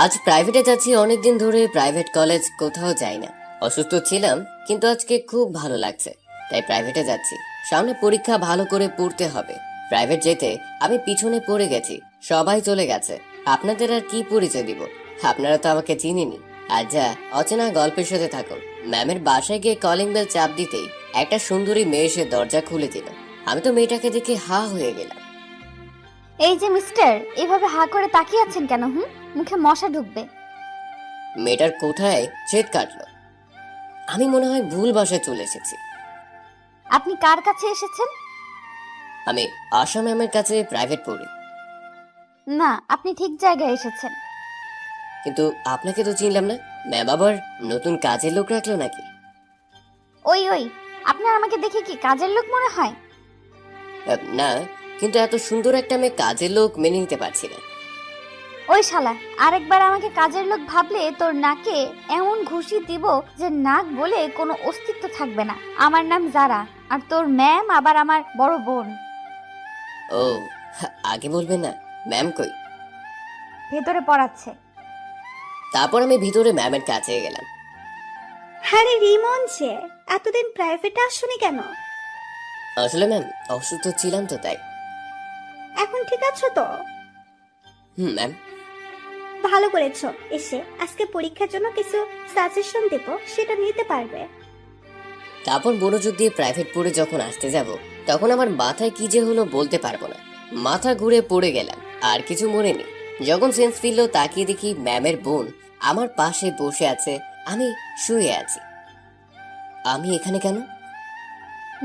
আজ প্রাইভেটে যাচ্ছি। অনেকদিন ধরে প্রাইভেট কলেজ কোথাও যাই না। অসুস্থ ছিলাম, কিন্তু আজকে খুব ভালো লাগছে, তাই প্রাইভেটে যাচ্ছি। সামনে পরীক্ষা, ভালো করে পড়তে হবে। প্রাইভেট যেতে আমি পিছনে পড়ে গেছি, সবাই চলে গেছে। আপনাদের আর কি পরিচয় দিব? আপনারা তো আমাকে চিনেনি। আর যা অচেনা গল্পের সাথে থাকুন। ম্যামের বাসায় গিয়ে কলিং বেল চাপ দিতেই একটা সুন্দরী মেয়ে এসে দরজা খুলে দিল। আমি তো মেয়েটাকে দেখে হা হয়ে গেলাম। এই যে মিস্টার, এভাবে হা করে তাকিয়ে আছেন কেন? মুখে মশা ঢুকবে। মেয়েটার কোথায় ছেদ কাটলো। আমি মনে হয় ভুল বাসায় চলে এসেছি। আপনি কার কাছে এসেছেন? আমি আশা ম্যামের কাছে প্রাইভেট পড়ি। না, আপনি ঠিক জায়গায় এসেছেন। কিন্তু আপনাকে তো চিনলাম না। ম্যাম আবার নতুন কাজের লোক রাখলো নাকি? ওই আপনার আমাকে দেখে কি কাজের লোক মনে হয়? না, কিন্তু এত সুন্দর একটা মেয়ে কাজের লোক মেনে নিতে পারছি না। ওই শালা, আরেকবার আমাকে কাজের লোক ভাবলে তোর নাকে এমন ঘুষি দিব যে নাক বলে কোনো অস্তিত্ব থাকবে না। আমার নাম জারা, আর তোর ম্যাম আবার আমার বড় বোন। ও, আগে বলবেন না। ম্যাম কই? ভেতরে পড়াচ্ছে। তারপর আমি ভিতরে ম্যামের কাছে গেলাম। হ্যাঁ রে রিমন, যে এতদিন প্রাইভেটে আসনি কেন? আসলে ম্যাম, অসুস্থ ছিলাম তো তাই। এখন ঠিক আছো তো? ম্যাম। ভালো করেছো এসে। আজকে পরীক্ষার জন্য কিছু সাজেশন দেবো, সেটা নিতে পারবে। তারপর মনোযোগ দিয়ে প্রাইভেট পড়ে যখন আসতে যাব, তখন আমার মাথায় কি যে হলো বলতে পারবো না। মাথা ঘুরে পড়ে গেলাম, আর কিছু মনে নেই। যখন সেন্স ফিরলো, তাকিয়ে দেখি ম্যামের বোন আমার পাশে বসে আছে, আমি শুয়ে আছি। আমি এখানে কেন?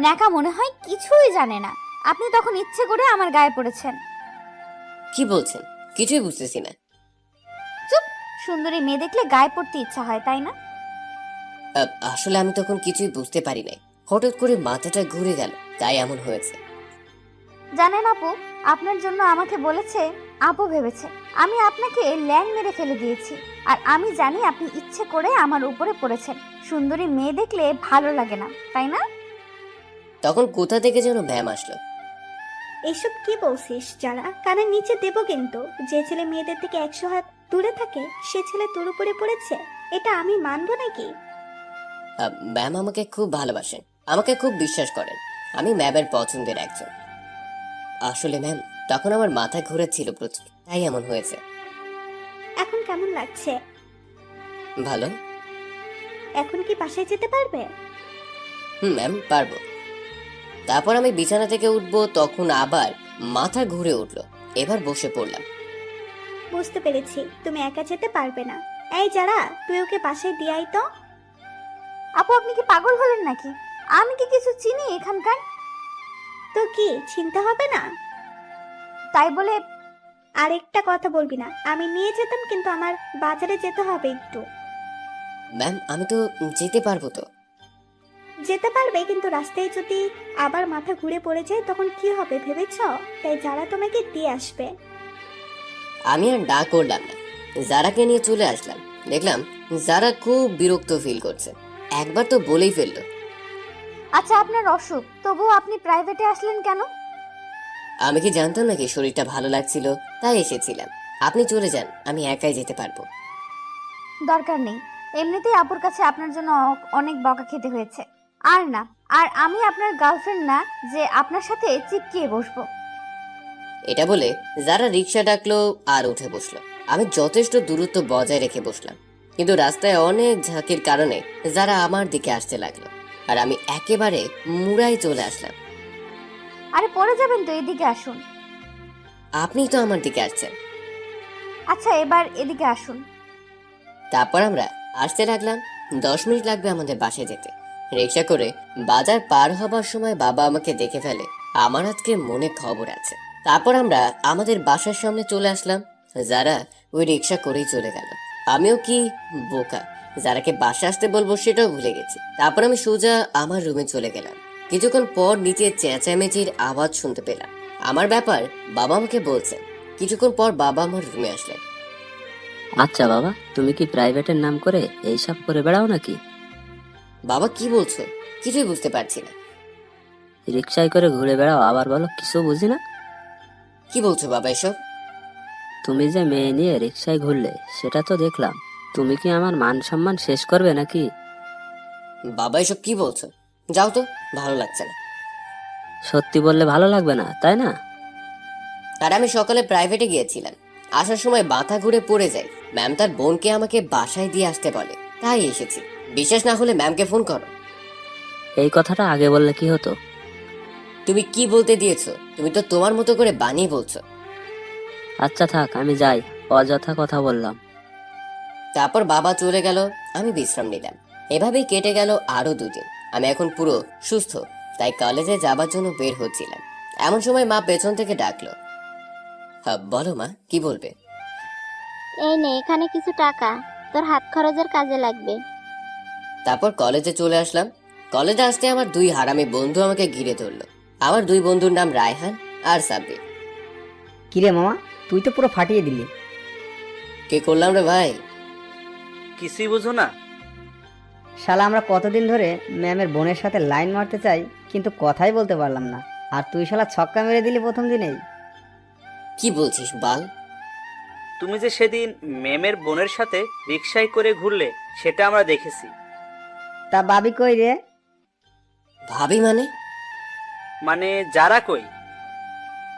ন্যাকা মনে হয় কিছুই জানে না। আপনি তখন ইচ্ছে করে আমার গায়ে পড়েছেন। কি বলছেন? কিছুই বুঝতেছি না। চুপ! সুন্দরী মেয়ে দেখলে গায়ে পড়তে ইচ্ছা হয়, তাই না? আসলে আমি তখন কিছুই বুঝতে পারি নাই। হঠাৎ করে মাথাটা ঘুরে গেল, তাই এমন হয়েছে। জানেন আপু, আপনার জন্য আমাকে বলেছে, আপু ভেবেছে আমি আপনাকে ল্যাং মেরে ফেলে দিয়েছি। আর আমি জানি আপনি ইচ্ছে করে আমার উপরে পড়েছেন। সুন্দরী মেয়ে দেখলে ভালো লাগে না, তাই না? তখন কোথা থেকে যেন ম্যাম আসলো। এসব কি বলছিস যারা? কানের নিচে দেবো কিন্তু। যে ছেলে মেয়েদের থেকে 100 হাত দূরে থাকে, সে ছেলে তোর উপরে পড়েছে, এটা আমি মানবো নাকি? ম্যাম আমাকে খুব ভালোবাসেন, আমাকে খুব বিশ্বাস করেন। আমি ম্যামের পছন্দের একজন। আসলে ম্যাম, তখন আমার মাথা ঘুরেছিল প্রচুর, তাই এমন হয়েছে। এখন কেমন লাগছে? ভালো। এখন কি বাসায় যেতে পারবে? ম্যাম, পারবো। তারপর আমি বিছানা থেকে উঠবো, তখন আবার মাথা ঘুরে উঠলো। এবার বসে পড়লাম। বুঝতে পেরেছি তুমি একা যেতে পারবে না। এই যারা, তুই ওকে বাসায় দিয়ে আয় তো। আপু, আপনি কি পাগল হলেন নাকি? আমি কি কিছু চিনি এখানকার? তো কি চিন্তা হবে না? তাই বলে আরেকটা কথা বলবি না। আমি নিয়ে যেতাম, কিন্তু আমার বাজারে যেতে হবে একটু। ম্যাম, আমি তো যেতে পারবো তো। যেতে পারবে, কিন্তু রাস্তায় যদি আবার মাথা ঘুরে পড়ে যায় তখন কি হবে ভেবেছ? তাই যারা তোমাকে দিয়ে আসবে। আমি আর না করলাম না, জারাকে নিয়ে চলে আসলাম। দেখলাম জারা খুব বিরক্ত ফিল করছে। একবার তো বলেই ফেললো। আচ্ছা, আপনার অসুখ, তবুও আপনি প্রাইভেটে আসলেন কেন? আমি কি জানতাম নাকি শরীরটা ভালো লাগছিল, তাই এসেছিলাম। আপনি চলে যান, আমি একাই যেতে পারবো। দরকার নেই। এমনিতেই আপুর কাছে আপনার জন্য অনেক বকা খেতে হয়েছে। আর না, আর আমি আপনার গার্লফ্রেন্ড না যে আপনার সাথে চিপকিয়ে বসবো। এটা বলে যারা রিক্সা ডাকলো আর উঠে বসলো। আমি যথেষ্ট দূরত্ব বজায় রেখে বসলাম, কিন্তু রাস্তায় অনেক ঝাঁকির কারণে যারা আমার দিকে আসতে লাগলো, আর আমি একেবারে মুড়াই চলে আসলাম। আরে পড়ে যাবেন তো, এদিকে আসুন। আপনি তো আমার দিকে আসছেন। আচ্ছা, এবার এদিকে আসুন। তারপর আমরা আসতে লাগলাম। 10 মিনিট লাগবে আমাদের বাসায় যেতে। রিক্সা করে বাজার পার হবার সময় বাবা আমাকে দেখে ফেলে, আমার আজকে মনে খবর আছে। তারপর আমরা আমাদের বাসার সামনে চলে আসলাম। যারা ওই রিক্সা করেই চলে গেল। আমিও কি বোকা, যারাকে বাসা আসতে বলবো সেটাও ভুলে গেছি। তারপর আমি সোজা আমার রুমে চলে গেলাম। কিছুক্ষণ পর নিচে চেঁচামেচির আওয়াজ শুনতে পেলাম। আমার ব্যাপার বাবা আমাকে বলছেন। কিছুক্ষণ পর বাবা আমার রুমে আসলেন। আচ্ছা বাবা, তুমি কি প্রাইভেটের নাম করে এইসব করে বেড়াও নাকি? বাবা, কি বলছো? কিছুই বুঝতে পারছি না। রিক্সায় করে ঘুরে বেড়াও, আবার বলো কিছু বুঝি না। কি বলছো বাবা এসব? তুমি যে মেয়ে নিয়ে রিক্সায় ঘুরলে সেটা তো দেখলাম। তুমি কি আমার মান সম্মান শেষ করবে নাকি? বাবা এসব কি বলছো? যাও তো, ভালো লাগছে না। সত্যি বললে ভালো লাগবে না, তাই না? আর আমি সকালে প্রাইভেটে গিয়েছিলাম, আসার সময় মাথা ঘুরে পড়ে যাই। ম্যাম তার বোনকে আমাকে বাসায় দিয়ে আসতে বলে, তাই এসেছি। বিশ্বাস না হলে ম্যামকে ফোন করো। এই কথাটা আগে বললে কি হতো? তুমি কি বলতে দিয়েছো? তুমি তো তোমার মতো করে বানিয়ে বলছো। আচ্ছা থাক, আমি যাই, অযথা কথা বললাম। তারপর বাবা চলে গেল, আমি বিশ্রাম নিলাম। এভাবেই কেটে গেল আরো 2 দিন। আমি এখন পুরো সুস্থ, তাই কলেজে যাবার জন্য বের হচ্ছিলাম। এমন সময় মা পেছন থেকে ডাকলো। হ্যাঁ বলো মা, কি বলবে? এই নে, এখানে কিছু টাকা, তোর হাত খরচের কাজে লাগবে। তারপর কলেজে চলে আসলাম। কলেজে আসতে আমার 2 হারামি বন্ধু আমাকে ঘিরে ধরলো। আমার 2 বন্ধুর নাম রায়হান আর সাব্বির। কিরে মামা, তুই তো পুরো ফাটিয়ে দিলি। কে করলাম রে ভাই? কিছুই বুঝো না? শালা আমরা কতদিন ধরে ম্যামের বোনের সাথে লাইন মারতে চাই, কিন্তু কথাই বলতে পারলাম না, আর তুই শালা ছক্কা মেরে দিলি প্রথম দিনেই। কি বলছিস বাল? তুমি যে সেদিন ম্যামের বোনের সাথে রিকশায় করে ঘুরলে সেটা আমরা দেখেছি। তা বাবি কই রে? ভাবি মানে? মানে যারা কই?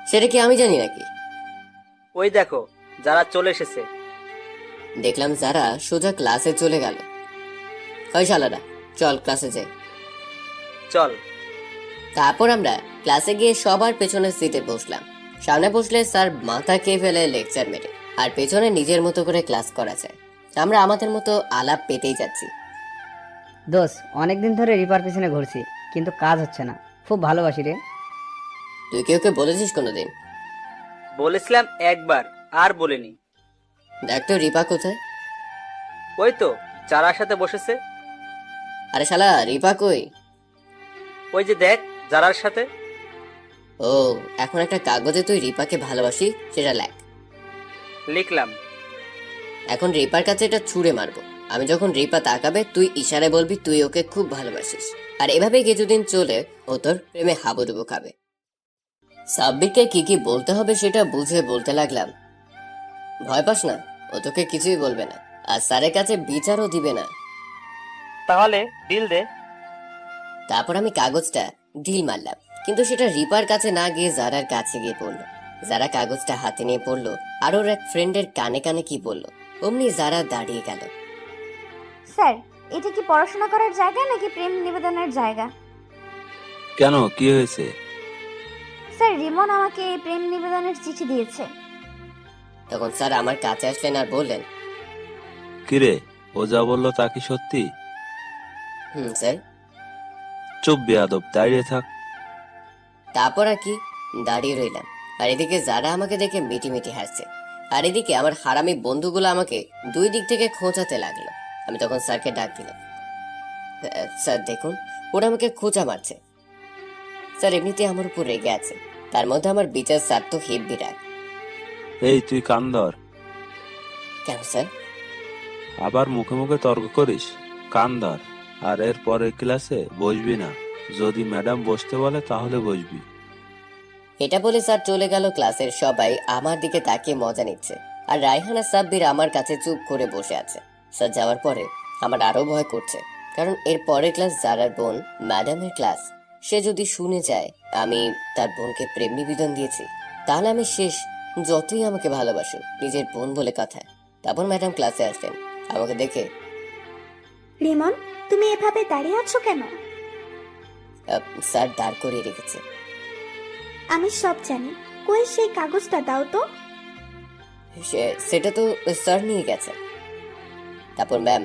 সেটা কি আমি জানি নাকি? ওই দেখো, যারা চলে এসেছে। দেখলাম যারা সোজা ক্লাসে চলে গেল। ওই শালারা, চল ক্লাসে যাই। চল। তারপর আমরা ক্লাসে গিয়ে সবার পেছনের সিটে বসলাম। সামনে বসলে স্যার মাথা খেয়ে ফেলে লেকচার মেরে, আর পেছনে নিজের মতো করে ক্লাস করা যায়। আমরা আমাদের মতো আলাপ পেতেই যাচ্ছি। দোষ, অনেকদিন ধরে রিপার পিছনে ঘুরছি, কিন্তু কাজ হচ্ছে না। খুব ভালোবাসি রে। তুই কি ওকে বলেছিস কোনোদিন? বলেছিলাম একবার, আর বলিনি। দেখ তো রিপা কোথায়? ওই তো যারার সাথে বসেছে। আরে শালা, রিপা কই? ওই যে দেখ, যারার সাথে। ও, এখন একটা কাগজে তুই রিপাকে ভালোবাসি সেটা লেখ। লিখলাম। এখন রিপার কাছে এটা ছুঁড়ে মারবো। আমি যখন রিপা তাকাবে তুই ইশারায় বলবি তুই ওকে খুব ভালোবাসিস। আর এভাবে কিছুদিন চলে ও তোর প্রেমে হাবুডুবু খাবে। সাব্বিরকে কি কি বলতে হবে সেটা বুঝে বলতে লাগলাম। ভয় পাস না, ও তোকে কিছুই বলবে না, আর স্যারের কাছে বিচারও দিবে না। তাহলে ডিল দে। তারপর আমি কাগজটা ঢিল মারলাম, কিন্তু সেটা রিপার কাছে না গিয়ে জারার কাছে গিয়ে পড়লো। যারা কাগজটা হাতে নিয়ে পড়লো আর ওর এক ফ্রেন্ডের কানে কানে কি বললো, অমনি যারা দাঁড়িয়ে গেল। স্যার, এটা কি পড়াশোনা করার জায়গা নাকি প্রেম নিবেদনের জায়গা? কেন, কি হয়েছে? স্যার, রিমন আমাকে এই প্রেম নিবেদনের চিঠি দিয়েছে। তখন স্যার আমার কাছে আসলেন আর বললেন, কিরে, ও যা বললো তা কি সত্যি? স্যার। চুপ বেয়াদব, দাঁড়িয়ে থাক। তারপর আর কি, দাঁড়িয়ে রইলাম। আর এদিকে যারা আমাকে দেখে মিটিমিটি হাসছে, আর এদিকে আমার হারামি বন্ধুগুলো আমাকে 2 দিক থেকে খোঁচাতে লাগলো। আমি তখন স্যারকে ডাক দিলাম। স্যার দেখুন, ওরা আমাকে খোঁচা মারছে। স্যার এমনিতে আমার উপর রেগে আছে, তার মধ্যে আমার বিচার স্যার তো হেব্বি রাগ। এই তুই কান ধর। কেন স্যার? আবার মুখে মুখে তর্ক করিস? কান ধর, আর এর পরের ক্লাসে বসবি না। যদি ম্যাডাম বসতে বলে তাহলে বসবি। এটা বলে স্যার চলে গেল। ক্লাসের সবাই আমার দিকে তাকিয়ে মজা নিচ্ছে, আর রায়হান আর সাব্বির আমার কাছে চুপ করে বসে আছে। স্যার যাওয়ার পরে আমার আরো ভয় করছে, কারণ এর পরের ক্লাস জারার বোন ম্যাডামের ক্লাস। সে যদি শুনে যায় আমি তার বোনকে প্রেম নিবেদন দিয়েছি, তাহলে আমি শেষ। যতই আমাকে ভালোবাসুক, নিজের বোন বলে কথা। তারপর ম্যাডাম ক্লাসে আসলেন, আমাকে দেখে, রিমন, তুমি এভাবে দাঁড়িয়ে আছো কেন? স্যার দাঁড় করিয়ে রেখেছে। আমি সব জানি। কই সেই কাগজটা দাও তো। সেটা তো স্যার নিয়ে গেছেন। তারপর ম্যাম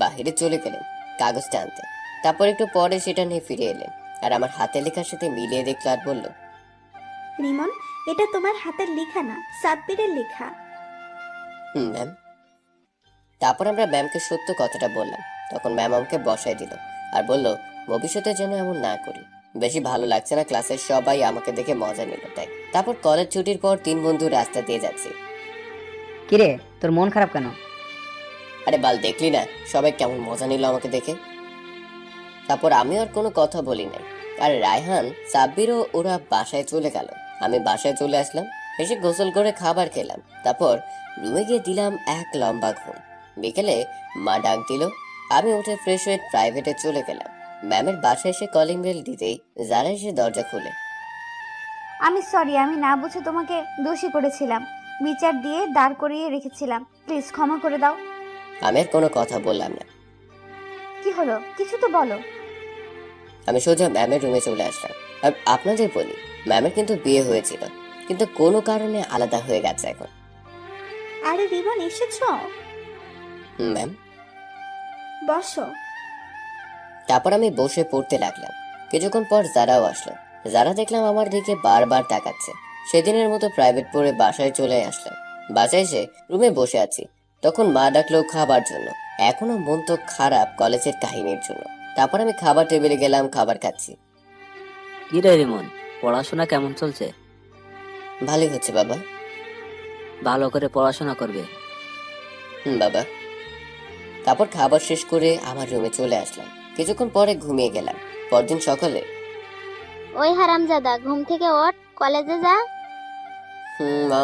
বাহিরে চলে গেলেন কাগজটা আনতে। তারপর একটু পরে সেটা নিয়ে ফিরে এলেন, আর আমার হাতে লেখার সাথে মিলিয়ে দেখলো আর বলল, রিমন, এটা তোমার হাতের লেখা না, সাব্বিরের লেখা। ম্যাম। তারপর আমরা ম্যামকে সত্য কথাটা বললাম। তখন ম্যাম আমাকে বসায় দিল আর বলল, ভবিষ্যতে যেন এমন না করি। বেশি ভালো লাগছে না, ক্লাসের সবাই আমাকে দেখে মজা নিল তাই। তারপর কলেজ ছুটির পর 3 বন্ধু রাস্তা দিয়ে যাচ্ছি। কিরে, তোর মন খারাপ কেন? আরে বাল, দেখলি না সবাই কেমন মজা নিল আমাকে দেখে। তারপর আমি আর কোনো কথা বলি নাই, আর রায়হান সাব্বিরও ওরা বাসায় চলে গেল। আমি বাসায় চলে আসলাম। এসে গোসল করে খাবার খেলাম, তারপর রুমে গিয়ে দিলাম এক লম্বা ঘুম। বিকেলে মা ডাক দিল, আমি উঠে ফ্রেশ হয়ে প্রাইভেটে চলে গেলাম। ম্যামের বাসায় এসে কলিং বেল দিতেই যারা এসে দরজা খুলে। আমি সরি, আমি না বুঝে তোমাকে দোষী করেছিলাম, বিচার দিয়ে দাঁড় করিয়ে রেখেছিলাম, প্লিজ ক্ষমা করে দাও। আমি আর কোনো কথা বললাম না। কি হলো, কিছু তো বলো। আমি সোজা ম্যামের রুমে চলে আসলাম। আর আপনাদের বলি, ম্যামের কিন্তু বিয়ে হয়েছিল, কিন্তু কোনো কারণে আলাদা হয়ে গেছে এখন। আরে রিবন এসেছো? ম্যাম। বসো। তারপর আমি বসে পড়তে লাগলাম। কিছুক্ষণ পর যারাও আসলো। যারা দেখলাম আমার দিকে বারবার তাকাচ্ছে। সেদিনের মতো প্রাইভেট পড়ে বাসায় চলে আসলাম। বাসায় এসে রুমে বসে আছি, তখন মা ডাকলো খাবার জন্য। এখনো মন তো খারাপ কলেজের কাহিনীর জন্য। তারপর আমি খাবার টেবিলে গেলাম, খাবার খাচ্ছি। কি রে রিমন, পড়াশোনা কেমন চলছে? ভালোই হচ্ছে বাবা। ভালো করে পড়াশোনা করবে। বাবা। তারপর খাবার শেষ করে আমার রুমে চলে আসলাম। কিছুক্ষণ পরে ঘুমিয়ে গেলাম। পরদিন সকালে, ওই হারামজাদা, ঘুম থেকে ওঠ, কলেজে যা। মা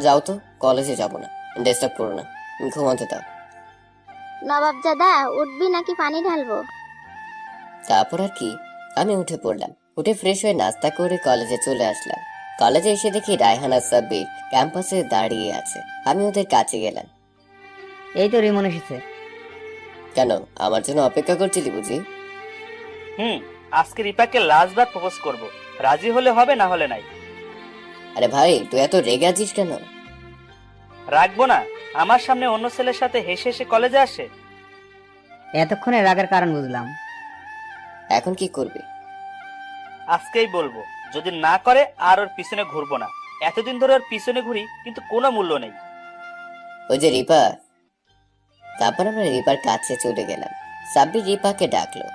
যাও তো, কলেজে যাব না, ডিস্টার্ব করো না, ঘুমাতে দাও। নবাবজাদা, উঠবি নাকি পানি ঢালবো? তারপর আর কি, আমি উঠে পড়লাম। উঠে ফ্রেশ হয়ে নাস্তা করে কলেজে চলে আসলাম। কলেজে এসে দেখি রায়হান আর সাব্বির ক্যাম্পাসে দাঁড়িয়ে আছে। আমি ওদের কাছে গেলাম। এই তো রিমন এসেছে। কেন, আমার জন্য অপেক্ষা করছিলি বুঝি? আজকে রিপাকে লাস্ট বার প্রপোজ করব, রাজি হলে হবে, না হলে নাই। আরে ভাই, তুই এত রেগে আছিস কেন? রাখবো না, আমার সামনে অন্য ছেলের সাথে হেসে হেসে কলেজে আসে। এতক্ষণে রাগের কারণ বুঝলাম। এখন কি করবি? আজকেই বলবো, যদি না করে আর ওর পিছনে ঘুরবো না। এতদিন ধরে ওর পিছনে ঘুরি, কিন্তু কোনো মূল্য নেই। ওই যে রিপা। তারপর আমরা রিপার কাছে চলে গেলাম। সাব্বির রিপাকে ডাকলো।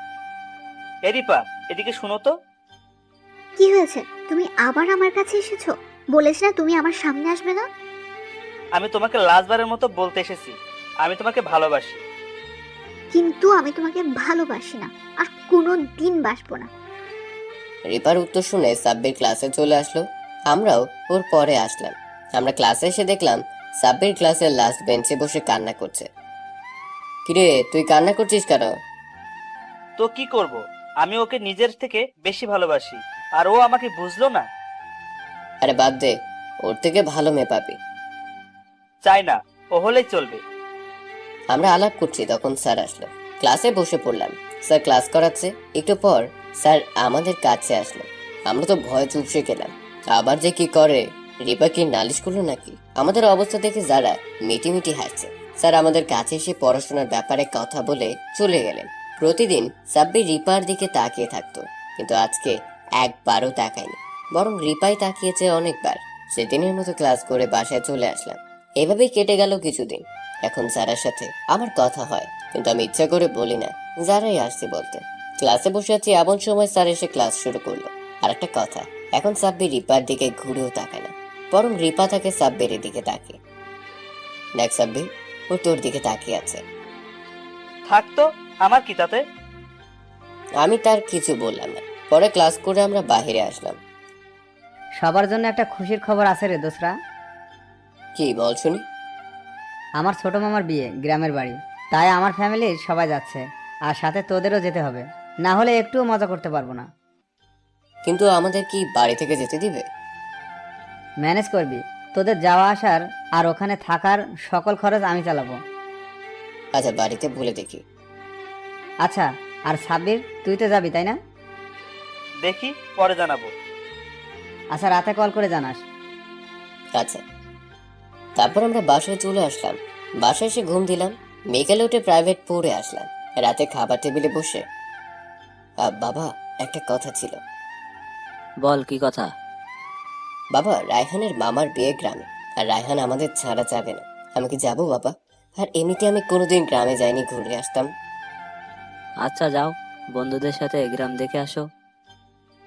এ রিপা, এদিকে শুনো তো। কি হয়েছে? তুমি আবার আমার কাছে এসেছো? বলেছ না তুমি আমার সামনে আসবে না? আমি তোমাকে লাস্ট বারের মতো বলতে এসেছি, আমি তোমাকে ভালোবাসি। কিন্তু আমি তোমাকে ভালোবাসি না, আর কোনো দিন বাসবো না। রিপার উত্তর শুনে সাব্বির ক্লাসে চলে আসলো। আমরাও ওর পরে আসলাম। আমরা ক্লাসে এসে দেখলাম সাব্বির ক্লাসের লাস্ট বেঞ্চে বসে কান্না করছে। কিরে, তুই কান্না করছিস কেন? তো কি করব, আমি ওকে নিজের থেকে বেশি ভালোবাসি, আর ও আমাকে বুঝলো না। আরে বাদ দে, ওর থেকে ভালো মেয়ে পাবি। চাই না, ও হলেই চলবে। আমরা আলাপ করছি, তখন স্যার আসলো। ক্লাসে বসে পড়লাম। স্যার ক্লাস করাচ্ছে। একটু পর স্যার আমাদের কাছে আসলো। আমরা তো ভয় চুপসে গেলাম। আবার যে কি করে, রিপা কি নালিশ করলো নাকি? আমাদের অবস্থা দেখে যারা মিটিমিটি হাসছে। স্যার আমাদের কাছে এসে পড়াশোনার ব্যাপারে কথা বলে চলে গেলেন। প্রতিদিন সাব্বির রিপার দিকে তাকিয়ে থাকতো, কিন্তু আজকে একবারও তাকায়নি, বরং রিপাই তাকিয়েছে অনেকবার। সেদিনের মতো ক্লাস করে বাসায় চলে আসলাম। এভাবেই কেটে গেল কিছুদিন। এখন যারার সাথে আমার কথা হয়, কিন্তু আমি ইচ্ছা করে বলি না, যারাই আসছে বলতে। ক্লাসে বসে আছি, এমন সময় স্যার এসে ক্লাস শুরু করলো। আর একটা কথা, এখন সাব্বির রিপার দিকে ঘুরেও তাকায় না, বরং রিপা তাকে সাব্বিরের দিকে তাকিয়ে। দেখ সাব্বির, ও তোর দিকে তাকিয়ে আছে। থাকতো, আমার কি তাতে? আমি তার কিছু বললাম না। পরে ক্লাস করে আমরা বাইরে আসলাম। সবার জন্য একটা খুশির খবর আছে রে দোসরা। কি বল শুনি? আমার ছোট মামার বিয়ে গ্রামের বাড়ি, তাই আমার ফ্যামিলির সবাই যাচ্ছে, আর সাথে তোদেরও যেতে হবে, না হলে একটুও মজা করতে পারবো না। কিন্তু আমাদের কি বাড়ি থেকে যেতে দিবে? ম্যানেজ করবি, তোদের যাওয়া আসার আর ওখানে থাকার সকল খরচ আমি চালাবো। আচ্ছা, বাড়িতে বলে দেখি। আচ্ছা, আর সাব্বির, তুই তো যাবি তাই না? দেখি, পরে জানাবো। আচ্ছা, রাতে কল করে জানাস। আচ্ছা। তারপর আমরা বাসায় চলে আসলাম। বাসায় এসে ঘুম দিলাম। বিকেলে উঠে প্রাইভেট পড়ে আসলাম। রাতে খাবার টেবিলে বসে, বাবা একটা কথা ছিল। বল, কি কথা? বাবা, রায়হানের মামার বিয়ে গ্রামে, আর রায়হান আমাদের ছাড়া যাবে না। আমি কি যাবো বাবা? আর এমনিতে আমি কোনোদিন গ্রামে যাইনি, ঘুরে আসতাম। আচ্ছা যাও, বন্ধুদের সাথে গ্রাম দেখে আসো।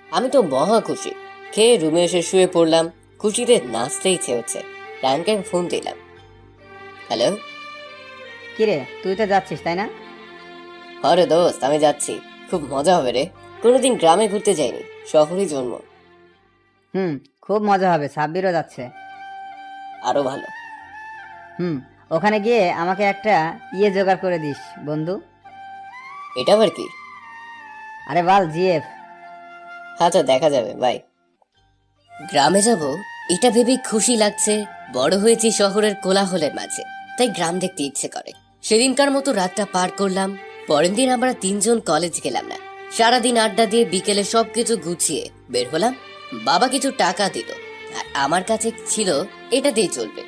আমি তো মহা খুশি। খেয়ে রুমে এসে শুয়ে পড়লাম। খুশিতে নাচতে ইচ্ছে হচ্ছে। রায়হানকে ফোন দিলাম। হ্যালো। কিরে, তুই তো যাচ্ছিস তাই না? আরে দোস্ত, আমি যাচ্ছি, খুব মজা হবে রে। কোনোদিন গ্রামে ঘুরতে যাইনি, শহরে জন্ম। খুব মজা হবে, সাব্বিরও যাচ্ছে। আরো ভালো। ওখানে গিয়ে আমাকে একটা জোগাড় করে দিস বন্ধু। এটা আবার কি? আরে বাল, জিএফ। আচ্ছা, দেখা যাবে, বাই। গ্রামে যাব এটা ভেবে খুশি লাগছে। বড় হয়েছি শহরের কোলাহলের মাঝে, তাই গ্রাম দেখতে ইচ্ছে করে। সেদিনকার মতো রাতটা পার করলাম। পরের দিন আমরা তিনজন কলেজ গেলাম না। সারাদিন আড্ডা দিয়ে বিকেলে সবকিছু গুছিয়ে বের হলাম। বাবা কিছু টাকা দিল, আর আমার কাছে ছিল এটা দিয়ে চলবে।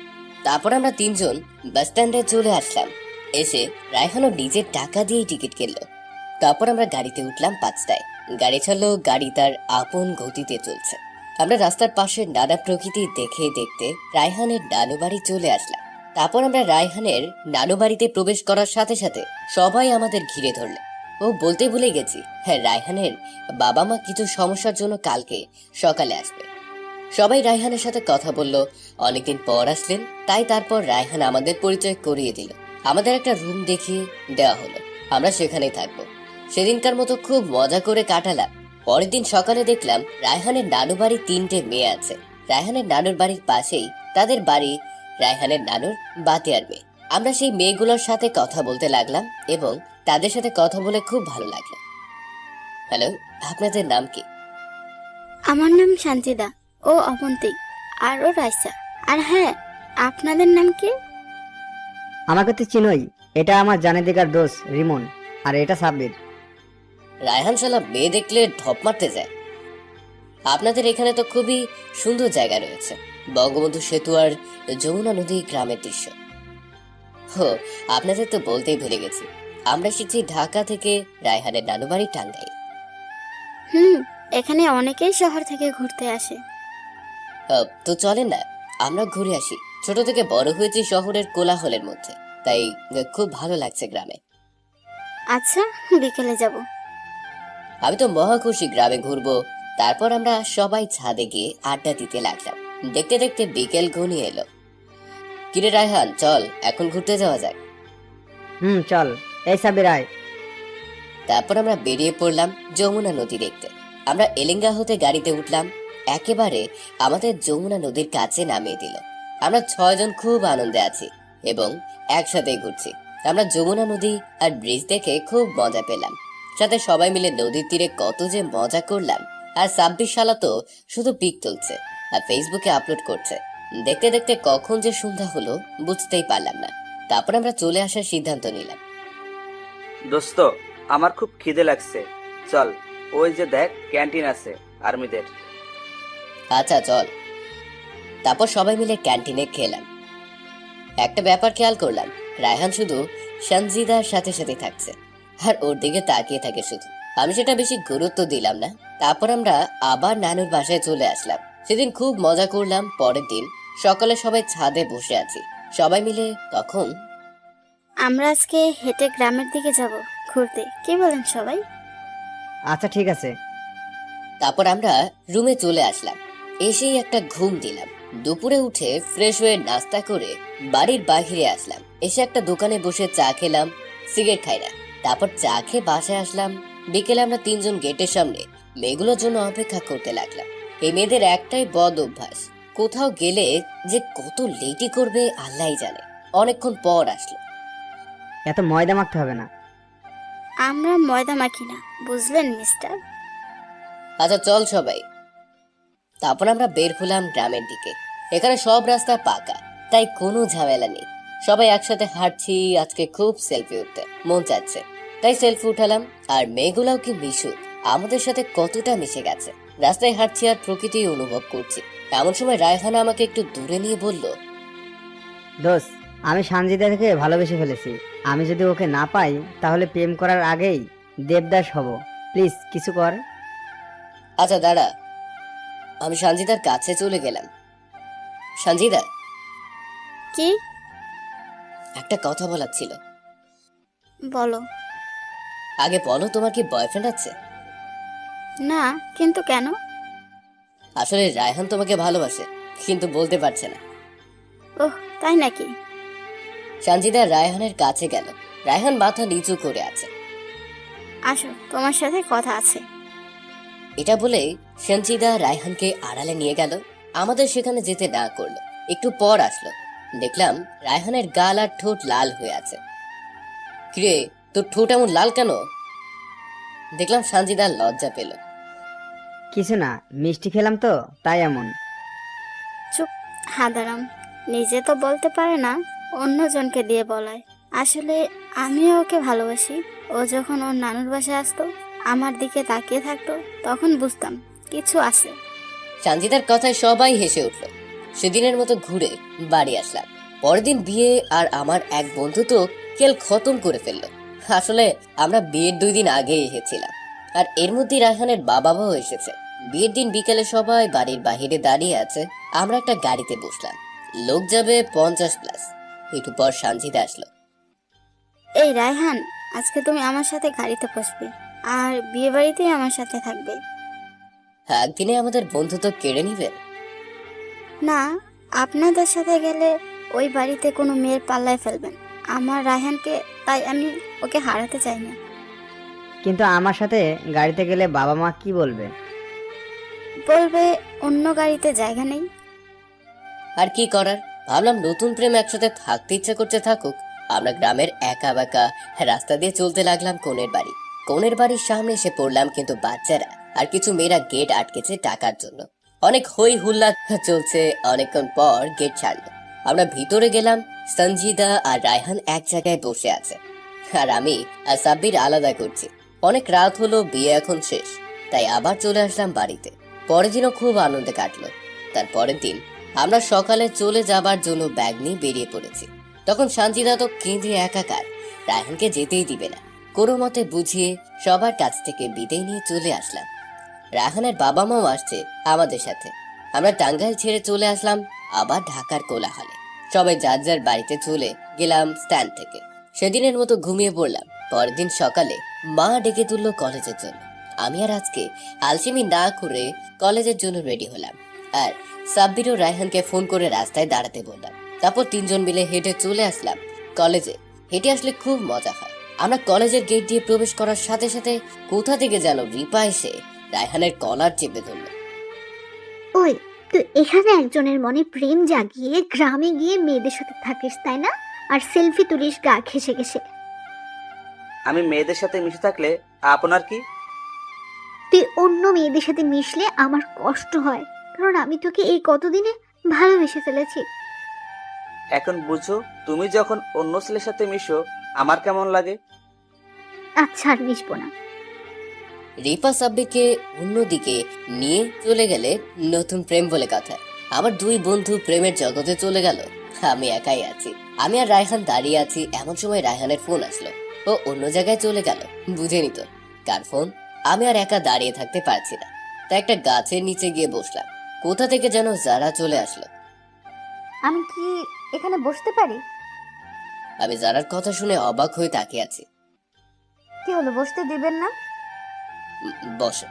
তারপর আমরা তিনজন বাস স্ট্যান্ডে চলে আসলাম। এসে রায়হানও নিজের টাকা দিয়েই টিকিট কিনলো। তারপর আমরা গাড়িতে উঠলাম 5টায়। গাড়ি ছাড়লো, গাড়ি তার আপন গতিতে চলছে। আমরা রাস্তার পাশে নানা প্রকৃতি দেখে দেখতে রায়হানের নানু বাড়ি চলে আসলাম। তারপর আমরা রায়হানের নানু বাড়িতে প্রবেশ করার সাথে সাথে সবাই আমাদের ঘিরে ধরল। ও বলতে ভুলে গেছি, হ্যাঁ, রায়হানের বাবা মা কিছু সমস্যার জন্য কালকে সকালে আসবে। সবাই রায়হানের সাথে কথা বলল। অনেকদিন পর আসলেন, তাই তারপর রায়হান আমাদের পরিচয় করিয়ে দিল। আমাদের একটা রুম দেখিয়ে দেওয়া হলো, আমরা সেখানেই থাকবো। সেদিনকার মতো খুব মজা করে কাটালাম। পরের দিন সকালে দেখলাম রায়হানের নানু বাড়ির 3টে মেয়ে আছে। রায়হানের নানুর বাড়ির পাশেই তাদের বাড়ি রায়হানের নানুর বাতিয়ার মেয়ে। আমরা সেই মেয়েগুলোর সাথে কথা বলতে লাগলাম এবং তাদের সাথে কথা বলে খুব ভালো লাগলো। হ্যালো, আপনাদের নাম কি? আমার নাম শান্তিদা, ও অবন্তী, আর ও রাইসা। আর হ্যাঁ, আপনাদের নাম কি? আমাকে তো চিনোই, এটা আমার জানেদিকার দোষ রিমন, আর এটা সাব্বির। রায়হান শালা মেয়ে দেখলে ঢপ মারতে যায়। আপনাদের এখানে তো খুবই সুন্দর জায়গা রয়েছে, বঙ্গবন্ধু সেতু আর যমুনা নদী গ্রামের দৃশ্য। হো, আপনাদের তো বলতেই ভুলে গেছি, আমরা এসেছি ঢাকা থেকে রায়হানের নানু বাড়ি টাঙ্গাইল। এখানে অনেকেই শহর থেকে ঘুরতে আসে। তো চলেন না, আমরা ঘুরে আসি। ছোট থেকে বড় হয়েছি শহরের কোলাহলের মধ্যে, তাই খুব ভালো লাগছে গ্রামে। আচ্ছা, বিকেলে যাব। আমি তো মহা খুশি গ্রামে ঘুরবো। তারপর আমরা সবাই ছাদে গিয়ে আড্ডা দিতে লাগলাম। দেখতে দেখতে বিকেল ঘনিয়ে এলো। কিরে রায়হান, চল এখন ঘুরতে যাওয়া যাক। চল। এই সাব্বির আয়। তারপর আমরা বেরিয়ে পড়লাম যমুনা নদী দেখতে। আমরা এলেঙ্গা হতে গাড়িতে উঠলাম, একেবারে আমাদের যমুনা নদীর কাছে নামিয়ে দিল। আমরা 6 জন খুব আনন্দে আছি এবং একসাথে ঘুরছি। আমরা যমুনা নদী আর ব্রিজ দেখে খুব মজা পেলাম। সাথে সবাই মিলে নদীর তীরে কত যে মজা করলাম। আর 26 শালা তো শুধু পিক তুলছে আর ফেসবুকে আপলোড করছে। দেখতে দেখতে কখন যে সন্ধ্যা হলো বুঝতেই পারলাম না। তারপর আমরা চলে আসার সিদ্ধান্ত নিলাম। দোস্ত, আমার খুব খিদে লাগছে, চল ওই যে দেখ ক্যান্টিন আছে আর্মিদের। আচ্ছা চল। তারপর সবাই মিলে ক্যান্টিনে খেলাম। একটা ব্যাপার খেয়াল করলাম, রায়হান শুধু সঞ্জিদার সাথে সাথে থাকছে আর ওর দিকে তাকিয়ে থাকে শুধু। আমি সেটা বেশি গুরুত্ব দিলাম না। তারপর আমরা আবার নানুর বাসায় চলে আসলাম। সেদিন খুব মজা করলাম। পরের দিন সকালে সবাই ছাদে বসে আছি সবাই মিলে। তখন আমরা আজকে হেঁটে গ্রামের দিকে যাব ঘুরতে, কি বলেন সবাই? আচ্ছা ঠিক আছে। তারপর আমরা রুমে চলে আসলাম। এসেই একটা ঘুম দিলাম। দুপুরে উঠে ফ্রেশ হয়ে নাস্তা করে বাড়ির বাইরে আসলাম। এসে একটা দোকানে বসে চা খেলাম, সিগারেট খাই না। তারপর চা খেয়ে বাসায় আসলাম। বিকেলে আমরা 3 জন গেটের সামনে মেয়েগুলোর জন্য অপেক্ষা করতে লাগলাম। এই মেয়েদের একটাই বদ অভ্যাস, কোথাও গেলে যে কত লেটি করবে আল্লাহই জানে। অনেকক্ষণ পর আসলো। এত ময়দা মাখতে হবে না। আমরা ময়দা মাখি না, বুঝলেন মিস্টার? আচ্ছা চল সবাই। তারপর আমরা বের হলাম গ্রামের দিকে। এখানে সব রাস্তা পাকা, তাই কোনো ঝামেলা নেই। সবাই একসাথে হাঁটছি। আজকে খুব সেলফি উঠতে মন চাচ্ছে, তাই সেলফি উঠালাম। আর মেয়েগুলাও কি মিশুক, আমাদের সাথে কতটা মিশে গেছে। রাস্তায় হাঁটছি আর প্রকৃতি অনুভব করছি। এমন সময় রায়হানা আমাকে একটু দূরে নিয়ে বলল, দোস্ত, আমি সঞ্জিদাকে ভালোবেসে ফেলেছি। আমি যদি ওকে না পাই তাহলে প্রেম করার আগেই দেবদাস হব। প্লিজ কিছু কর। আচ্ছা দাঁড়া। আমি সঞ্জিদার কাছে চলে গেলাম। সঞ্জিদা, কি? একটা কথা বলার ছিল। বলো। আগে বলো, তোমার কি বয়ফ্রেন্ড আছে? না, কিন্তু কেন? আসলে রায়হান তোমাকে ভালোবাসে, কিন্তু বলতে পারছে না। ওহ, তাই নাকি? সঞ্জিদা রায়হানের কাছে গেল। রায়হান মাথা নিচু করে আছে। আসো, তোমার সাথে কথা আছে। এটা বলে সঞ্জিদা রায়হানকে আড়ালে নিয়ে গেল। আমাদের সেখানে যেতে না করলো। একটু পর আসলো, দেখলাম রায়হানের গাল আর ঠোঁট লাল হয়ে আছে। কিরে, তোর ঠোঁট এমন লাল কেন? দেখলাম সানজিদা লজ্জা পেল। কিছু না, মিষ্টি খেলাম তো তাই এমন। চুপ, হাদারাম। নিজে তো বলতে পারে না, অন্যজনকে দিয়ে বলায়। আসলে আমিও ওকে ভালোবাসি। ও যখন ওর নানুর বাসায় আসতো, আমার দিকে তাকিয়ে থাকতো, তখন বুঝতাম কিছু আছে। সানজিদার কথায় সবাই হেসে উঠল। সেদিনের মতো ঘুরে বাড়ি আসলাম। পরের দিন বিয়ে, আর আমার এক বন্ধু তো খেল খতম করে ফেললো। আসলে আমরা বিয়ের 2 দিন আগে এসেছিলাম, আর এর মধ্যে রায়হানের বাবা মাও এসেছে। বিয়ের দিন বিকেলে সবাই বাড়ির বাহিরে দাঁড়িয়ে আছে। আমরা একটা গাড়িতে বসলাম, লোক যাবে 50+। একটু পর সানজিদা আসলো। এই রায়হান, আজকে তুমি আমার সাথে গাড়িতে বসবে, আর বিয়ে বাড়িতেই আমার সাথে থাকবে। একদিনে আমাদের বন্ধুত্ব কেড়ে নিবেন? না, আপনাদের সাথে গেলে ওই বাড়িতে কোনো মেয়ের পাল্লায় ফেলবেন আমার রায়হানকে, তাই আমি ওকে হারাতে চাই না। কিন্তু আমার সাথে গাড়িতে গেলে বাবা মা কি বলবে? বলবে অন্য গাড়িতে জায়গা নেই। আর কি করার, ভাবলাম নতুন প্রেম একসাথে থাকতে ইচ্ছা করতে থাকুক। আমরা গ্রামের একা বাঁকা রাস্তা দিয়ে চলতে লাগলাম কনের বাড়ির সামনে এসে পড়লাম, কিন্তু বাচ্চারা আর কিছু মেয়েরা গেট আটকেছে টাকার জন্য। অনেক হই হুল্লা চলছে। অনেকক্ষণ পর গেট ছাড়লো, আমরা ভিতরে গেলাম। সঞ্জিদা আর রায়হান এক জায়গায় বসে আছে, আর আমি আর সাব্বির আলাদা করছি। অনেক রাত হলো, বিয়ে এখন শেষ, তাই আবার চলে আসলাম বাড়িতে। পরের দিনও খুব আনন্দে কাটলো। তার পরের দিন আমরা সকালে চলে যাবার জন্য ব্যাগ নিয়ে বেরিয়ে পড়েছি। তখন সানজিদা তো কেঁদে একাকার, রায়হানকে যেতেই দিবে না। কোনো মতে বুঝিয়ে সবার কাছ থেকে বিদায় নিয়ে চলে আসলাম। রায়হানের বাবা মাও আসছে আমাদের সাথে। আমরা টাঙ্গাইল ছেড়ে চলে আসলাম আবার ঢাকার কোলাহলে। সবাই যার যার বাড়িতে চলে গেলাম স্ট্যান্ড থেকে। সেদিনের মতো ঘুমিয়ে পড়লাম। পরের দিন সকালে মা ডেকে তুললো কলেজের জন্য। আমি আর আজকে আলসেমি না করে কলেজের জন্য রেডি হলাম, আর সাব্বির ও রায়হানকে ফোন করে রাস্তায় দাঁড়াতে বললাম। তারপর 3 জন মিলে হেঁটে চলে আসলাম কলেজে। হেঁটে আসলে খুব মজা হয়। আমরা কলেজের গেট দিয়ে প্রবেশ করার সাথে সাথে কোথা থেকে যেন রিপা এসে রায়হানের কলার চেপে ধরল। ওই, তুই এখানে একজনের মনে প্রেম জাগিয়ে গ্রামে গিয়ে মেয়েদের সাথে থাকিস তাই না? আর সেলফি তুলিস গা ঘেসে ঘেসে। আমি মেয়েদের সাথে মিশে থাকলে আপনার কি? তুই অন্য মেয়েদের সাথে মিশলে আমার কষ্ট হয়, কারণ আমি তোকে এই কতদিনে ভালোবেসে ফেলেছি। এখন বুঝো, তুমি যখন অন্য ছেলের সাথে মিশো আমার কেমন লাগে। আচ্ছা, আর মিশবো না। রিপা সাব্বিরকে অন্যদিকে নিয়ে চলে গেলে নতুন প্রেম বলে কথা। আমার 2 বন্ধু প্রেমের জগতে চলে গেল, আমি একাই আছি। আমি আর রায়হান দাঁড়িয়ে আছি। এমন সময় রায়হানের ফোন আসলো। ও অন্য জায়গায় চলে গেল, বুঝে নিত কার ফোন। আমি আর একা দাঁড়িয়ে থাকতে পারছি না, তাই একটা গাছের নিচে গিয়ে বসলাম। কোথা থেকে যেন যারা চলে আসলো। আমি কি এখানে বসতে পারি? আমি যারার কথা শুনে অবাক হয়ে তাকিয়ে আছি। কি হলো, বসতে দিবেন না? বসে।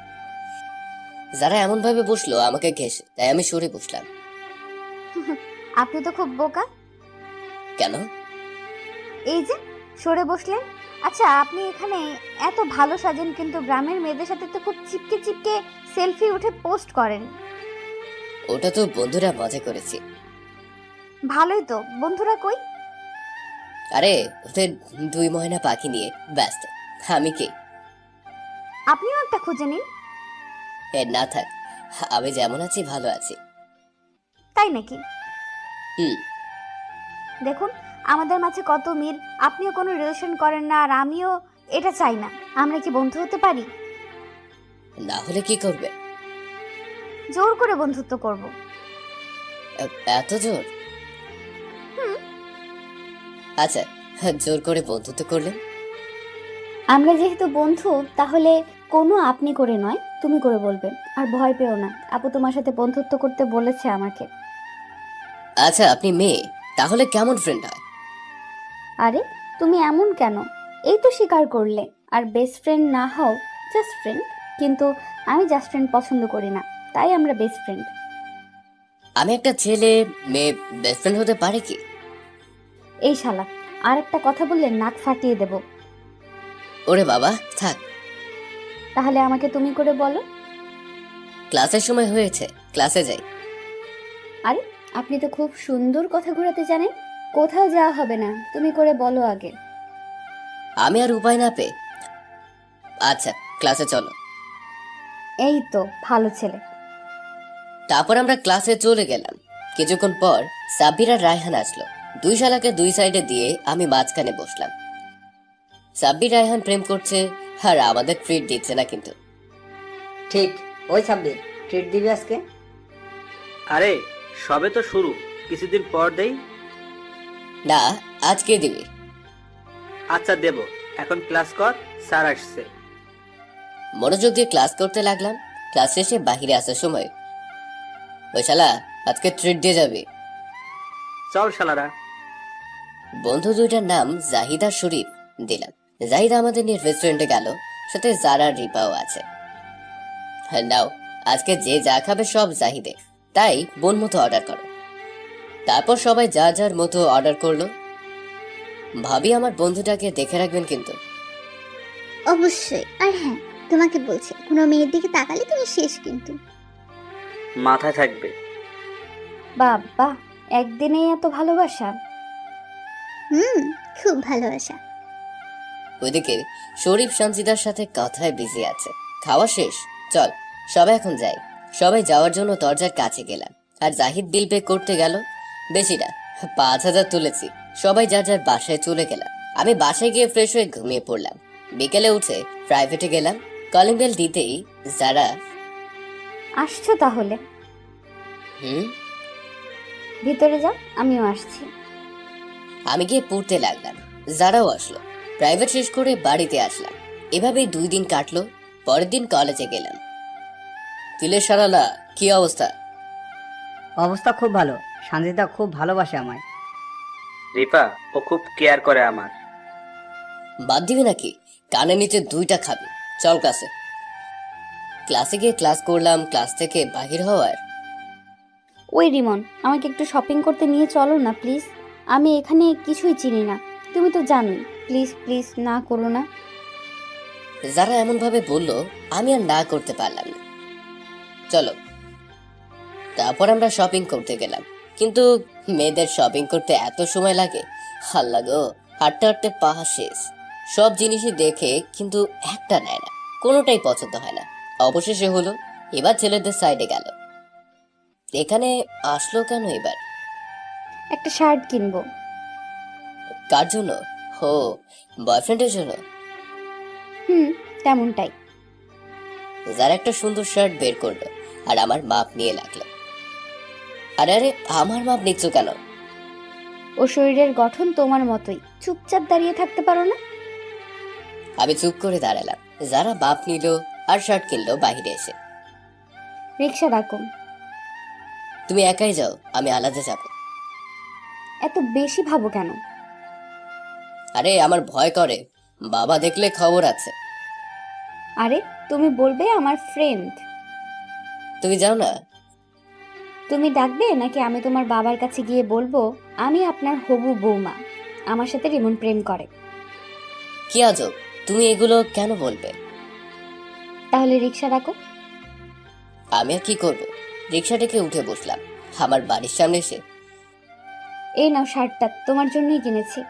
যারা এমন ভাবে বসলো আমাকে ঘেঁষে, তাই আমি সরে বসলাম। আপনি তো খুব বোকা। কেন? এই যে সরে বসলেন। আচ্ছা, আপনি এখানে এত ভালো সাজেন, কিন্তু গ্রামের মেয়েদের সাথে তো খুব চিপকে চিপকে সেলফি উঠে পোস্ট করেন। ওটা তো বন্ধুরা মজা করেছি। ভালোই তো, বন্ধুরা কই? আরে ওদের 2 ময়না পাখি নিয়ে ব্যস্ত। আমি কি? আপনিও একটা খুঁজে নিন। এ না থাক, আমি যেমন আছি ভালো আছি। তাই নাকি? হুম। দেখুন, আমাদের মাঝে কত মিল। আপনিও কোনো রিলেশন করেন না, আর আমিও এটা চাই না। আমরা কি বন্ধু হতে পারি? না হলে কি করবে? জোর করে বন্ধুত্ব করব। এত জোর? আচ্ছা, জোর করে বন্ধুত্ব করলেন? আমরা যেহেতু বন্ধু, তাহলে কোনো আপনি করে নয়, তুমি করে বলবেন। আর ভয় পেও না, আপু তোমার সাথে বন্ধুত্ব করতে বলেছে আমাকে। আচ্ছা, আপনি মেয়ে, তাহলে কেমন ফ্রেন্ড হয়? আরে তুমি এমন কেন? এই তো স্বীকার করলে। আর বেস্ট ফ্রেন্ড না হও, জাস্ট ফ্রেন্ড। কিন্তু আমি জাস্ট ফ্রেন্ড পছন্দ করি না, তাই আমরা বেস্ট ফ্রেন্ড। আমি একটা ছেলে মেয়ে বেস্ট ফ্রেন্ড হতে পারে কি? এই শালা, আর একটা কথা বললে নাক ফাটিয়ে দেব। ওরে বাবা, থাক। তাহলে আমাকে তুমি করে বলো। ক্লাসের সময় হয়েছে, ক্লাসে যাই। আরে আপনি তো খুব সুন্দর কথা ঘোরাতে জানেন। কোথাও যাওয়া হবে না, তুমি করে বলো আগে। আমি আর উপায় না পেয়ে, আচ্ছা ক্লাসে চলো। এই তো ভালো ছেলে। তারপর আমরা ক্লাসে চলে গেলাম। কিছুক্ষণ পর সাব্বির আর রায়হান আসলো। দুই শালাকে দুই সাইডে দিয়ে আমি মাঝখানে বসলাম। সাব্বির রায়হান প্রেম করছে আর আমাদের ট্রিট দিচ্ছে না কিন্তু। ঠিক, ওই সাব্বির ট্রিট দিবি আজকে? আরে সবে তো শুরু, কিছুদিন পর দেই। না, আজকে দিবি। আচ্ছা দেব, এখন ক্লাস কর, স্যার আসছে। মনোযোগ দিয়ে ক্লাস করতে লাগলাম। ক্লাস শেষে বাহিরে আসার সময়, ওই শালা আজকে ট্রিট দিয়ে যাবি। চল শালারা। বন্ধু দুইটার নাম জাহিদ আর শরীফ দিলাম। জাহিদ আমাদের নিয়ে রেস্টুরেন্টে গেল, সাথে জারা আর রিপাও আছে। হ্যাঁ নাও, আজকে যে যা খাবে সব জাহিদে, তাই বোন মতো অর্ডার করো। তারপর সবাই যা যার মতো অর্ডার করলো। ভাবি আমার বন্ধুটাকে দেখে রাখবেন কিন্তু। অবশ্যই। আর হ্যাঁ, তোমাকে বলছি, কোনো মেয়ের দিকে তাকালে তুমি শেষ কিন্তু। মাথায় থাকবে। বাবা, একদিনেই এত ভালোবাসা? খুব ভালোবাসা। ওইদিকে শরীফ সঞ্চিতার সাথে কথায় বিজি আছে। খাওয়া শেষ, চল সবাই এখন যাই। সবাই যাওয়ার জন্য দরজার কাছে গেলাম, আর জাহিদ বিল পে করতে গেল। বেশি না, 5,000 তুলেছি। সবাই যার যার বাসায় চলে গেলাম। আমি বাসায় গিয়ে ফ্রেশ হয়ে ঘুমিয়ে পড়লাম। বিকেলে উঠে প্রাইভেটে গেলাম। কলিং বেল দিতেই যারা, আসছো তাহলে? হুম। ভিতরে যাও, আমিও আসছি। আমি গিয়ে পড়তে লাগলাম। যারাও আসলো। প্রাইভেট শেষ করে বাড়িতে আসলাম। এভাবেই 2 দিন কাটলো। পরের দিন কলেজে গেলাম। তিলে সারালা, কি অবস্থা? অবস্থা খুব ভালো। সঞ্জিতা খুব ভালোবাসে আমায়। রিপা, ও খুব কেয়ার করে আমার। বাদ দিবি নাকি? কানের নিচে 2টা খাবি। চল ক্লাসে। ক্লাসে গিয়ে ক্লাস করলাম। ক্লাস থেকে বাহির হওয়ার, ওই রিমন, আমাকে একটু শপিং করতে নিয়ে চলো না প্লিজ। আমি এখানে কিছুই চিনি না, তুমি তো জানোই। প্লিজ প্লিজ, না করো না। যারা এমন ভাবে বললো, আমি আর না করতে পারলাম না। চলো। তারপর আমরা শপিং করতে গেলাম। কিন্তু মেয়েদের শপিং করতে এত সময় লাগে, আল্লাহ গো, হাঁটতে হাঁটতে পা শেষ। সব জিনিসই দেখে কিন্তু একটা নেয় না, কোনোটাই পছন্দ হয় না। অবশেষে হলো, এবার ছেলেদের সাইডে গেল। এখানে আসলো কেন এবার? একটা শার্ট কিনবো। কার জন্য? হো, বয়ফ্রেন্ডের জন্য। তেমনটাই। যারা একটা সুন্দর শার্ট বের করলো আর আমার মাপ নিয়ে লাগলো। আরে আরে, আমার মাপ নিচ্ছ কেন? ও শরীরের গঠন তোমার মতোই, চুপচাপ দাঁড়িয়ে থাকতে পারো না? আমি চুপ করে দাঁড়ালাম। যারা মাপ নিল আর শার্ট কিনলো বাহিরে এসে। রিক্সা ডাকো। তুমি একাই যাও, আমি আলাদা যাব। এত বেশি ভাবো কেন? আরে আমার ভয় করে, বাবা দেখলে খবর আছে। আরে তুমি বলবে আমার ফ্রেন্ড। তুমি যাও না। তুমি ডাকবে নাকি আমি তোমার বাবার কাছে গিয়ে বলবো আমি আপনার হবু বৌমা, আমার সাথে রিমন প্রেম করে? কি আজব, তুমি এগুলো কেন বলবে? তাহলে রিক্সা ডাকো। আমি আর কি করব? রিক্সা ডেকে উঠে বসলাম। আমার বাড়ির সামনে এসে, এই নাও শার্টটা, তোমার জন্যই কিনেছি।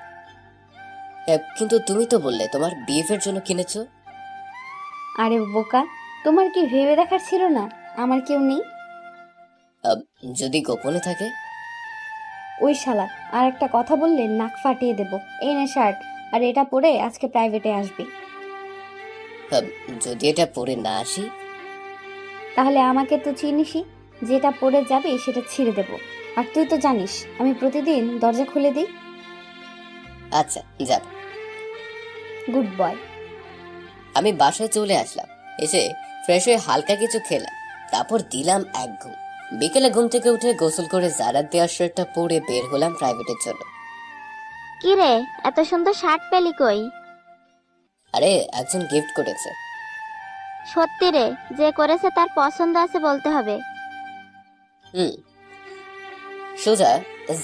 কিন্তু তুমি তো বললে তোমার বিএফের জন্য কিনেছো। আরে বোকা, তোমার কি ভেবে দেখার ছিল না আমার কেউ নেই? যদি গোপনে থাকে? ওই শালা আর একটা কথা বললে নাক ফাটিয়ে দেব। এই নে শার্ট, আর এটা পরে আজকে প্রাইভেটে আসবি। যদি এটা পরে না আসি? তাহলে আমাকে তো চিনিসই, যেটা পরে যাবে সেটা ছিঁড়ে দেব। আর তুই তো জানিস আমি প্রতিদিন দরজা খুলে দিই। আচ্ছা যাব। Good boy. আমি বাসায় চলে আসলাম। এসে ফ্রেশ হয়ে হালকা কিছু খেলাম। তারপর দিলাম এক ঘুম। বিকেলে ঘুম থেকে উঠে গোসল করে জারার দেওয়ার শার্টটা পরে বের হলাম প্রাইভেটের জন্য। কি রে, এত সুন্দর শার্ট পেলি কই? আরে একজন গিফট করেছে। সত্যি রে, যে করেছে তার পছন্দ আছে বলতে হবে। সোজা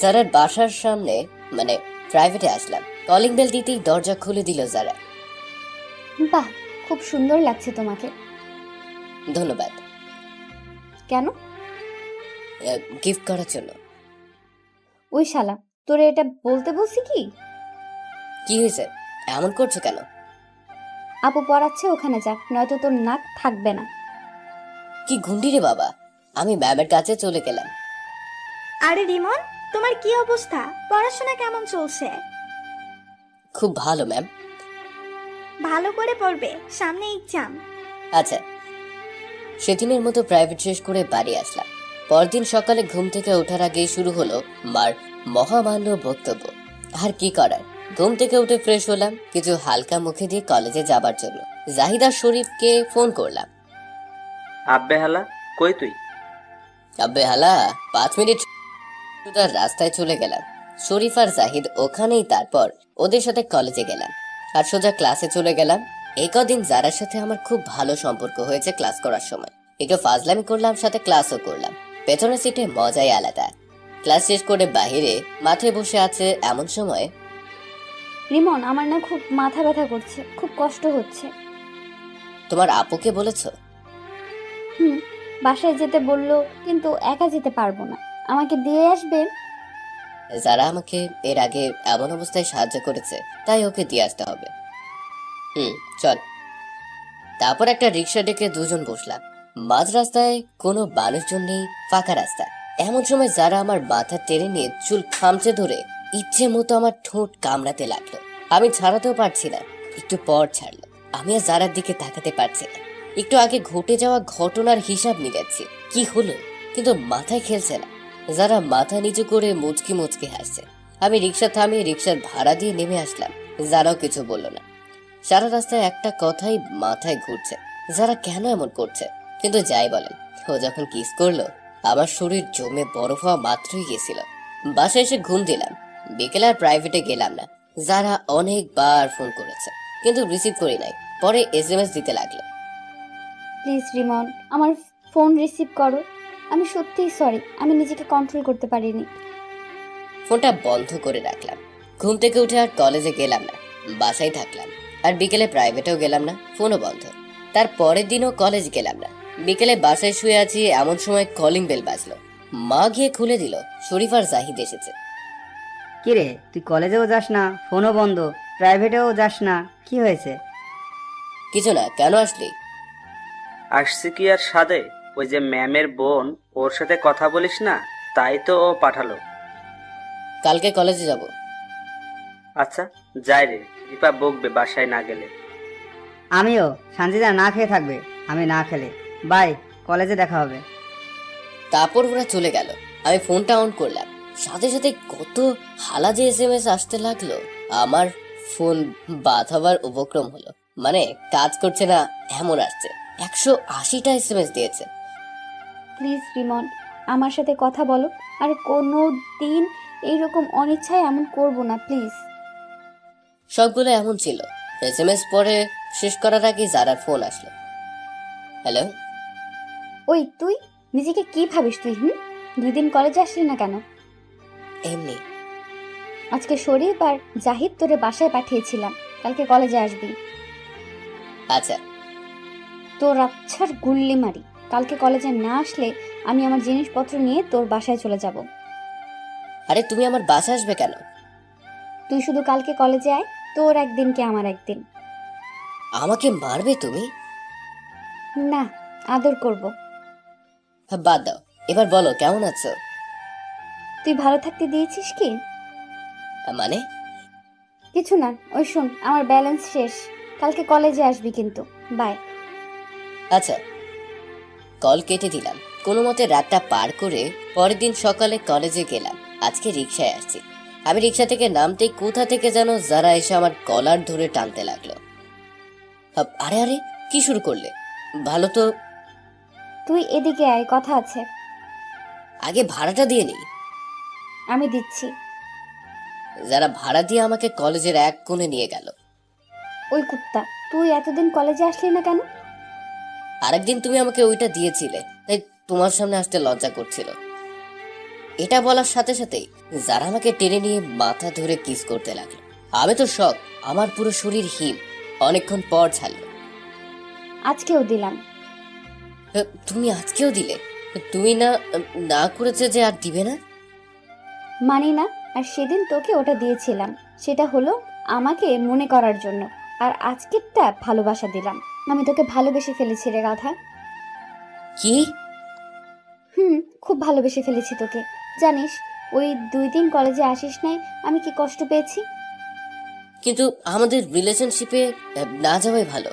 জারার বাসার সামনে মানে প্রাইভেটে আসলাম। কলিং বেল দিতেই দরজা খুলে দিল জারা। বাহ, খুব সুন্দর লাগছে তোমাকে। ধন্যবাদ। কেন? গিফট করার জন্য। ওই শালা, তোরে এটা বলতে বলছি কি? কি হয়েছে, এমন করছো কেন? আপু পড়াচ্ছে, ওখানে যাক, নয়তো তোর নাক থাকবে না। কি গুন্ডি রে বাবা। আমি ম্যামের কাছে চলে গেলাম। আরে রিমন, তোমার কি অবস্থা? পড়াশোনা কেমন চলছে? খুব ভালো ম্যাম। ভালো করে পড়বে, সামনে এক্সাম। আচ্ছা। সেদিনের মতো প্রাইভেট শেষ করে বাড়ি আসলাম। পরদিন সকালে ঘুম থেকে ওঠার আগেই শুরু হলো মার মহামান্য বক্তব্য। আর কি করার, ঘুম থেকে উঠে ফ্রেশ হলাম, কিছু হালকা মুখে দিয়ে কলেজে যাবার জন্য জাহিদা শরীফকে ফোন করলাম। আব্বে হালা, কই তুই? আব্বে হালা, 5 মিনিট তার রাস্তায় চলে গেলাম। শরীফ আর জাহিদ ওখানেই, তারপর ওদের সাথে কলেজে গেলাম আর সোজা ক্লাসে চলে গেলাম। এই কদিন যারার সাথে আমার খুব ভালো সম্পর্ক হয়েছে ক্লাস করার সময়। একটু ফাজলামি করলাম, সাথে ক্লাসও করলাম। পেছনের সিটে মজাই আলাদা। ক্লাস শেষ করে বাহিরে মাঠে বসে আছে এমন সময় রিমন, আমার না খুব মাথা ব্যথা করছে, খুব কষ্ট হচ্ছে। তোমার আপুকে বলেছো? হুম, বাসায় যেতে বললো, কিন্তু একা যেতে পারবো না, আমাকে দিয়ে আসবে। যারা আমাকে এর আগে এমন অবস্থায় সাহায্য করেছে, তাই ওকে দিয়ে আসতে হবে। চল। তারপর একটা রিক্সা ডেকে দুজন বসলাম। মাঝ রাস্তায় কোনো মানুষজন নেই, ফাঁকা রাস্তা। এমন সময় যারা আমার মাথা টেনে নিয়ে চুল খামচে ধরে ইচ্ছে মতো আমার ঠোঁট কামড়াতে লাগলো। আমি ছাড়াতেও পারছি না, একটু পর ছাড়লো। আমি আর যারার দিকে তাকাতে পারছি না। একটু আগে ঘটে যাওয়া ঘটনার হিসাব মিলাচ্ছি, কি হলো, কিন্তু মাথায় খেলছে না। যারা মাথা নিচু করে মুচকি মুচকি হাসছে। আমি রিক্সা থামিয়ে রিক্সার ভাড়া দিয়ে নেমে আসলাম। যারাও কিছু বললো না। সারা রাস্তায় একটা কথাই মাথায় ঘুরছে, যারা কেন এমন করছে। কিন্তু যাই বলেন, ও যখন কিস করলো, আমার শরীর জমে বরফ হওয়া মাত্রই গেছিল। বাসায় এসে ঘুম দিলাম। বিকেলে আর প্রাইভেটে গেলাম না। যারা অনেকবার ফোন করেছে, কিন্তু রিসিভ করি নাই। পরে SMS দিতে লাগলো। প্লিজ রিমন, আমার ফোন রিসিভ করো। আমি সত্যিই সরি, আমি নিজেকে কন্ট্রোল করতে পারিনি। ফোনটা বন্ধ করে রাখলাম। ঘুম থেকে উঠে আর কলেজে গেলাম না, বাসায় থাকলাম। আর বিকেলে প্রাইভেটেও গেলাম না, ফোনও বন্ধ। তার পরের দিনও কলেজ গেলাম না। বিকেলে বাসায় শুয়ে আছি, এমন সময় কলিং বেল বাজলো। মা গিয়ে খুলে দিল, শরীফ আর জাহিদ এসেছে। কিরে, তুই কলেজেও যাস না, ফোনও বন্ধ, প্রাইভেটেও যাস না, কি হয়েছে? কিছু না, কেন আসলি? আসছি কি আর সাদে, ওই যে ম্যামের বোন, ওর সাথে কথা বলিস না, তাই তো ও পাঠালো। কালকে কলেজে যাব। আচ্ছা, যাই রে, দীপা বকবে বাসায় না গেলে। আমিও। সানজিদা না খেয়ে থাকবে, আমি না খেলে। বাই, কলেজে দেখা হবে। তারপর ওরা চলে গেল। আমি ফোনটা অন করলাম, সাথে সাথে কত হালাজে SMS আসতে লাগলো। আমার ফোন বাদ হবার উপক্রম হলো, মানে কাজ করছে না এমন আসছে। 180টা SMS দিয়েছে। প্লিজ রিমন, আমার সাথে কথা বলো। আর কোনো দিন এইরকম অনিচ্ছায় এমন করব না, প্লিজ। সবগুলো এমন ছিল। SMS পরে শেষ করার আগে যারার ফোন আসলো। হ্যালো। ওই তুই নিজেকে কি ভাবিস তুই? 2 দিন কলেজে আসলি না কেন? এমনি। আজকে শরীফ আর জাহিদ তোরে বাসায় পাঠিয়েছিলাম, কালকে কলেজে আসবি। আচ্ছা। তোর আচ্ছার গুল্লি মারি, কালকে কলেজে না আসলে আমি আমার জিনিসপত্র নিয়ে তোর বাসায় চলে যাব। আরে তুমি আমার বাসা আসবে কেন? তুই শুধু কালকে কলেজে আয়, তোর একদিন কি আমার একদিন। আমাকে মারবে তুমি? না, আদর করব। বাদ দাও, এবার বলো কেমন আছো? তুই ভালো থাকতে দিয়েছিস কি? মানে? কিছু না, ওই শোন, আমার ব্যালেন্স শেষ, কালকে কলেজে আসবি কিন্তু। বাই। আচ্ছা। কল কেটে দিলাম। কোনো মতে রাতটা পার করে পরের দিন সকালে কলেজে গেলাম। আজকে রিক্সায় আসছি। আমি রিক্সা থেকে নামতেই কোথা থেকে যেন যারা এসে আমার কলার ধরে টানতে লাগলো। আরে আরে, কি শুরু করলে? ভালো তো। তুই এদিকে আয়, কথা আছে। আগে ভাড়াটা দিয়ে নিই। আমি দিচ্ছি। যারা ভাড়া দিয়ে আমাকে কলেজের এক কোণে নিয়ে গেল। ওই কুত্তা, তুই এতদিন কলেজে আসলি না কেন? আরেকদিন তুমি আমাকে ওইটা দিয়েছিলে, তাই তোমার সামনে আসতে লজ্জা করছিল। এটা বলার সাথে সাথেই যারা আমাকে টেনে নিয়ে মাথা ধরে কিস করতে লাগলো। আমি তো শক, আমার পুরো শরীর হিম। অনেকক্ষণ পর ছাড়লো। আজকেও দিলাম। তুমি আজকেও দিলে? তুমি না না করেছে যে আর দিবে না? মানি না। আর সেদিন তোকে ওটা দিয়েছিলাম, সেটা হলো আমাকে মনে করার জন্য। আর আজকেরটা ভালোবাসা দিলাম। আমি তোকে ভালোবেসে ফেলেছি রে গাধা। কি? খুব ভালোবেসে ফেলেছি তোকে। জানিস, ওই 2 দিন কলেজে আসিস নাই, আমি কি কষ্ট পেয়েছি। কিন্তু আমাদের রিলেশনশিপে না যাওয়াই ভালো।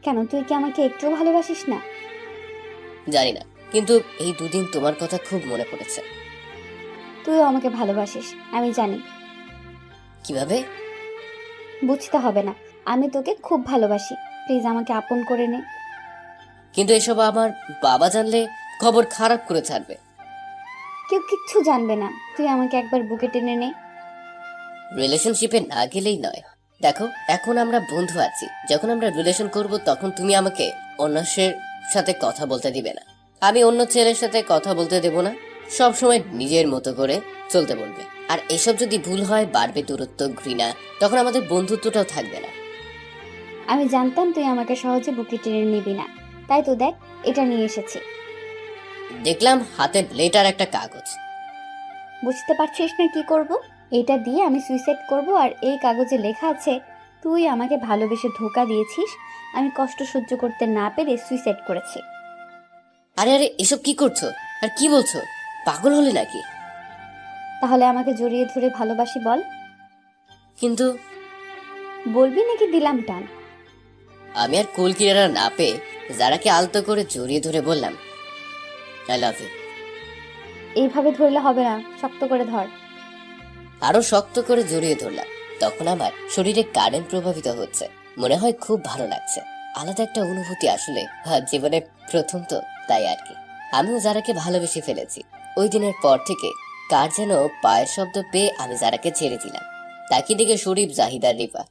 কেন, তুই কি আমাকে একটুও ভালোবাসিস না? জানি না, কিন্তু এই 2 দিন তোমার কথা খুব মনে পড়েছে। তুইও আমাকে ভালোবাসিস, আমি জানি। কিভাবে? বুঝতে হবে না, আমি তোকে খুব ভালোবাসি। প্লিজ আমাকে আপন করে নে। কিন্তু এসব আমার বাবা জানলে খবর খারাপ করে ছাড়বে। কেউ কিচ্ছু জানবে না, তুই আমাকে একবার বুকে টেনে নে। রিলেশনশিপে না গেলেই নয়। দেখো, এখন আমরা বন্ধু আছি, যখন আমরা রিলেশন করব তখন তুমি আমাকে অন্যের সাথে কথা বলতে দিবে না, আমি অন্য ছেলের সাথে কথা বলতে দেব না। সব সময় নিজের মতো করে চলতে বলবে। আর এসব যদি ভুল হয়, বাড়বে দূরত্ব, ঘৃণা, তখন আমাদের বন্ধুত্বটাও থাকবে না। আমি জানতাম তুই আমাকে সহজে বুকে টেনে নিবি না, তাই তো দেখ এটা নিয়ে এসেছি। দেখলাম হাতে লেটার একটা কাগজ। বুঝতে পারছিস না কি করব? এটা দিয়ে আমি সুইসাইড করব। আর এই কাগজে লেখা আছে, তুই আমাকে ভালোবেসে ধোঁকা দিয়েছিস, আমি কষ্ট সহ্য করতে না পেরে সুইসাইড করেছি। আরে আরে, এসব কি করছো আর কি বলছো? পাগল হলে নাকি? তাহলে আমাকে জড়িয়ে ধরে ভালোবাসি বল। কিন্তু বলবি নাকি দিলাম টান? আমি আর কুল কিনারা না পেয়ে যারাকে আলতো করে জড়িয়ে ধরে বললাম, আই লাভ ইউ। এইভাবে ধরলে হবে না, শক্ত করে ধর। আরো শক্ত করে জড়িয়ে ধরলাম। তখন আমার শরীরে কারেন্ট প্রভাবিত হচ্ছে, মনে হয় খুব ভালো লাগছে। আলাদা একটা অনুভূতি আসলে, জীবনে প্রথম তো, তাই আর কি। আমিও যারাকে ভালোবেসে ফেলেছি। ওই দিনের পর থেকে কার যেন পায়ের শব্দ পেয়ে আমি যারাকে ছেড়ে দিলাম। তাকে দিকে শরীফ, জাহিদার, রিপা।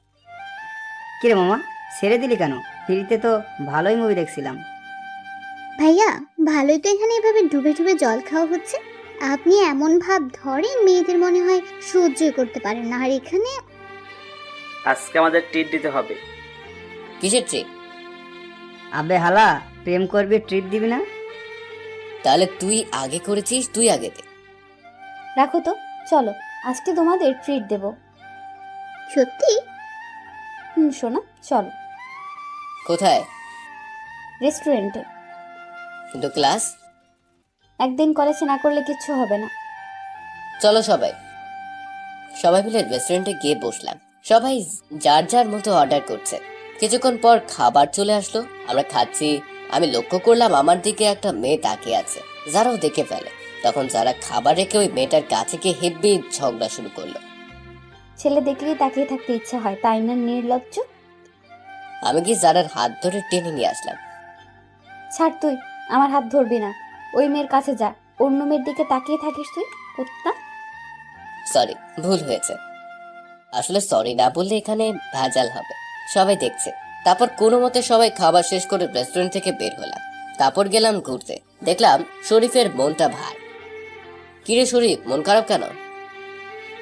কিরে মামা, ছেড়ে দিলি কেন? ফ্রিতে তো ভালোই মুভি দেখছিলাম। ভাইয়া, ভালোই তো এখানে এভাবে ডুবে ডুবে জল খাওয়া হচ্ছে। আপনি এমন ভাব ধরেন, মেয়েদের মনে হয় সহ্যই করতে পারেন না। আর এখানে আজকে আমাদের ট্রিট দিতে হবে। কিসের ট্রিট? আবে হালা, প্রেম করবি ট্রিট দিবি না? তাহলে তুই আগে করেছিস, তুই আগে দে। রাখো তো, চলো আজকে তোমাদের ট্রিট দেব। সত্যি? শোনা, চলো কোথায়? রেস্টুরেন্টে। কিন্তু ক্লাস? একদিন কলেজে না করলে কিচ্ছু হবে না। চলো সবাই। সবাই মিলে রেস্টুরেন্টে গিয়ে বসলাম। সবাই যার যার মতো অর্ডার করছে। কিছুক্ষণ পর খাবার চলে আসলো। আমরা খাচ্ছি, আমি লক্ষ্য করলাম আমার দিকে একটা মেয়ে তাকিয়ে আছে। যারাও দেখে ফেলে। তখন যারা খাবার রেখে ওই মেয়েটার কাছে গিয়ে হেব্বি ঝগড়া শুরু করলো। ছেলে দেখলেই তাকিয়ে থাকতে ইচ্ছে হয়, তাই না নির্লজ্জ? আমি কি যারার হাত ধরে টেনে নিয়ে আসলাম। ছাড়, তুই আমার হাত ধরবি না। ওই মেয়ের কাছে যা, অন্য মেয়ের দিকে তাকিয়ে থাকিস তুই, কুত্তা। সরি, ভুল হয়েছে। আসলে সরি না বললে এখানে ভেজাল হবে, সবাই দেখছে। তারপর কোনো মতে সবাই খাবার শেষ করে রেস্টুরেন্ট থেকে বের হলাম। তারপর গেলাম ঘুরতে। দেখলাম শরীফের মনটা ভার। কিরে শরীফ, মন খারাপ কেন?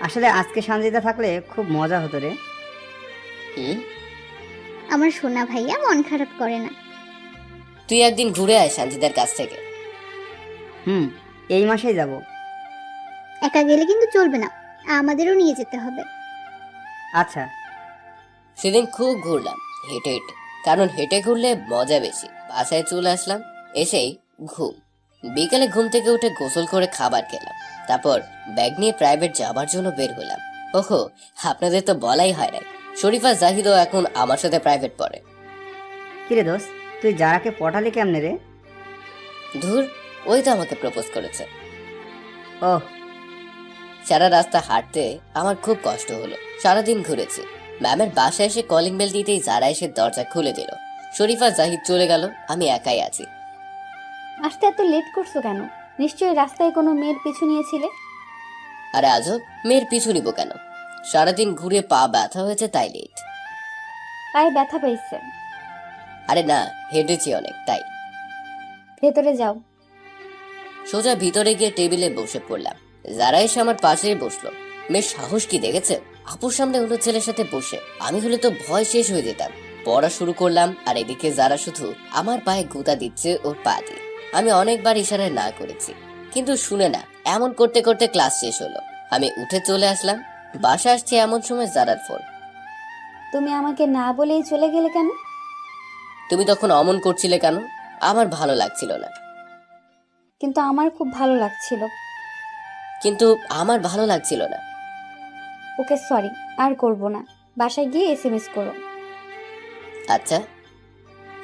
আসলে আজকে সঞ্জিতা থাকলে খুব মজা হতো রে। হুম, আমার সোনা ভাইয়া মন খারাপ করে না। তুই একদিন ঘুরে আয় সানজিদার কাছ থেকে। এই মাসেই যাব। একা গেলে কিন্তু চলবে না, আমাদেরও নিয়ে যেতে হবে। আচ্ছা। সেদিন খুব ঘুরলাম হেঁটে হেঁটে, কারণ হেঁটে ঘুরলে মজা বেশি। বাসায় চলে আসলাম, এসেই ঘুম। বিকেলে ঘুম থেকে উঠে গোসল করে খাবার খেলাম। তারপর ব্যাগ নিয়ে প্রাইভেট যাবার জন্য বের হলাম। ওহো, আপনাদের তো বলাই হয় নাই, শরীফা জাহিদও এখন আমার সাথে প্রাইভেট পড়ে। কিরে দোস্ত, তুই যারাকে পটালি কেমনে রে? ধুর, ওই তো আমাকে প্রপোজ করেছে। ওহ, সারা রাস্তা হাঁটতে আমার খুব কষ্ট হলো। সারাদিন ঘুরেছি। ম্যামের বাসায় এসে কলিং বেল দিতেই যারা এসে দরজা খুলে দিল। শরীফা জাহিদ চলে গেল, আমি একাই আছি। আসতে এত লেট করছো কেন? নিশ্চয়ই রাস্তায় কোনো মেয়ের পিছু নিয়েছিলে। আরে আজব, মেয়ের পিছু নিব কেন? সারাদিন ঘুরে পা ব্যথা হয়েছে, তাই লেট। পায়ে ব্যথা পেয়েছে। আরে না, হেঁটেছি অনেক, তাই। ভেতরে যাও। সোজা ভিতরে গিয়ে টেবিলে বসে পড়লাম। যারা এসে আমার পাশে বসলো। মেয়ের সাহস কি দেখেছে? আপুর সামনে অন্য ছেলের সাথে বসে। আমি হলে তো ভয় শেষ হয়ে যেতাম। পড়া শুরু করলাম, আর এদিকে যারা শুধু আমার পায়ে গুঁতা দিচ্ছে ওর পা দিয়ে। আমি অনেকবার ইশারায় না করেছি, কিন্তু শুনে না। এমন করতে করতে ক্লাস শেষ হলো। আমি উঠে চলে আসলাম। বাসা আসছে এমন সময় জারার ফোন। তুমি আমাকে না বলেই চলে গেলে কেন? তুমি তখন অমন করছিলে কেন? আমার ভালো লাগছিল না। কিন্তু আমার খুব ভালো লাগছিল। কিন্তু আমার ভালো লাগছিল না। ওকে সরি, আর করব না। বাসায় গিয়ে এসএমএস করো। আচ্ছা।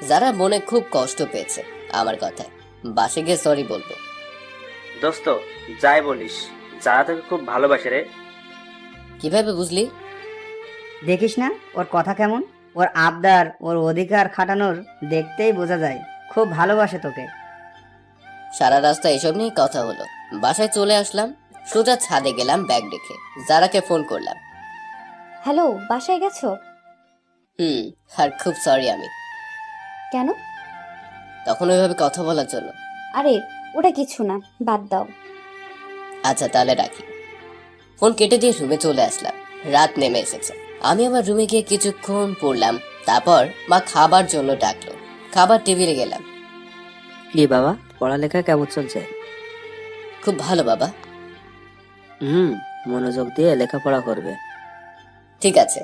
যারা মনে খুব কষ্ট পেয়েছে আমার কথায়, বাসে গিয়ে সরি বলবো। দোস্ত, যাই বলিস, যারা তোকে খুব ভালোবাসে রে। কিভাবে বুঝলি? দেখিস না ওর কথা কেমন? ওর আবদার, ওর অধিকার খাটানোর দেখতেই বোঝা যায় খুব ভালোবাসে তোকে। সারা রাস্তা এসব নিয়ে কথা হলো। বাসায় চলে আসলাম। সোজা ছাদে গেলাম ব্যাগ রেখে। যারাকে ফোন করলাম। হ্যালো, বাসায় গেছো? আর খুব সরি আমি। কেন? তখন ওইভাবে কথা বলার জন্য। আরে ওটা কিছু না, বাদ দাও। আচ্ছা তাহলে রাখি। ফোন কেটে দিয়ে রুমে চলে আসলাম। রাত নেমে এসেছে। আমি আমার রুমে গিয়ে কিছুক্ষণ পড়লাম। তারপর মা খাবার জন্য ডাকলো। খাবার টেবিলে গেলাম। কি বাবা, পড়ালেখা কেমন চলছে? খুব ভালো বাবা। মনোযোগ দিয়ে লেখাপড়া করবে। ঠিক আছে।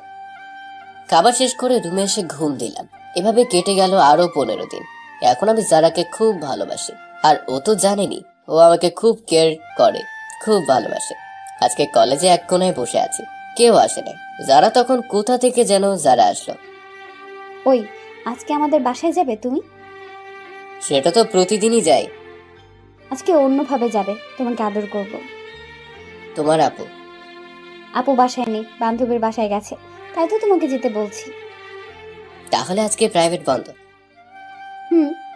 খাবার শেষ করে রুমে এসে ঘুম দিলাম। এভাবে কেটে গেল আরো 15 দিন। এখন আমি জারাকে খুব ভালোবাসি। আর ও তো জানেনি, ও আমাকে খুব কেয়ার করে, খুব ভালোবাসে। আজকে কলেজে এক কোনায় বসে আছি, কেউ আসে নাই। যারা তখন কোথা থেকে যেন যারা আসলো। ওই, আজকে আমাদের বাসায় যাবে তুমি? সেটা তো প্রতিদিনই যাই। আজকে অন্যভাবে যাবে, তোমাকে আদর করব। তোমার আপু? আপু বাসায় নেই, বান্ধবীর বাসায় গেছে, তাই তো তোমাকে যেতে বলছি। তাহলে আজকে প্রাইভেট বন্ধ?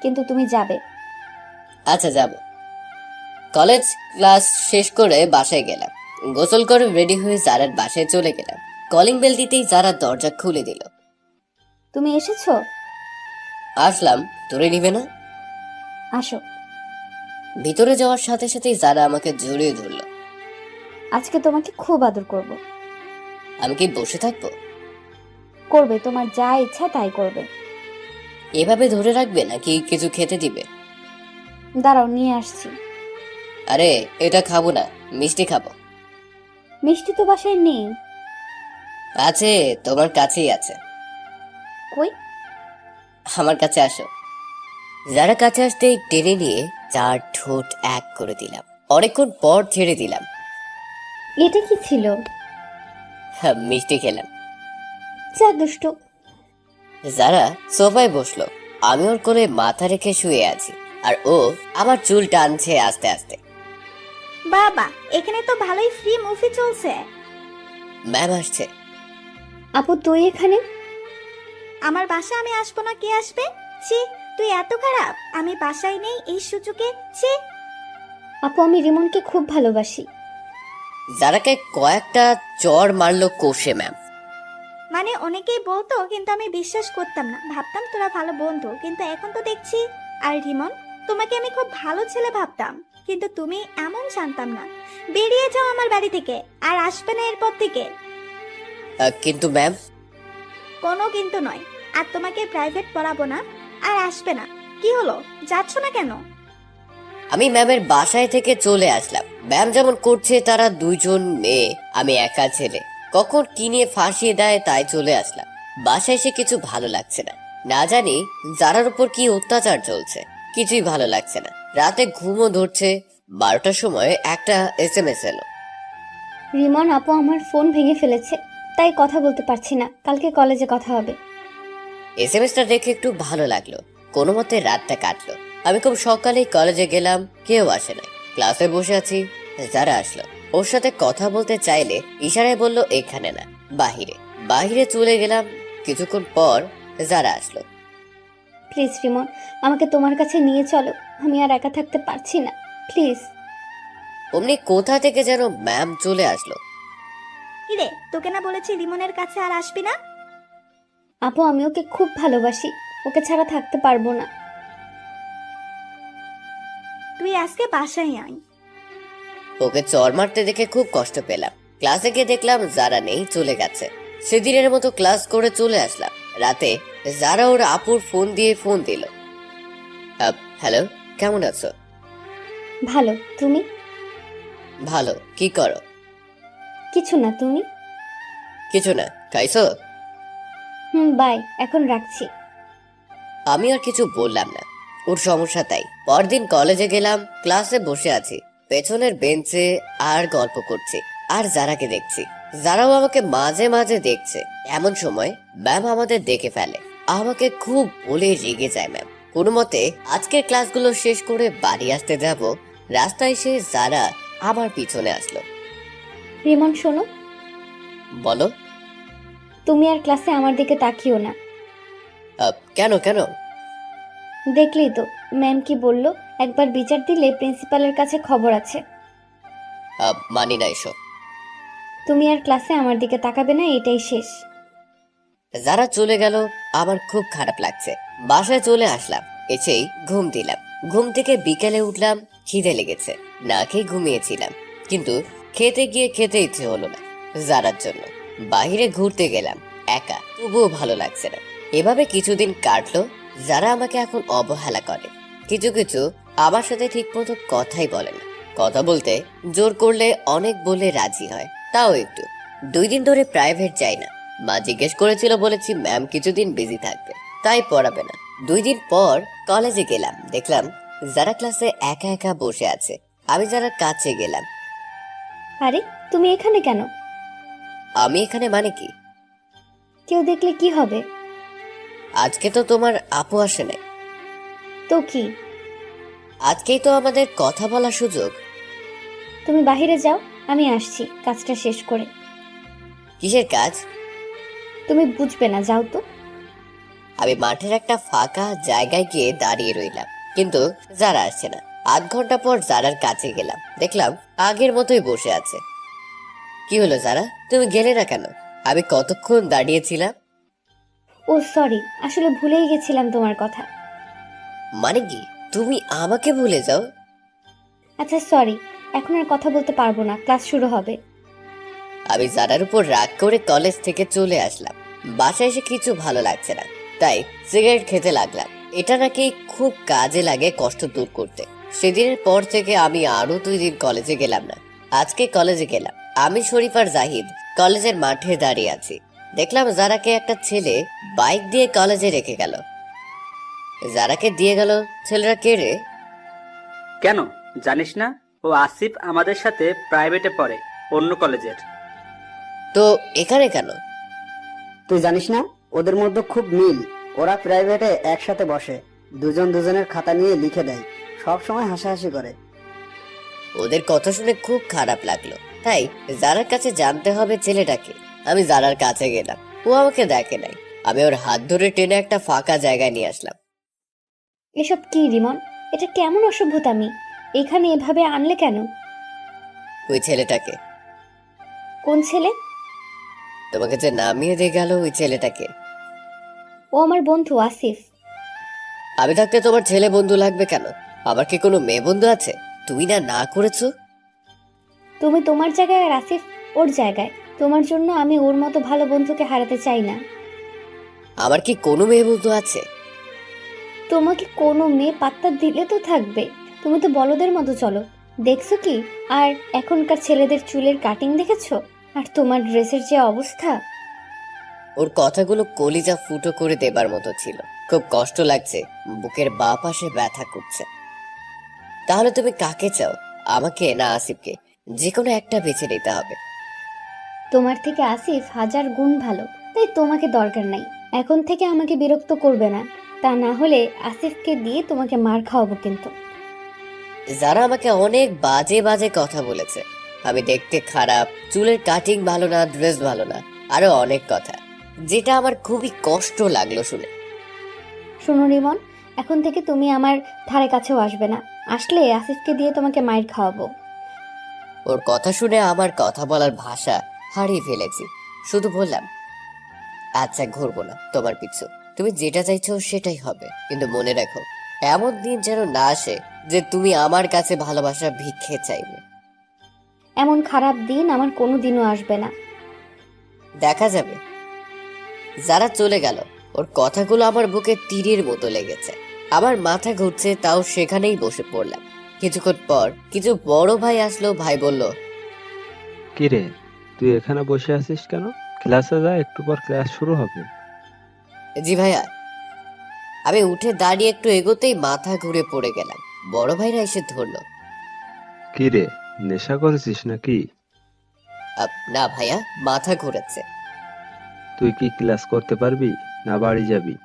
কিন্তু তুমি যাবে। আচ্ছা যাব। কলেজ ক্লাস শেষ করে বাসায় গেলাম। গোসল করে রেডি হয়ে জারার বাসায় চলে গেলাম। কলিং বেল দিতেই জারা দরজা খুলে দিল। তুমি এসেছো? আসলাম, ধরে নিবে না? আসো। ভিতরে যাওয়ার সাথে সাথেই জারা আমাকে জড়িয়ে ধরলো। আজকে তোমাকে খুব আদর করব। আমি কি বসে থাকবো? করবে, তোমার যা ইচ্ছা তাই করবে। এভাবে ধরে রাখবে নাকি কিছু খেতে দিবে? দাঁড়াও, নিয়ে আসছি। আরে এটা খাবো না, মিষ্টি খাবো। মিষ্টি তো বাসায় নেই। আছে, তোমার কাছেই আছে। কই? আমার কাছে আসো। যারা কাছে আসতেই টেনে নিয়ে চার ঠোঁট এক করে দিলাম। অনেকক্ষণ পর ছেড়ে দিলাম। এটা কি ছিল? মিষ্টি খেলাম। যা দুষ্টু। যারা সোফায় বসলো। আমি ওর কোলে মাথা রেখে শুয়ে আছি, আর ও আমার চুল টানছে আস্তে আস্তে। বাবা, এখানে তো ভালোই ফ্রি মুভি চলছে। ম্যাম আসছে। আপু তুই এখানে? আমার বাসা আমি আসবো না, কে আসবে? ছি, তুই এত খারাপ। আমি বাসায় নেই এই সুযোগে। ছি। আপু আমি রিমনকে খুব ভালোবাসি। যারাকে কয়েকটা চড় মারলো কোষে ম্যাম। মানে অনেকেই বলতো, কিন্তু আমি বিশ্বাস করতাম না, ভাবতাম তোরা ভালো বন্ধু, কিন্তু এখন তো দেখছি। আর রিমন, তোমাকে আমি খুব ভালো ছেলে ভাবতাম, কিন্তু তুমি এমন জানতাম না। বেরিয়ে যাও আমার বাড়ি থেকে, আর আসবে না এরপর থেকে। কিন্তু ম্যাম। কোনো কিন্তু নয়। আর তোমাকে প্রাইভেট পড়াবো না, আর আসবে না। কি হলো, যাচ্ছ না কেন? আমি ম্যামের বাসায় থেকে চলে আসলাম। ম্যাম যেমন করছে, তারা দুইজন মেয়ে, আমি একা ছেলে। কখন কি নিয়ে ফাঁসিয়ে দেয় তাই চলে আসলাম। বাসায় এসে কিছু ভালো লাগছে না। না জানি যারার উপর কি অত্যাচার চলছে, কিছুই ভালো লাগছে না। রাতে ঘুমও ধরছে। 12টার সময় একটা এসএমএস এলো। রিমন আপু আমার ফোন ভেঙে ফেলেছে, তাই কথা বলতে পারছি না, কালকে কলেজে কথা হবে। এসএমএসটা দেখে একটু ভালো লাগলো। কোনো মতে রাতটা কাটলো। আমি খুব সকালেই কলেজে গেলাম, কেউ আসে নাই। ক্লাসে বসে আছি, যারা আসলো। ওর সাথে কথা বলতে চাইলে ইশারায় বলল এখানে না, বাহিরে। বাহিরে চলে গেলাম। কিছুক্ষণ পর যারা আসলো। প্লিজ রিমন, আমাকে তোমার কাছে নিয়ে চলো, আমি আর একা থাকতে পারছি না, প্লিজ। অমনি কোথা থেকে যেন ম্যাম চলে আসলো। কিরে, তোকে না বলেছি রিমনের কাছে আর আসবি না? আপু আমি ওকে খুব ভালোবাসি, ওকে ছাড়া থাকতে পারবো না। তুই আজকে বাসায় আয়। ওকে চড় মারতে দেখে খুব কষ্ট পেলাম। ক্লাসে গিয়ে দেখলাম যারা নেই, চলে গেছে। সেদিনের মতো ক্লাস করে চলে আসলাম। রাতে যারা ওর আপুর ফোন দিয়ে ফোন দিল। হ্যালো, কেমন আছো? ভালো, তুমি? ভালো। কি করো? কিছু না, তুমি? কিছু না। খাইছো? বাই, এখন রাখছি। আমি আর কিছু বললাম না, ওর সমস্যা তাই। পরদিন কলেজে গেলাম, ক্লাসে বসে আছি পেছনের বেঞ্চে আর গল্প করছি, আর যারাকে দেখছি, যারাও আমাকে মাঝে মাঝে দেখছে। এমন সময় ম্যাম আমাদের দেখে ফেলে, আমাকে খুব বলে রেগে যায় ম্যাম। কোনো মতে আজকের ক্লাসগুলো শেষ করে বাড়ি আসতে যাব, রাস্তায় সে যারা আমার পিছনে আসলো। রিমন শোনো, বলো। তুমি আর ক্লাসে আমার দিকে তাকিও না। কেন কেন? দেখলেই তো ম্যাম কি বললো, একবার বিচার দিলে প্রিন্সিপালের কাছে খবর আছে। মানি না এসব। তুমি আর ক্লাসে আমার দিকে তাকাবে না, এটাই শেষ। যারা চলে গেল আমার খুব খারাপ লাগছে। বাসায় চলে আসলাম, এসেই ঘুম দিলাম। ঘুম থেকে বিকেলে উঠলাম, খিদে লেগেছে, না খেয়ে ঘুমিয়েছিলাম। কিন্তু খেতে গিয়ে খেতে ইচ্ছে হলো না। যারার জন্য বাইরে ঘুরতে গেলাম একা, তবুও ভালো লাগছে না। এভাবে কিছুদিন কাটলো। যারা আমাকে এখন অবহেলা করে, কিছু কিছু আমার সাথে ঠিক মতো কথাই বলে না। কথা বলতে জোর করলে অনেক বলে রাজি হয়, তাও একটু। 2 দিন ধরে প্রাইভেট যাই না। মা জিজ্ঞেস করেছিল, বলেছি ম্যাম কিছুদিন বিজি থাকবে, তাই পড়াবে না। 2 দিন পর কলেজে গেলাম, দেখলাম যারা ক্লাসে একা একা বসে আছে। আমি যারা কাছে গেলাম। আরে তুমি এখানে কেন? আমি এখানে মানে কি? কেউ দেখলে কি হবে? আজকে তো তোমার আপু আসে নাই। তো কি? আজকেই তো আমাদের কথা বলার সুযোগ। তুমি বাহিরে যাও, আমি আসছি কাজটা শেষ করে। কিসের কাজ? তুমি বুঝবে না, যাও তো। আমি মাঠের একটা ফাঁকা জায়গায় গিয়ে দাঁড়িয়ে রইলাম, কিন্তু যারা আসছে না। 8 ঘন্টা পর যারার কাছে গেলাম, দেখলাম আগের মতোই বসে আছে। কি হলো যারা, তুমি গেলে না কেন? আমি কতক্ষণ দাঁড়িয়েছিলাম। ও সরি, আসলে ভুলেই গেছিলাম তোমার কথা। মানে কি, তুমি আমাকে ভুলে যাও? আচ্ছা সরি, এখন আর কথা বলতে পারবো না, ক্লাস শুরু হবে। আমি যারার উপর রাগ করে কলেজ থেকে চলে আসলাম। বাসায় এসে কিছু ভালো লাগছে না, তাই সিগারেট খেতে লাগলাম। এটা নাকি খুব কাজে লাগে কষ্ট দূর করতে। সেদিনের পর থেকে আমি আরো 2 দিন কলেজে গেলাম না। আজকে কলেজে গেলাম। আমি শরীফ আর জাহিদ কলেজের মাঠে দাঁড়িয়ে আছি। দেখলাম যারাকে একটা ছেলে বাইক দিয়ে কলেজে রেখে গেল। যারাকে দিয়ে গেল ছেলেরা কে রে? কেন জানিস না? ও আসিফ আমাদের সাথে প্রাইভেটে পড়ে, অন্য কলেজের। তো এখানে কেন? তুই জানিস না, ওদের মধ্যে খুব মিল। ওরা প্রাইভেটে একসাথে বসে, দুজন দুজনের খাতা নিয়ে লিখে দেয়, সব সময় হাসাহাসি করে। ওদের কথা শুনে খুব খারাপ লাগলো, তাই যারার কাছে জানতে হবে ছেলেটাকে। আমি যারার কাছে গেলাম, ও আমাকে দেখে নাই। আমি ওর হাত ধরে টেনে একটা ফাঁকা জায়গায় নিয়ে আসলাম। এসব কি রিমন? এটা কেমন অসভ্যতামি? এখানে এভাবে আনলে কেন? ওই ছেলেটাকে। কোন ছেলে? তোমাকে যে নামিয়ে দিয়ে গেল ওই ছেলেটাকে। ও আমার বন্ধু আসিফ। আমি থাকতে তোমার ছেলে বন্ধু লাগবে কেন? আবার কি কোনো মেয়ে বন্ধু আছে? তুমি না না করেছো। তুমি তোমার জায়গায় আর আসিফ ওর জায়গায়। তোমার জন্য আমি ওর মতো ভালো বন্ধুকে হারাতে চাই না। আমার কি কোনো মেয়ে বন্ধু আছে? তোমাকে কোনো মেয়ে পাত্তা দিলে তো থাকবে। তুমি তো বলদের মতো চলো, দেখছো কি? আর এখনকার ছেলেদের চুলের কাটিং দেখেছো? আর তোমার ড্রেসের যে অবস্থা। ওর কথাগুলো কলিজা ফুটো করে দেবার মতো ছিল। খুব কষ্ট লাগছে, বুকের বাঁ পাশে ব্যথা করছে। তাহলে তুমি কাকে চাও, আমাকে না আসিফকে? যে কোনো একটা বেছে নিতে হবে। তোমার থেকে আসিফ 1000 গুণ ভালো, তাই তোমাকে দরকার নাই। এখন থেকে আমাকে বিরক্ত করবে না, তা না হলে আসিফকে দিয়ে তোমাকে মার খাওয়াবো কিন্তু। যারা আমাকে অনেক বাজে বাজে কথা বলেছে, আমি দেখতে খারাপ, চুলের কাটিং ভালো না, ড্রেস ভালো না, আরো অনেক কথা, যেটা আমার খুবই কষ্ট লাগলো শুনে। শোনো রিমন, এখন থেকে তুমি আমার ধারে কাছেও আসবে না। আসলে আসিফকে দিয়ে তোমাকে মায়ের খাওয়াবো। ওর কথা শুনে আমার কথা বলার ভাষা হারিয়ে ফেলেছি। শুধু বললাম, আচ্ছা ঘুরবো না তোমার পিছু, তুমি যেটা চাইছো সেটাই হবে। কিন্তু মনে রাখো, এমন দিন যেন না আসে যে তুমি আমার কাছে ভালোবাসা ভিক্ষে চাইবে। এমন খারাপ দিন আমার কোনো দিনও আসবে না। দেখা যাবে। যারা চলে গেল, ওর কথাগুলো আমার বুকে তীরের মতো লেগেছে। আমার মাথা ঘুরছে, তাও সেখানেই বসে পড়লাম। কিছুক্ষণ পর কিছু বড় ভাই আসলো। ভাই বলল, কিরে, তুই এখানে বসে আছিস কেন? ক্লাসে যা, একটু পর ক্লাস শুরু হবে। জি ভাইয়া। আমি উঠে দাঁড়িয়ে একটু এগোতেই মাথা ঘুরে পড়ে গেলাম। বড় ভাইরা এসে ধরলো। কিরে, নেশা করেছিস নাকি? না ভাইয়া, মাথা ঘুরেছে। তুই কি ক্লাস করতে পারবি না বাড়ি যাবি?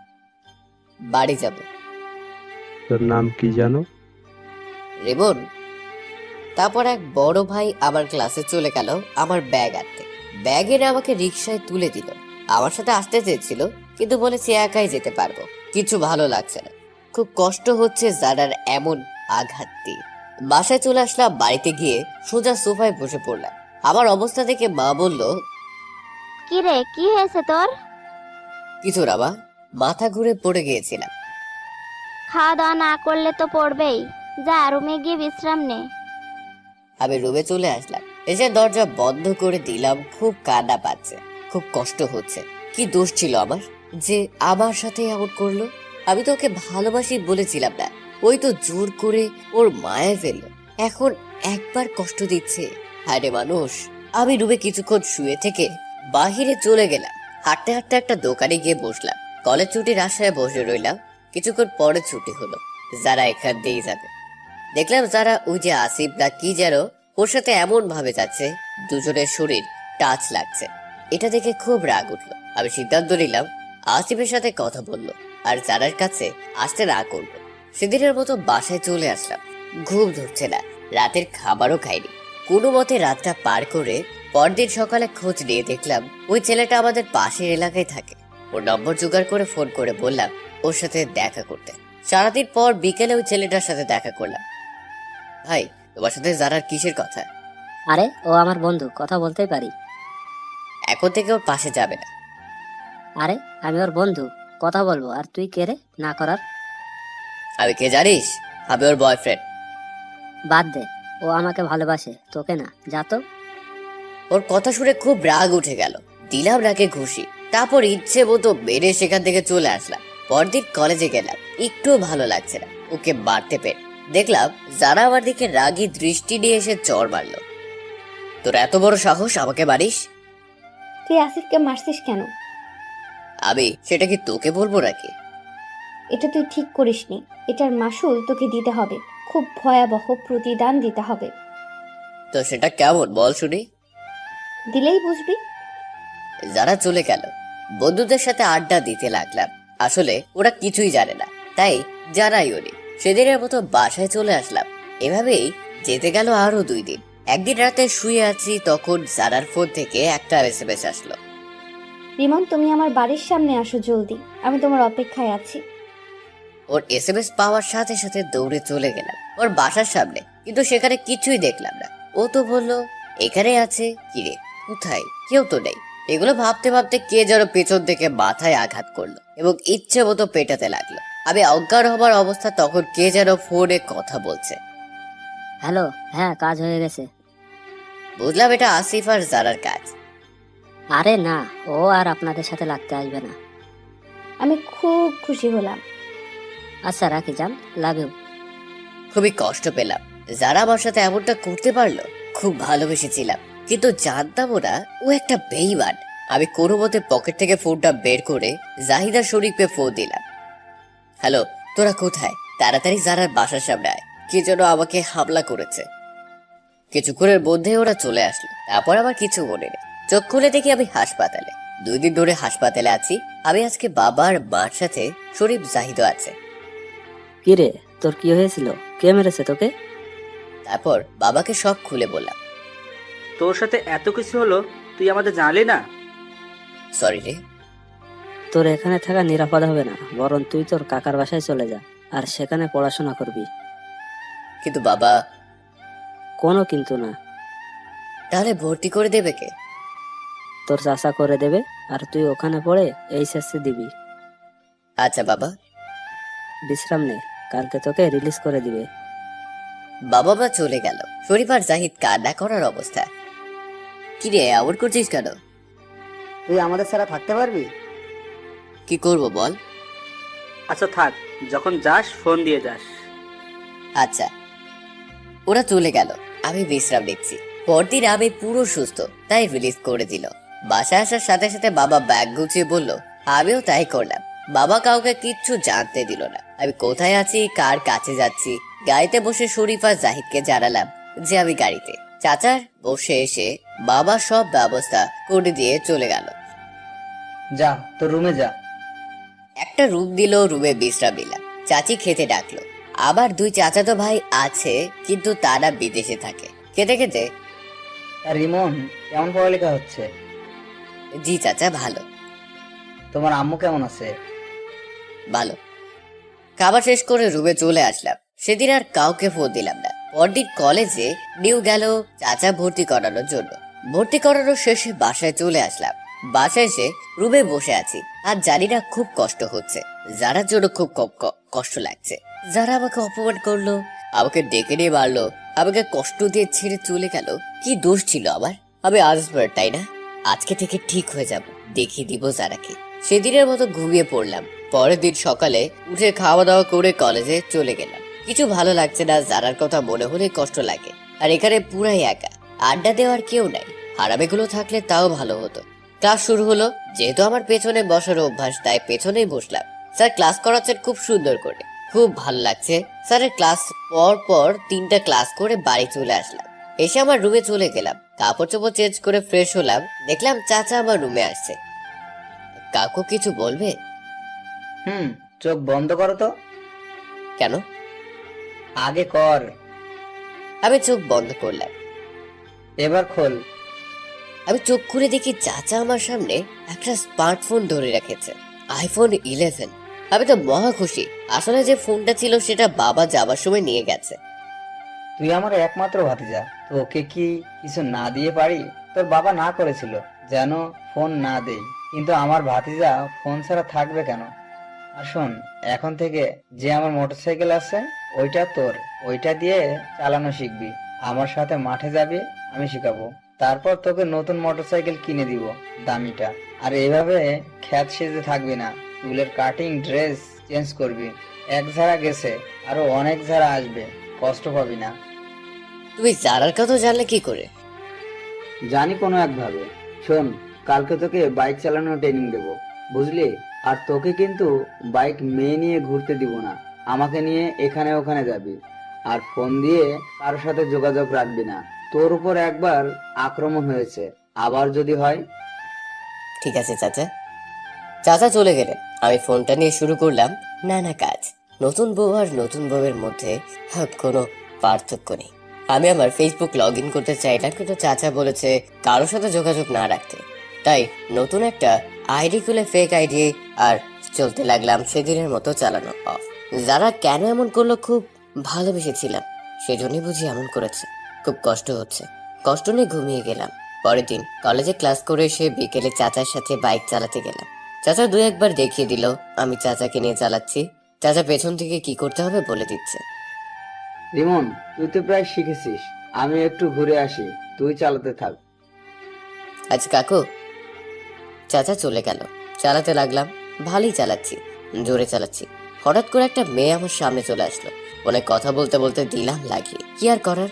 বাড়ি যাব। তোর নাম কি জানো? রিমন। তারপর এক বড় ভাই আমার ক্লাসে চলে গেল আমার ব্যাগ আনতে। ব্যাগ এনে আমাকে রিক্সায় তুলে দিল। আমার সাথে আসতে চেয়েছিল, কিন্তু বলেছি একাই যেতে পারবো। কিছু ভালো লাগছে না, খুব কষ্ট হচ্ছে জারার এমন আঘাত দিয়ে। বাসায় চলে আসলাম। বাড়িতে গিয়ে সোজা সোফায় বসে পড়লাম। আমার অবস্থা দেখে মা বলল, কি রে, কি হয়েছে তোর? কিছু না মা, মাথা ঘুরে পড়ে গিয়েছিলাম। খাওয়া দাওয়া না করলে তো পড়বেই, যা রুমে গিয়ে বিশ্রাম নে। আমি রুমে চলে আসলাম। এসে দরজা বন্ধ করে দিলাম। খুব কান্না পাচ্ছে, খুব কষ্ট হচ্ছে। কি দোষ ছিল আমার যে আমার সাথে এমন করলো? আমি তো ওকে ভালোবাসি বলেছিলাম না, ওই তো জোর করে ওর মায়ে ফেললো। এখন একবার কষ্ট দিচ্ছে। আরে মানুষ। আমি রুমে কিছুক্ষণ শুয়ে থেকে বাহিরে চলে গেলাম। হাঁটতে হাঁটতে একটা দোকানে গিয়ে বসলাম। কলেজ ছুটির আশায় বসে রইলাম। কিছুক্ষণ পরে ছুটি হলো। যারা এখান দিয়েই যাবে। দেখলাম যারা ওই যে আসিফ না কি যেন, ওর সাথে এমন ভাবে যাচ্ছে দুজনের শরীর টাচ লাগছে। এটা দেখে খুব রাগ উঠলো। আমি সিদ্ধান্ত নিলাম আসিফের সাথে কথা বললো আর যারার কাছে আসতে না করবো। সেদিনের মতো বাসায় চলে আসলাম। ঘুম ধরছে না, রাতের খাবারও খাইনি। কোনো মতে রাতটা পার করে পরদিন সকালে খোঁজ নিয়ে দেখলাম ওই ছেলেটা আমাদের পাশের এলাকায় থাকে। ওর নম্বর জোগাড় করে ফোন করে বললাম ওর সাথে দেখা করতে। সারাদিন পর বিকেলে ওই ছেলেটার সাথে দেখা করলাম। ভাই, তোমার সাথে জারার কিসের কথা? আরে ও আমার বন্ধু, কথা বলতেই পারি। এখন থেকে ওর পাশে যাবে না। আরে আমি ওর বন্ধু, কথা বলবো। আর তুই কে রে না করার? আমি কে জানিস? আমি ওর বয়ফ্রেন্ড। বাদ দে, ও আমাকে ভালোবাসে, তোকে না। যা তো। ওর কথা শুনে খুব রাগ উঠে গেল। দিলাম রাগে ঘুষি। তারপর ইচ্ছে মতো বেড়ে সেখান থেকে চলে আসলাম। পরদিন কলেজে গেলাম। একটু ভালো লাগছে না ওকে মারতে পেরে। দেখলাম যারা আমার দিকে রাগী দৃষ্টি নিয়ে এসে চড় মারলো। তোর এত বড় সাহস আমাকে মারিস? তুই আসিফকে মারছিস কেন? আমি সেটা কি তোকে বলবো নাকি? এটা তুই ঠিক করিসনি। এটার মাসুল তোকে দিতে হবে, খুব ভয়াবহ প্রতিদান দিতে হবে। তো সেটা কেমন বল শুনি। দিলেই বুঝবি। যারা চলে গেল, বন্ধুদের সাথে আড্ডা দিতে লাগলাম। আসলে ওরা কিছুই জানে না, তাই জানাই ওনি। সেদিনের মতো বাসায় চলে আসলাম। এভাবেই যেতে গেল আরো 2 দিন। একদিন রাতে শুয়ে আছি, তখন জারার ফোন থেকে একটা এসএমএস আসলো। রিমন, তুমি আমার বাড়ির সামনে আসো জলদি, আমি তোমার অপেক্ষায় আছি। ওর এসএমএস পাওয়ার সাথে সাথে দৌড়ে চলে গেলাম ওর বাসার সামনে, কিন্তু সেখানে কিছুই দেখলাম না। ও তো বললো এখানে আছে। কিরে, কোথায়? কেউ তো নেই। এগুলো ভাবতে ভাবতে কে যেন পেছন থেকে মাথায় আঘাত করলো এবং ইচ্ছে মতো পেটাতে লাগলো। আমি অজ্ঞান হবার অবস্থা, তখন কে যেন ফোনে কথা বলছে। হ্যালো, হ্যাঁ কাজ হয়ে গেছে। বুঝলাম এটা আসিফ আর জারার কাজ। আরে না, ও আর আপনাদের সাথে লাগতে আসবে না। আমি খুব খুশি হলাম। আচ্ছা রাখি, যান। Love you. খুবই কষ্ট পেলাম যারা আমার সাথে এমনটা করতে পারলো। খুব ভালোবেসেছিলাম, কিন্তু জানতামও না ও একটা বেঈমান। আমি কোনো মতে পকেট থেকে ফোনটা বের করে জাহিদা শরীফকে ফোন দিলাম। হ্যালো, তোরা কোথায়? তাড়াতাড়ি জারার বাসার সামনে আয়, কে যেন আমাকে হামলা করেছে। কিছুক্ষণের মধ্যে ওরা চলে আসলো। তারপর আমার কিছু মনে নেই। চোখ খুলে দেখি আমি হাসপাতালে। 2 দিন ধরে হাসপাতালে আছি আমি। আজকে বাবার মার সাথে শরীফ জাহিদও আছে। কি রে, তোর কি হয়েছিল? কে মেরেছে তোকে? তারপর বাবাকে সব খুলে বললাম। তোর সাথে এত কিছু হলো, তুই আমাদের জানলি না? সরি রে। তোর এখানে থাকা নিরাপদ হবে না, বরং তুই তোর কাকার বাসায় চলে যা, আর সেখানে পড়াশোনা করবি। কিন্তু বাবা। কোনো কিন্তু না। তাহলে ভর্তি করে দেবে কে? তোর চাচা করে দেবে, আর তুই ওখানে পড়ে এইচএসসি দিবি। আচ্ছা বাবা। বিশ্রাম নে, কালকে তোকে রিলিজ করে দিবে। বাবা মা চলে গেল। শরীফ আর জাহিদ কান্না করার অবস্থা। কি রে, আবার করছিস কেন? তুই আমাদের ছাড়া থাকতে পারবি? কি করব বল? আচ্ছা থাক, যখন যাস ফোন দিয়ে যাস। আচ্ছা। ওরা চলে গেল, আমি বিশ্রাম নিচ্ছি। পরদিন আমি পুরো সুস্থ, তাই রিলিজ করে দিল। বাসায় আসার সাথে সাথে বাবা ব্যাগ গুছিয়ে বলল, আমিও তাই করলাম। বাবা কাউকে কিচ্ছু জানতে দিল না আমি কোথায় আছি, কার কাছে যাচ্ছি। গাড়িতে বসে শরীফ আর জাহিদকে জানালাম যে আমি গাড়িতে। চাচার বসে এসে বাবা সব ব্যবস্থা করে দিয়ে চলে গেল। যা তোর রুমে যা। একটা রুম দিল, রুমে বিশ্রাম নিলাম। চাচি খেতে ডাকলো। আবার দুই চাচাতো ভাই আছে, কিন্তু তারা বিদেশে থাকে। খেতে খেতে, আর রিমন, কেমন পড়ালেখা হচ্ছে? জি চাচা ভালো। তোমার আম্মু কেমন আছে? ভালো। খাবার শেষ করে রুমে চলে আসলাম। সেদিন আর কাউকে ফোন দিলাম না। পরদিন কলেজে নিউ গেল চাচা ভর্তি করানোর জন্য। ভর্তি করানোর শেষে বাসায় চলে আসলাম। বাসায় এসে রুমে বসে আছি আর জানি না খুব কষ্ট হচ্ছে। যারার জন্য খুব কষ্ট লাগছে। যারা আমাকে অপমান করলো, আমাকে ডেকে নিয়ে মারলো, আমাকে কষ্ট দিয়ে ছেড়ে চলে গেল। কি দোষ ছিল আমার? আমি আসবার, তাই না? আজকে থেকে ঠিক হয়ে যাব, দেখিয়ে দিব যারাকে। সেদিনের মতো ঘুমিয়ে পড়লাম। পরের দিন সকালে উঠে খাওয়া দাওয়া করে কলেজে চলে গেলাম। কিছু ভালো লাগছে না, যারার কথা মনে হলে কষ্ট লাগে। আর এখানে পুরাই একা, আড্ডা দেওয়ার কেউ নাই। হারামেগুলো থাকলে তাও ভালো হতো। ক্লাস শুরু হলো। যেহেতু আমার পেছনে বসার অভ্যাস, তাই পেছনেই বসলাম। স্যার ক্লাস করাচ্ছেন খুব সুন্দর করে, খুব ভালো লাগছে। স্যারের ক্লাস পর 3টা ক্লাস করে বাড়ি চলে আসলাম। এসে আমার রুমে চলে গেলাম। কাপড় চোপড় চেঞ্জ করে ফ্রেশ হলাম। দেখলাম চাচা আমার রুমে আসছে। কাকু কিছু বলবে? চোখ বন্ধ করো তো। কেন? আগে কর। আমি চোখ বন্ধ করলাম। এবার খোল। আমি চোখ খুলে দেখি চাচা আমার সামনে একটা স্মার্টফোন ধরে রেখেছে, আইফোন 11। আমি তো মহা খুশি। আসলে যে ফোনটা ছিল সেটা বাবা যাবার সময় নিয়ে গেছে। তুই আমার একমাত্র ভাতিজা, তোকে কি কিছু না দিয়ে পারি? তোর বাবা না করেছিল যেন ফোন না দেই, কিন্তু আমার ভাতিজা ফোন ছাড়া থাকবে কেন? আর শোন, এখন থেকে যে আমার মোটরসাইকেল আছে ওইটা তোর, ওইটা দিয়ে চালানো শিখবি। আমার সাথে মাঠে যাবি, আমি শিখাবো। তারপর তোকে নতুন মোটরসাইকেল কিনে দিব, দামিটা। আর এইভাবে খ্যাত সেজে থাকবি না, চুলের কাটিং, ড্রেস চেঞ্জ করবি। এক ঝাড়া গেছে, আরো অনেক ঝাড়া আসবে, কষ্ট পাবি না। তুমি জানার কথা জানলে কি করে? জানি কোনো একভাবে। শোন, কালকে তোকে বাইক চালানোর ট্রেনিং দেবো, বুঝলি? আর তোকে কিন্তু বাইক মেয়ে নিয়ে ঘুরতে দিব না, আমাকে নিয়ে এখানে ওখানে যাবি। আর ফোন দিয়ে কারোর সাথে যোগাযোগ রাখবি না। তোর উপর একবার আক্রমণ হয়েছে, আবার যদি হয়। ঠিক আছে চাচা। চাচা চলে গেলেন। আমি ফোনটা নিয়ে শুরু করলাম নানা কাজ। নতুন বউ আর নতুন বউয়ের মধ্যে কোনো পার্থক্য নেই। আমি আমার ফেসবুক লগ ইন করতে চাইলাম, কিন্তু চাচা বলেছে কারোর সাথে যোগাযোগ না রাখতে। তাই নতুন একটা আইডি খুলে ফেক আইডি আর চলতে লাগলাম সেদিনের মতো চালানো অফ। যারা কেন এমন করলো, খুব ভালোবেসেছিলাম, সেজন্যই বুঝি এমন করেছে। খুব কষ্ট হচ্ছে। কষ্ট নিয়ে ঘুমিয়ে গেলাম। পরের দিন কলেজে ক্লাস করে এসে বিকেলে চাচার সাথে বাইক চালাতে গেলাম। চাচা 2-1 বার দেখিয়ে দিল আমি চাচাকে নিয়ে চালাচ্ছি। চাচা পেছন থেকে কি করতে হবে বলে দিচ্ছে। রিমন, তুই তো প্রায় শিখেছিস, আমি একটু ঘুরে আসি, তুই চালাতে থাক। আচ্ছা কাকু। চাচা চলে গেল। চালাতে লাগলাম। ভালোই চালাচ্ছি, জোরে চালাচ্ছি। হঠাৎ করে একটা মেয়ে আমার সামনে চলে আসলো। অনেক কথা বলতে বলতে দিলাম লাগিয়ে। কি আর করার,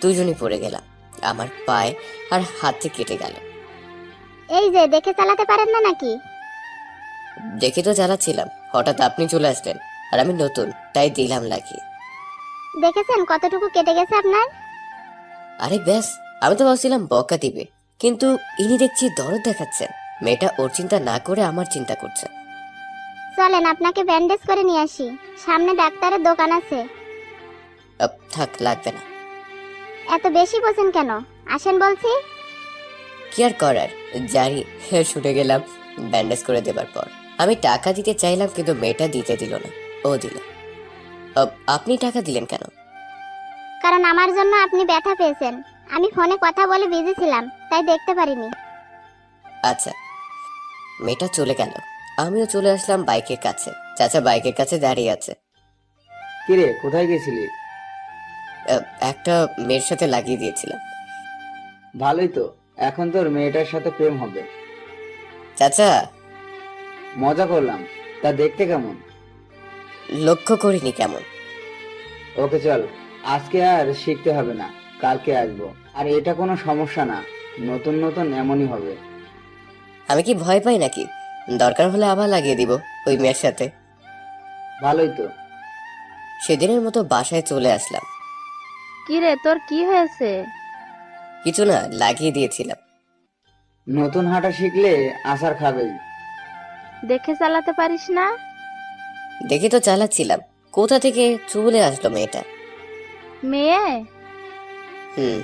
দুজনই পড়ে গেলাম। আমার পায়ে আর হাতে কেটে গেল। এই যে দেখে চালাতে পারেন না নাকি? দেখে তো চালাচ্ছিলাম, হঠাৎ আপনি চলে আসলেন। আর আমি নতুন, তাই দিলাম লাগিয়ে। দেখেছেন কতটুকু কেটে গেছে আপনার? আরে ব্যাস, আমি তো ভাবছিলাম বকা দিবে, কিন্তু ইনি দেখছি দরদ দেখাচ্ছেন। মেয়েটা ওর চিন্তা না করে আমার চিন্তা করছে। চলেন আপনাকে ব্যান্ডেজ করে নিয়ে আসি, সামনে ডাক্তারের দোকান আছে। থাক, লাগবে না। এত বেশি বোঝেন কেন? আসেন বলছি। কি আর করার, জানি। শুনে গেলাম ব্যান্ডেজ করে দেবার পর। আমি টাকা দিতে চাইলাম, কিন্তু মেয়েটা দিতে দিল না। ও দিল। আপনি টাকা দিলেন কেন? কারণ আমার জন্য আপনি ব্যথা পেয়েছেন। আমি ফোনে কথা বলে বিজি ছিলাম, তাই দেখতে পারিনি। আচ্ছা। মেয়েটা চলে গেল। আমিও চলে আসলাম বাইকের কাছে। চাচা বাইকের কাছে দাঁড়িয়ে আছে। কিরে, কোথায় গেছিলি? একটা মেয়ের সাথে লাগিয়ে দিয়েছিলাম। ভালোই তো, এখন তোর মেয়েটার সাথে প্রেম হবে। চাচা, মজা করলাম। তা দেখতে কেমন? লক্ষ্য করিনি কেমন। ওকে চল, আজকে আর শিখতে হবে না, কালকে আসবো। আর এটা কোনো সমস্যা না, নতুন নতুন এমনই হবে। আমি কি ভয় পাই নাকি? দরকার হলে আবার লাগিয়ে দিব ওই মেয়ের সাথে। ভালোই তো। সেদিনের মতো বাসায় চলে আসলাম। কি রে, তোর কি হয়েছে? কিছু না, লাগিয়ে দিয়েছিলাম। নতুন হাঁটা শিখলে আসার খাবেই। দেখে চালাতে পারিস না? দেখি তো চালাচ্ছিলাম, কোথা থেকে চলে আসলো মেয়েটা। মেয়ে হুম।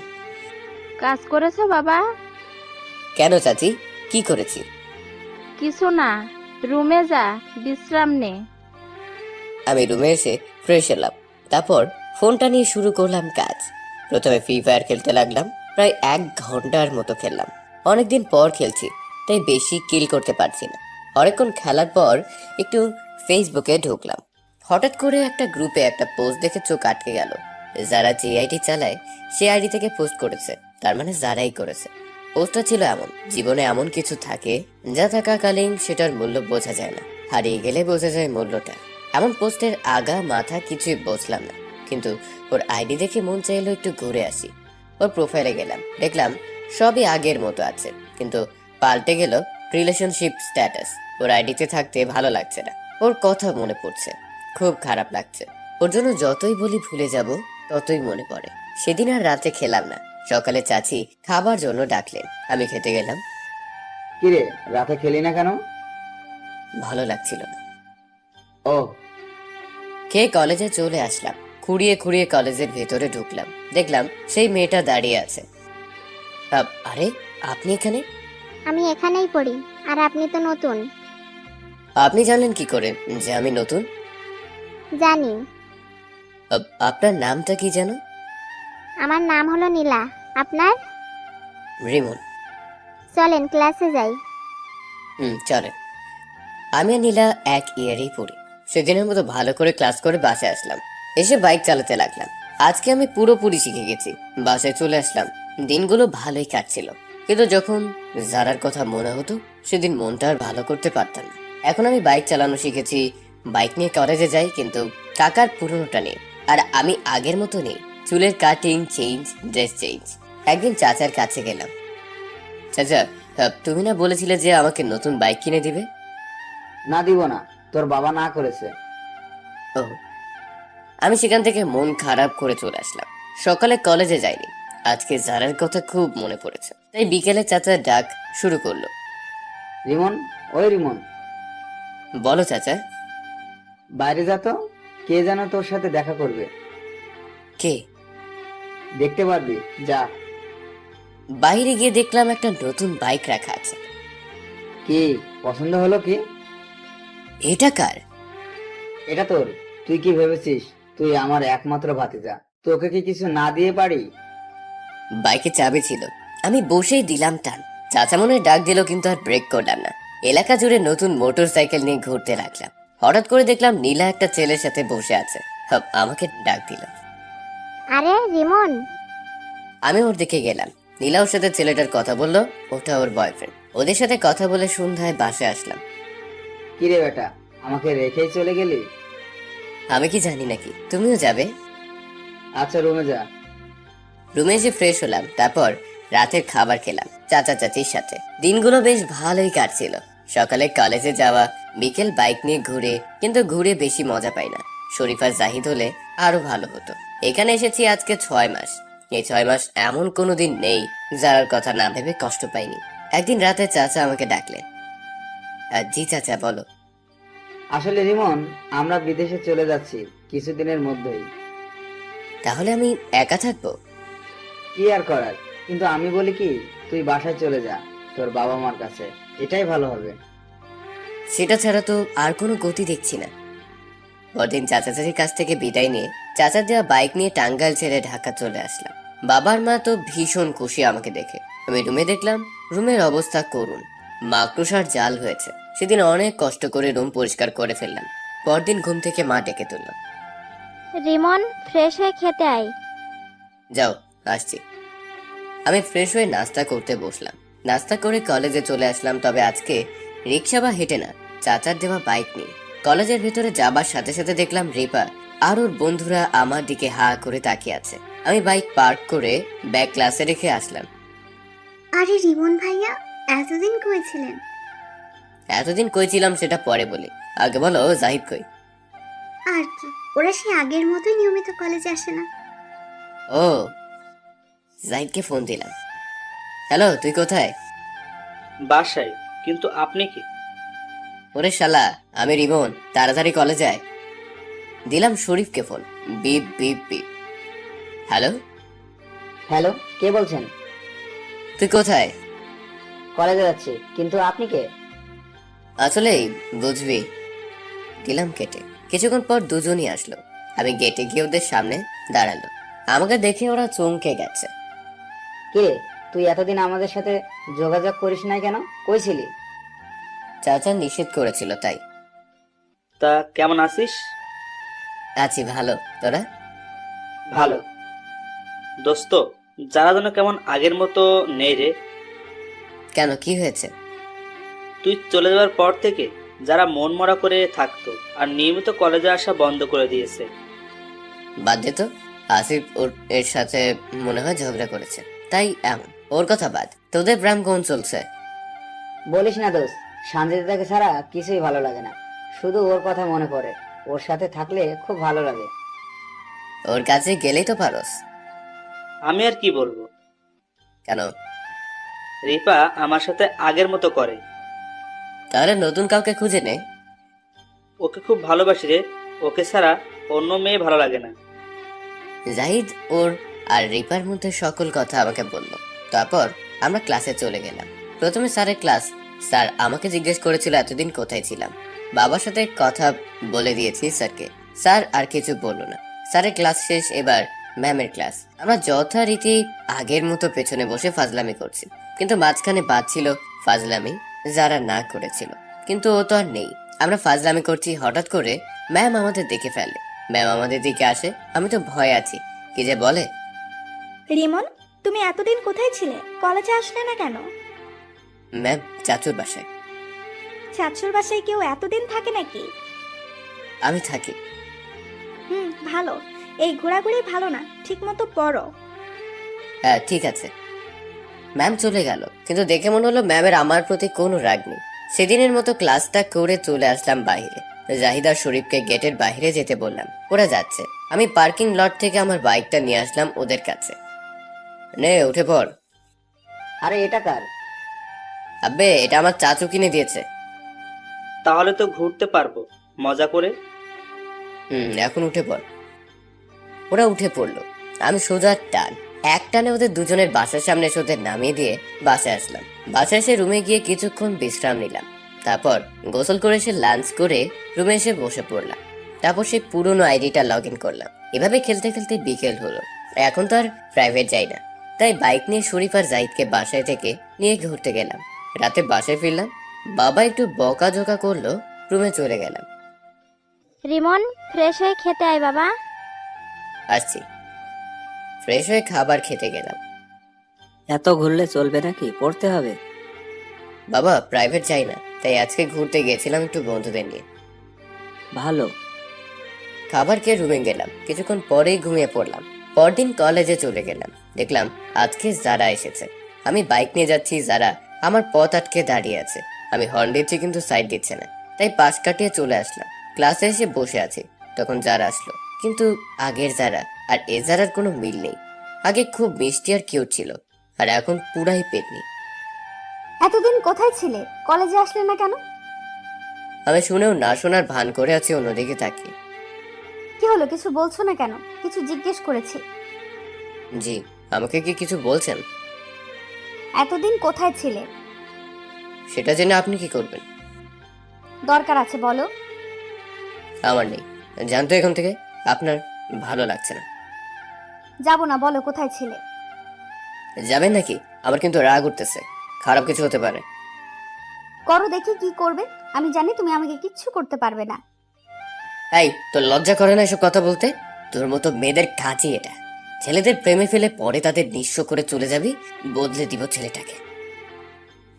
কাজ করেছো বাবা? কেন চাচি, কি করেছি? কিছু না, রুমে যা, বিশ্রাম নে। আমি রুমে এসে ফ্রেশ হলাম, তারপর ফোনটা নিয়ে শুরু করলাম কাজ। প্রথমে ফ্রি ফায়ার খেলতে লাগলাম, প্রায় 1 ঘন্টার মতো খেললাম। অনেকদিন পর খেলছি, তাই বেশি কিল করতে পারছি না। অনেকক্ষণ খেলার পর একটু ফেসবুকে ঢুকলাম। হঠাৎ করে একটা গ্রুপে একটা পোস্ট দেখে চোখ আটকে গেল। যারা যে আইডি চালায় সে আইডি থেকে পোস্ট করেছে, তার মানে যারাই করেছে। পোস্টটা ছিল এমন: জীবনে এমন কিছু থাকে যা থাকাকালীন সেটার মূল্য বোঝা যায় না, হারিয়ে গেলে বোঝা যায় মূল্যটা। এমন পোস্টের আগা মাথা কিছুই বুঝলাম না, কিন্তু ওর আইডি দেখে মন চাইলো একটু ঘুরে আসি। ওর প্রোফাইলে গেলাম, দেখলাম সবই আগের মতো আছে, কিন্তু পাল্টে গেল রিলেশনশিপ স্ট্যাটাস। ওর আইডিতে থাকতে ভালো লাগছে না, ওর কথা মনে পড়ছে, খুব খারাপ লাগছে। ওর জন্য যতই বলি ভুলে যাব, ততই মনে পড়ে। সেদিন আর রাতে খেলাম না। সকালে চাচি খাবার জন্য ডাকলেন, আমি খেতে গেলাম। কিরে, রাতে খেলি না কেন? ভালো লাগছিল না। ও, খেয়ে কলেজে চলে আসলাম। খুঁড়িয়ে খুঁড়িয়ে কলেজের ভেতরে ঢুকলাম, দেখলাম সেই মেয়েটা দাঁড়িয়ে আছে। আরে, আপনি এখানে? আমি এখানেই পড়ি, আর আপনি তো নতুন। আপনি জানলেন কি করে যে আমি নতুন? জানি। আপনার নামটা কি যেন? আমার নাম হলো নীলা। আপনার? রিমন। চলেন ক্লাসে যাই। চলেন। আমি আর নীলা এক ইয়ারেই পড়ি। সেদিনের মতো ভালো করে ক্লাস করে বাসায় আসলাম। এসে বাইক চালাতে লাগলাম। আজকে আমি পুরোপুরি শিখে গেছি। বাসায় চলে আসলাম। দিনগুলো ভালোই কাটছিল, কিন্তু যখন যারার কথা মনে হতো সেদিন মনটা আর ভালো করতে পারতাম না। এখন আমি বাইক চালানো শিখেছি, বাইক নিয়ে কলেজে যাই, কিন্তু কাকার পুরনোটা নেই। আর আমি আগের মতো নেই, চুলের কাটিং চেঞ্জ, ড্রেস চেঞ্জ। একদিন চাচার কাছে গেলাম। চাচা, তুমি না বলেছিলে যে আমাকে নতুন বাইক কিনে দিবে? না দিব না, তোর বাবা না করেছে। ও। আমি সেখান থেকে মন খারাপ করে চলে আসলাম। সকালে কলেজে যাইনি, আজকে জারার কথা খুব মনে পড়েছে, তাই বিকেলে চাচা ডাক শুরু করলো। রিমন, ওই রিমন, বলো চাচা। বাইরে যা তো, কে যেন তোর সাথে দেখা করবে। কে? দেখতে পারবি, যা। বাইরে গিয়ে দেখলাম একটা নতুন বাইক রাখা আছে। কি পছন্দ হলো কি? এটা কার? এটা তোর। তুই কি ভেবেছিস তুই আমার একমাত্র ভাতিজা, তোকে কি কিছু না দিয়ে পারি? বাইকে চাবি ছিল, আমি বসেই দিলাম টান। চাচা মনে ডাক দিল, কিন্তু আর ব্রেক করলাম না। এলাকা জুড়ে নতুন মোটর সাইকেল নিয়ে ঘুরতে লাগলাম। হঠাৎ করে দেখলাম নীলা একটা ছেলের সাথে বসে আছে। আমাকে ডাক দিল। আরে রিমন। আমি ওর দিকে গেলাম। নীলা ওর সাথে ছেলেটার কথা বললো, ওটা ওর বয়ফ্রেন্ড। ওদের সাথে কথা বলে সন্ধ্যায় বাসায় আসলাম। কিরে বেটা, আমাকে রেখেই চলে গেলি? আমি কি জানি নাকি তুমিও যাবে? আচ্ছা, রুমে যা। রুমে এসে ফ্রেশ হলাম, তারপর রাতের খাবার খেলাম চাচা চাচির সাথে। দিনগুলো বেশ ভালোই কাটছিল। সকালে কলেজে যাওয়া, বিকেল বাইক নিয়ে ঘুরে, কিন্তু ঘুরে বেশি মজা পাই না। শরীফ আর জাহিদ হলে আরো ভালো হতো। এখানে এসেছি আজকে 6 মাস। এই 6 মাস এমন কোনো দিন নেই যার কথা না ভেবে কষ্ট পাইনি। একদিন রাতে চাচা আমাকে ডাকলেন। জি চাচা, বলো। আসলে রিমন, আমরা বিদেশে চলে যাচ্ছি কিছুদিনের মধ্যেই। তাহলে আমি একা থাকবো? কি আর করার, কিন্তু আমি বলি কি, তুই বাসায় চলে যা, তোর বাবা মার কাছে, এটাই ভালো হবে। সেটা ছাড়া তো আর কোনো গতি দেখছি না। পরদিন চাচা চাচির কাছ থেকে বিদায় নিয়ে চাচার দেওয়া বাইক নিয়ে টাঙ্গাইল ছেড়ে ঢাকা চলে আসলাম। বাবার মা তো ভীষণ খুশি আমাকে দেখে। আমি রুমে দেখলাম রুমের অবস্থা করুণ, মাকড়সার জাল হয়েছে। সেদিন অনেক কষ্ট করে রুম পরিষ্কার করে ফেললাম। পরদিন ঘুম থেকে মা ডেকে তুলল। রিমন, ফ্রেশ হয়ে খেতে আয়। যাও, আসছি। আমি ফ্রেশ হয়ে নাস্তা করতে বসলাম। নাস্তা করে কলেজে চলে আসলাম, তবে আজকে রিক্সা বা হেঁটে না, চাচার দেওয়া বাইক নিয়ে। কলেজের ভেতরে যাবার সাথে সাথে দেখলাম রিপা আর ওর বন্ধুরা আমার দিকে হা করে তাকিয়ে আছে। আমি বাইক পার্ক করে ব্যাগ ক্লাসে রেখে আসলাম। আরে রিমন ভাইয়া, এতদিন কই ছিলেন? এতদিন কই ছিলাম সেটা পরে বলি, আগে বলো জাহিদ কই? আর কি, ওরা সেই আগের মতোই নিয়মিত কলেজে আসে না। ও, জাহিদকে ফোন দিলাম। হ্যালো, তুই কোথায়? বাসায়। কিন্তু আপনি কি? ওরে শালা, আমি রিমন, তাড়াতাড়ি কলেজে আয়। দিলাম শরীফকে phone. Beep beep beep. Hello, hello, কে বলছেন? তুই কোথায়? কলেজে যাচ্ছি, কিন্তু আপনি কে? আসলে বুঝবি। দিলাম কেটে। কিছুক্ষণ পর দুজনই আসলো। আমি গেটে গিয়ে ওদের সামনে দাঁড়ালো। আমাকে দেখে ওরা চমকে গেছে। কে তুই? এতদিন আমাদের সাথে যোগাযোগ করিস নাই কেন? কই ছিলি? চাচা নিষেধ করেছিল তাই। তা কেমন আছিস? আছি ভালো, তোরা? ভালো। দোস্ত, যারা যেন কেমন আগের মতো নেই রে। কেন, কি হয়েছে? তুই চলে যাওয়ার পর থেকে যারা মন মরা করে থাকতো আর নিয়মিত কলেজে আসা বন্ধ করে দিয়েছে। বাদ দে তো। আসিফ ওর এর সাথে মনে হয় ঝগড়া করেছে, তাই এমন। ওর কথা বাদ, তোদের প্রেম কোন চলছে? বলিস না দোস্ত, সানজিদাকে ছাড়া কিছুই ভালো লাগে না, শুধু ওর কথা মনে পড়ে। ওর সাথে থাকলে খুব ভালো লাগে। ওর কাছে গেলেই তো পারস। আমি আর কি বলবো? কেন? রিপা আমার সাথে আগের মতো করে। তাহলে নতুন কাউকে খুঁজে নে। ওকে খুব ভালোবাসি রে, ওকে ছাড়া অন্য মেয়ে ভালো লাগে না। জাহিদ ওর আর রিপার মধ্যে সকল কথা আমাকে বলল। তারপর আমরা ক্লাসে চলে গেলাম। প্রথমে স্যারের ক্লাস। স্যার আমাকে জিজ্ঞেস করেছিল এতদিন কোথায় ছিলাম। বাবার সাথে কথা বলে দিয়েছি স্যারকে। স্যার আর কিছু বললো না। স্যারের ক্লাস শেষ, এবার ম্যামের ক্লাস। আমরা যথারীতি আগের মতো পেছনে বসে ফাজলামি করছি, কিন্তু মাঝখানে বাদ ছিল ফাজলামি যারা না করেছিল, কিন্তু ও তো আর নেই। আমরা ফাজলামি করছি, হঠাৎ করে ম্যাম আমাদের দেখে ফেলে। ম্যাম আমাদের দিকে আসে। আমি তো ভয় আছি, কি যে বলে। রিমন, তুমি এতদিন কোথায় ছিলে? কলেজে আসলে না কেন? ম্যাম চাচুর বাসায়। চাচুর বাসায় কেউ এতদিন থাকে নাকি? আমি থাকি। ভালো। এই ঘোরাঘুরি ভালো না, ঠিক মতো পড়ো। হ্যাঁ ঠিক আছে। ম্যাম চলে গেল, কিন্তু দেখে মনে হলো ম্যামের আমার প্রতি কোনো রাগ নেই। সেদিনের মতো ক্লাসটা করে চলে আসলাম বাইরে। জাহিদ আর শরীফকে গেটের বাইরে যেতে বললাম, ওরা যাচ্ছে। আমি পার্কিং লট থেকে আমার বাইকটা নিয়ে আসলাম ওদের কাছে। নে উঠে পড়। আরে এটা কার? আব্বে, এটা আমার চাচু কিনে দিয়েছে। তাহলে তো ঘুরতে পারবো মজা করে। এখন উঠে পড়। ওরা উঠে পড়লো। আমি সোজা টান এক টানে ওদের দুজনের বাসার সামনে এসে ওদের নামিয়ে দিয়ে বাসায় আসলাম। বাসায় এসে রুমে গিয়ে কিছুক্ষণ বিশ্রাম নিলাম। তারপর গোসল করে এসে লাঞ্চ করে রুমে এসে বসে পড়লাম। তারপর সেই পুরোনো আইডিটা লগ ইন করলাম। এভাবে খেলতে খেলতে বিকেল হলো। এখন তো আর প্রাইভেট যাই না, তাই বাইক নিয়ে শরীফ আর জাহিদকে বাসায় থেকে নিয়ে ঘুরতে গেলাম। রাতে বাসায় ফিরলাম। বাবা একটু বকাঝকা করলো, রুমে চলে গেলাম। রিমন, ফ্রেশ হয়ে খেতে আয় বাবা। আসছি। ফ্রেশ হয়ে খাবার খেতে গেলাম। এত ঘুরলে চলবে নাকি? পড়তে হবে। বাবা প্রাইভেট যাই না, তাই আজকে ঘুরতে গেছিলাম একটু বন্ধুদের নিয়ে। ভালো। খাবার খেয়ে রুমে গেলাম। কিছুক্ষণ পরেই ঘুমিয়ে পড়লাম। পরদিন কলেজে চলে গেলাম। দেখলাম আজকে যারা এসেছে। আমি বাইক নিয়ে যাচ্ছি, যারা আমার পথ আটকে দাঁড়িয়ে আছে। আমি হর্ন দিচ্ছি কিন্তু সাইড দিচ্ছে না, তাই পাশ কাটিয়ে চলে আসলাম। ক্লাসে এসে বসে আছি, তখন যারা আসলো। কিন্তু আগের যারা আর এ যারার কোনো মিল নেই। আগে খুব মিষ্টি আর কিউট ছিল, আর এখন পুরাই পেতনি। এতদিন কোথায় ছিলে? কলেজে আসলে না কেন? আমি শুনেও না শোনার ভান করে আছি অন্যদিকে তাকিয়ে। কি হলো, কিছু বলছো না কেন? কিছু জিজ্ঞেস করেছি। জি, আমাকে কি কিছু বলছেন? এতদিন কোথায় ছিলে? সেটা জেনে আপনি কি করবেন? দরকার আছে বলো। আমার নেই, জানতো এখান থেকে। আপনার ভালো লাগছে না। যাবো না, বলো কোথায় ছিলে? যাবেন নাকি? আমার কিন্তু রাগ উঠতেছে, খারাপ কিছু হতে পারে। করো দেখি কি করবে। আমি জানি তুমি আমাকে কিচ্ছু করতে পারবে না। এই, তোর লজ্জা করে না এসব কথা বলতে? তোর মতো মেয়েদের কাজই এটা। ছেলেদের প্রেমে ফেলে পরে তাদের নিঃস্ব করে চলে যাবি, বদলে দিব ছেলেটাকে।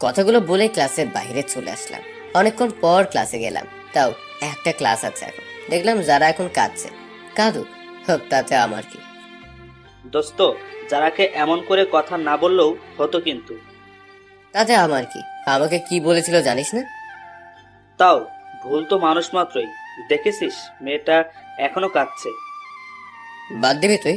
কথাগুলো বলে ক্লাসের বাইরে চলে আসলাম। অনেকক্ষণ পর ক্লাসে গেলাম, তাও একটা ক্লাস আছে এখন। দেখলাম যারা এখন কাঁদছে। কাঁদুক, তাতে আমার কি। দোস্ত, যারাকে এমন করে কথা না বললেও হতো কিন্তু। তাতে আমার কি, আমাকে কি বলেছিল জানিস না? তাও ভুল তো মানুষ মাত্রই। দেখেছিস মেয়েটা এখনো কাঁদছে। বাদ দিবি তুই।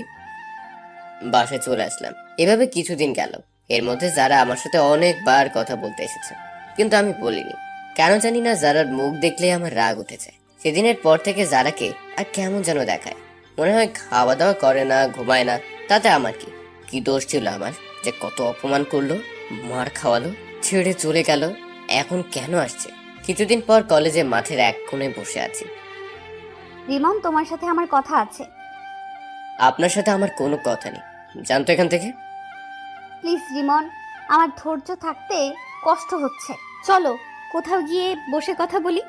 বাসায় চলে আসলাম। এভাবে কিছুদিন গেল। এর মধ্যে যারা আমার সাথে অনেকবার কথা বলতে এসেছে, কিন্তু আমি বলিনি। কেন জানি না, যারার মুখ দেখলে আমার রাগ উঠেছে। সেদিনের পর থেকে যারাকে আর কেমন যেন দেখায়। মনে হয় খাওয়া দাওয়া করে না, ঘুমায় না। তাতে আমার কি, কি দোষ ছিল আমার যে কত অপমান করলো, মার খাওয়ালো, ছেড়ে চলে গেল। এখন কেন আসছে? কিছুদিন পর কলেজে মাঠের এক কোণে বসে আছি। রিমন, তোমার সাথে আমার কথা আছে। আপনার সাথে আমার কোনো কথা নেই, জানতো এখান থেকে। প্লিজ রিমন, আমার ধৈর্য থাকতে কষ্ট হচ্ছে। চলো কোথাও গিয়ে বসে কথা বলি।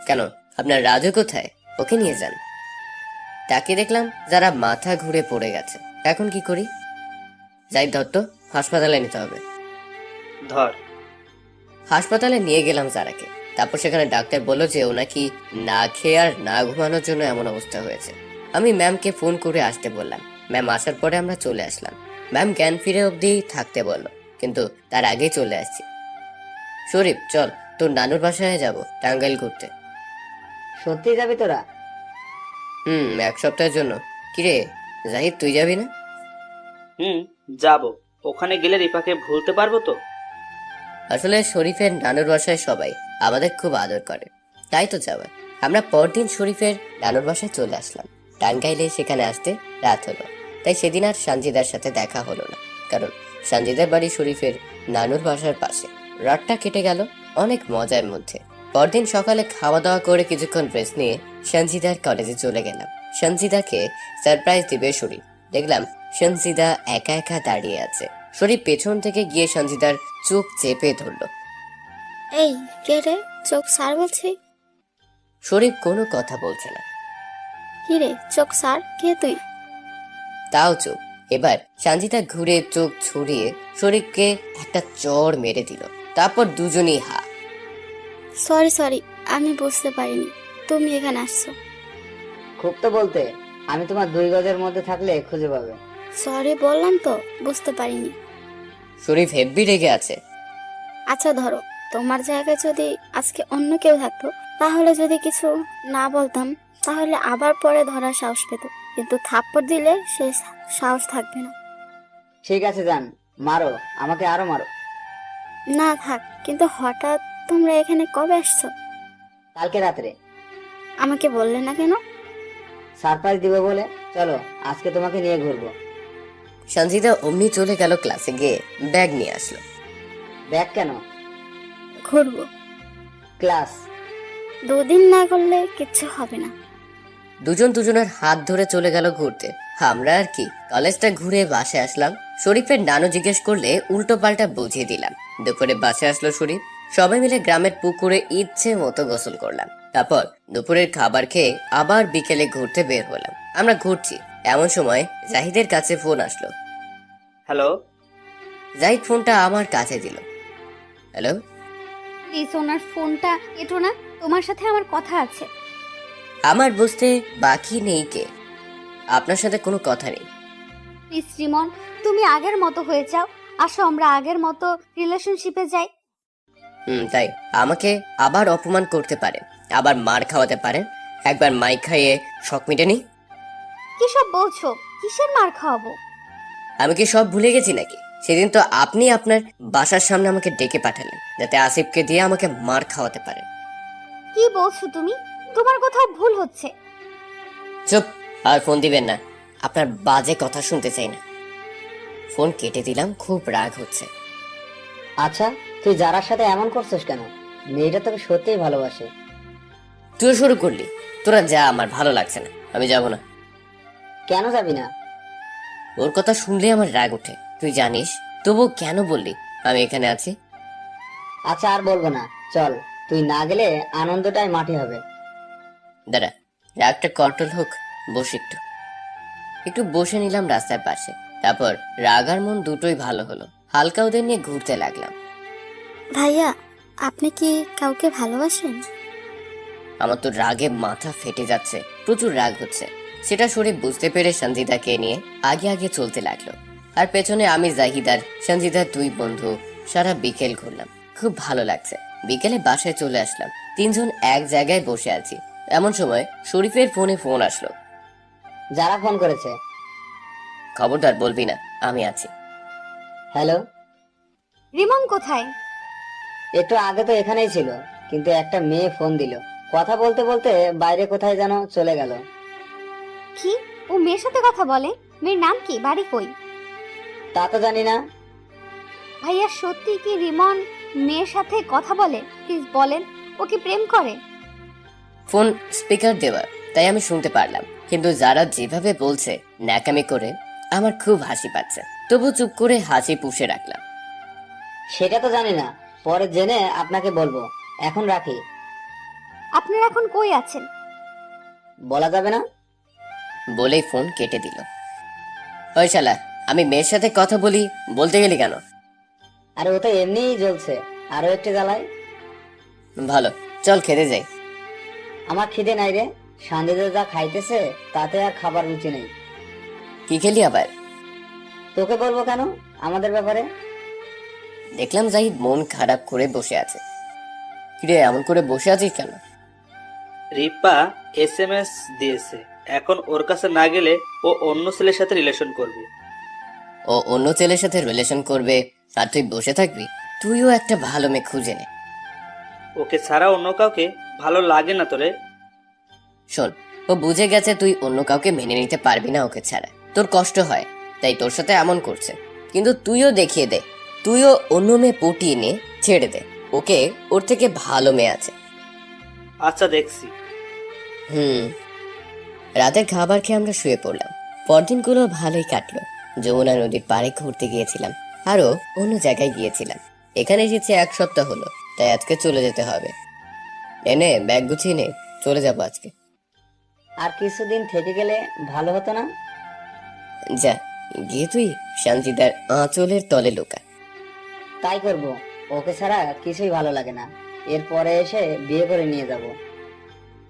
কেন, আপনার রাজু কোথায়? ওকে নিয়ে যান। তাকে দেখলাম যারা মাথা ঘুরে পড়ে গেছে। এখন কি করি? যাই দত্ত, হাসপাতালে নিতে হবে। ধর। হাসপাতালে নিয়ে গেলাম যারাকে। তারপর সেখানে ডাক্তার বলল যে ও নাকি না খেয়ে আর না ঘুমানোর জন্য এমন অবস্থা হয়েছে। আমি ম্যামকে ফোন করে আসতে বললাম। ম্যাম আসার পরে আমরা চলে আসলাম। ম্যাম জ্ঞান ফিরে অবধি থাকতে বলল, কিন্তু তার আগেই চলে আসছি। শরীফ, চল তোর নানুর বাসায় যাব টাঙ্গাইল ঘুরতে। সত্যি যাবি তোরা? এক সপ্তাহের জন্য। কিরে জাহিদ, তুই যাবি না? যাব। ওখানে গেলে রিপাকে ভুলতে পারবো তো? আসলে শরীফের নানুর বাসায় সবাই আমাদের খুব আদর করে, তাই তো যাওয়া। আমরা পরদিন শরীফের নানুর বাসায় চলে আসলাম। টাঙ্গাইলে সেখানে আসতে রাত হলো, তাই সেদিন আর সঞ্জিদার সাথে দেখা হলো না, কারণ সঞ্জিদার বাড়ি শরীফের নানুর বাসার পাশে। রাতটা কেটে গেল অনেক মজার মধ্যে। পরদিন সকালে খাওয়া দাওয়া করে কিছুক্ষণ রেস্ট নিয়ে সঞ্জিদার কলেজে চলে গেলাম। সঞ্জিদাকে সারপ্রাইজ দিবে শরীফ। দেখলাম সঞ্জিদা একা একা দাঁড়িয়ে আছে। শরীফ পেছন থেকে গিয়ে সঞ্জিদার চোখ চেপে ধরলো। এই কে রে, চোখ সার বলছি। শরীফ কোনো কথা বলছে না। কি রে, চোখ সার, কে তুই? তাও চোখ। এবার সঞ্জিদা ঘুরে চোখ ছড়িয়ে শরীফকে একটা চড় মেরে দিল। তারপর দুজনেই হা। সরি, আমি বুঝতে পারিনি তুমি এখানে আসছো। খুব তো বলতে, আমি তোমার 2 গজের মধ্যে থাকলে খুঁজে পাবে। সরি বললাম তো, বুঝতে পারিনি। শরীফ হেব্বি রেগে আছে। আচ্ছা ধরো, তোমার জায়গায় যদি আজকে অন্য কেউ থাকতো, তাহলে যদি কিছু না বলতাম, তাহলে আবার পরে ধরার সাহস পেত, কিন্তু থাপ্পড় দিলে সে সাহস থাকবে না। ঠিক আছে যান, মারো, আমাকে আরো মারো। না থাক, কিন্তু হঠাৎ তোমরা এখানে কবে আসছো? কালকে রাত্রে। আমাকে বললে না কেন? সারপ্রাইজ দিবে বলে। চলো আজকে তোমাকে নিয়ে ঘুরবো। সঞ্জিদা অমনি চলে গেল ক্লাসে গিয়ে ব্যাগ নিয়ে আসলো। ব্যাগ কেন? ঘুরবো। ক্লাস। 2 দিন না করলে কিচ্ছু হবে না। দুজন দুজনের হাত ধরে চলে গেল ঘুরতে। আমরা আর কি, কলেজটা ঘুরে বাসায় আসলাম। শরীফের নানু জিজ্ঞেস করলে উল্টো পাল্টা বুঝিয়ে দিলাম। দুপুরে বাসায় আসলো শরীফ। সবাই মিলে গ্রামের পুকুরে ইচ্ছে মতো গোসল করলাম। তারপর দুপুরের খাবার খেয়ে আবার বিকেলে ঘুরতে বের হলাম। আমরা ঘুরছি, এমন সময় জাহিদের কাছে ফোন আসলো। হ্যালো। জাহিদ ফোনটা আমার কাছে দিল। হ্যালো। প্লিজ ওনার ফোনটা কেটো না, তোমার সাথে আমার কথা আছে। আমার বুঝতে বাকি নেই কে, আপনার সাথে কোনো কথা নেই। প্লিজ রিমন, তুমি আগের মতো হয়ে যাও। আসো আমরা আগের মতো রিলেশনশিপে যাই। তাই আমাকে আবার অপমান করতে পারেন, আবার মার খাওয়াতে পারেন। একবার মাইক খাইয়ে শখ মিটেনি। কি সব বলছো? কিসের মার খাওয়াবো? আমি কি সব ভুলে গেছি নাকি? সেদিন তো আপনি আপনার বাসার সামনে আমাকে ডেকে পাঠালেন যাতে আসিফকে দিয়ে আমাকে মার খাওয়াতে পারেন। কি বলছো তুমি? তোমার কোথাও ভুল হচ্ছে। চুপ, আর ফোন দিবেন না। আপনার বাজে কথা শুনতে চাই না। ফোন কেটে দিলাম, খুব রাগ হচ্ছে। আচ্ছা, তুই যারার সাথে এমন করছিস কেন? মেয়েটা তোকে সত্যিই ভালোবাসে। তুই শুরু করলি। তোরা যা, আমার ভালো লাগছে না, আমি যাব না। কেন যাবি না? ওর কথা শুনলে আমার রাগ ওঠে, তুই জানিস। তবু কেন বললি আমি এখানে আছি? আচ্ছা আর বলবো না, চল। তুই না গেলে আনন্দটাই মাটি হবে। দাঁড়া, রাগটা কন্ট্রোল হোক, বসে একটু। একটু বসে নিলাম রাস্তার পাশে। তারপর রাগ আর মন দুটোই ভালো হলো। হালকা ওদের নিয়ে ঘুরতে লাগলাম। ভাইয়া, আপনি কি কাউকে ভালোবাসেন? আমার তো রাগে মাথা ফেটে যাচ্ছে, প্রচুর রাগ হচ্ছে। সেটা শরীফ বুঝতে পেরে সঞ্জিদাকে নিয়ে আগে আগে চলতে লাগলো। আর পেছনে আমি, জাহিদার, সঞ্জিদার 2 বন্ধু সারা বিকেল ঘুরলাম। খুব ভালো লাগছে। বিকেলে বাসায় চলে আসলাম। 3 জন এক জায়গায় বসে আছি। এমন সময় শরীফের ফোন আসলো। যারা ফোন করেছে। খবরদার বলবি না আমি আছি। হ্যালো, রিমন কোথায়? একটু আগে তো এখানেই ছিল, কিন্তু একটা মেয়ে ফোন দিল। কথা বলতে বলতে বাইরে কোথায় যেন চলে গেল। কি, ও মেয়ের সাথে কথা বলে? মেয়ের নাম কি, বাড়ি কই? তা তো জানি না। ভাইয়া সত্যি কি রিমন মেয়ের সাথে কথা বলে? প্লিজ বলেন, ও কি প্রেম করে? ফোন স্পিকার দেওয়া, তাই আমি শুনতে পারলাম। কিন্তু যারা যেভাবে বলছে ন্যাকামি করে, আমার খুব হাসি পাচ্ছে। তবু চুপ করে হাসি পুষে রাখলাম। সেটা তো জানি না, পরে জেনে আপনাকে বলবো। এখন রাখি। আপনারা এখন কই আছেন? বলা যাবে না। বলেই ফোন কেটে দিল। ওই শালা, আমি মেয়ের সাথে কথা বলি বলতে গেলি কেন? আর ও তো এমনিই জ্বলছে, আরো একটু জ্বালাই। ভালো, চল খেতে যাই। আমার খিদে নাই রে, সন্ধ্যে যা খাইতেছে তাতে আর খাবার রুচি নেই। কি খেলি আবার? তোকে বলবো কেন আমাদের ব্যাপারে? দেখলাম জাহিদ মন খারাপ করে বসে আছে। কিরে, এমন করে বসে আছিস কেন? রিপা SMS দিয়েছে, এখন ওর কাছে না গেলে ও অন্য ছেলের সাথে রিলেশন করবে। ও অন্য ছেলের সাথে রিলেশন করবে আর তুই বসে থাকবি? তুইও একটা ভালো মেয়ে খুঁজে নে। ওকে ছাড়া অন্য কাউকে ভালো লাগে না তোরে? শোন, ও বুঝে গেছে তুই অন্য কাউকে মেনে নিতে পারবি না ওকে ছাড়া। তোর কষ্ট হয়, তাই তোর সাথে এমন করছে। কিন্তু তুইও দেখিয়ে দে, তুইও অন্য মেয়ে পটিয়ে নিয়ে ছেড়ে দে ওকে। ওর থেকে ভালো মেয়ে আছে। আচ্ছা, দেখছি। রাতের খাবার খেয়ে আমরা শুয়ে পড়লাম। পরদিনগুলো ভালোই কাটলো। যমুনা নদীর পাড়ে ঘুরতে গিয়েছিলাম, আরো অন্য জায়গায় গিয়েছিলাম। এখানে এসেছি 1 সপ্তাহ হলো, তাই আজকে চলে যেতে হবে। এনে ব্যাগ গুছিয়ে নে, চলে যাবো আজকে। আর কিছুদিন থেকে গেলে ভালো হতো না? যা, গিয়ে তুই শান্তিদার আঁচলের তলে লুকা। তাই করব, ওকে ছাড়া কিছুই ভালো লাগে না। এরপরে এসে বিয়ে করে নিয়ে যাব।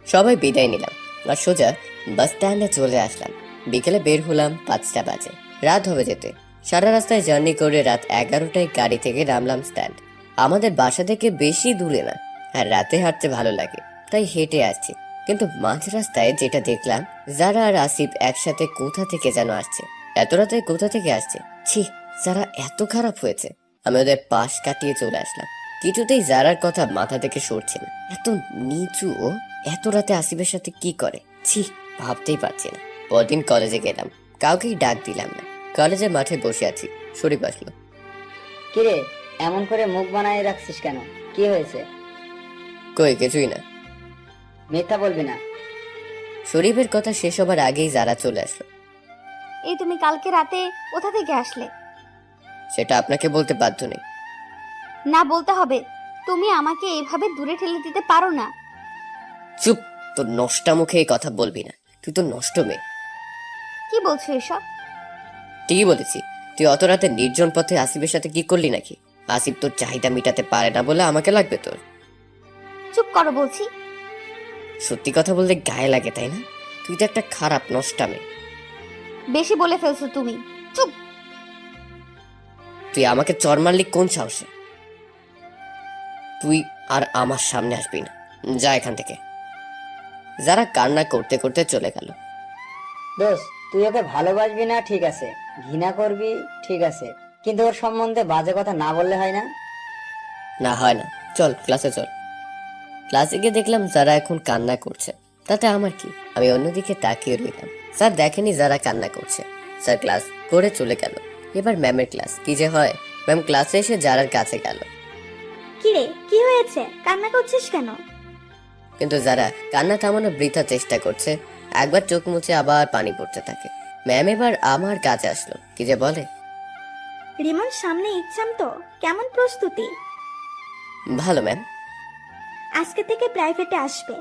সবাই বিদায় নিলাম আর সোজা বাস স্ট্যান্ডে চলে আসলাম। বিকেলে বের হলাম 5টা বাজে। রাত হবে যেতে। সারা রাস্তায় জার্নি করে রাত 11টায় গাড়ি থেকে নামলাম স্ট্যান্ড। আমাদের বাসা থেকে বেশি দূরে না, আর রাতে হাঁটতে ভালো লাগে, তাই হেঁটে আসছি। কিন্তু মাঝ রাস্তায় যেটা দেখলাম, যারা আর আসিফ একসাথে কোথা থেকে যেন আসছে। এত রাতে কোথা থেকে আসছে? ছি, যারা এত খারাপ হয়েছে। আমি ওদের পাশ কাটিয়ে চলে আসলাম। কিছুতেই যারার কথা মাথা থেকে সরছে না। এত নিচু ও এত রাতে আসিফের সাথে কি করে? ছি, ভাবতেই পারছি না। পরদিন কলেজে গেলাম, কাউকেই ডাক দিলাম না। কলেজের মাঠে বসে আছি, শরীফ আসলো। কিরে, এমন করে মুখ বানায় রাখছিস কেন? কি হয়েছে? কই, কিছুই না। মিথ্যা বলবি না। শরীফের কথা শেষ হবার আগেই যারা চলে আসলো। এই তুমি কালকে রাতে কোথা থেকে আসলে? সেটা আপনাকে বলতে বাধ্য নেই। না, বলতে হবে। তুমি আমাকে এভাবে দূরে ঠেলে দিতে পারো না। চুপ, তোর নষ্টা মুখে এই কথা বলবি না। তুই তো নষ্ট মেয়ে। কি বলছো এসব? ঠিকই বলেছি। তুই অত রাতে নির্জন পথে আসিফের সাথে কি করলি নাকি? আসিফ তোর চাহিদা মিটাতে পারে না বলে আমাকে লাগবে তোর? চুপ করো বলছি। সত্যি কথা বলতে গায়ে লাগে, তাই না? তুই তো একটা খারাপ নষ্টা মেয়ে। বেশি বলে ফেলছো তুমি। চুপ। তুই আমাকে চর মারলি কোন সাহসে? তুই আর আমার সামনে আসবি না, যা এখান থেকে। যারা কান্না করতে করতে চলে গেল। দোস্ত, তুই ওকে ভালোবাসবি না ঠিক আছে, ঘৃণা করবি ঠিক আছে, কিন্তু ওর সম্বন্ধে বাজে কথা না বললে হয় না? না, হয় না। চল ক্লাসে চল। ক্লাসে গিয়ে দেখলাম যারা এখন কান্না করছে, তাতে আমার কি? আমি অন্যদিকে তাকিয়ে রইলাম। স্যার দেখেনি যারা কান্না করছে, স্যার ক্লাস করে চলে গেল। এবার ম্যামের ক্লাস। কি যে হয়, ম্যাম ক্লাসে এসে যারার কাছে গেল। কিরে, কি হয়েছে? কান্না করছিস কেন? কিন্তু যারা কান্না থামানোর বৃথা চেষ্টা করছে। একবার চোখ মুছে আবার পানি পড়তে থাকে। ম্যাম এবার আমার কাছে আসলো। কি যে বলে, রিমন সামনে এক্সাম তো, কেমন প্রস্তুতি? ভালো ম্যাম, আজকে থেকে প্রাইভেটে আসবে।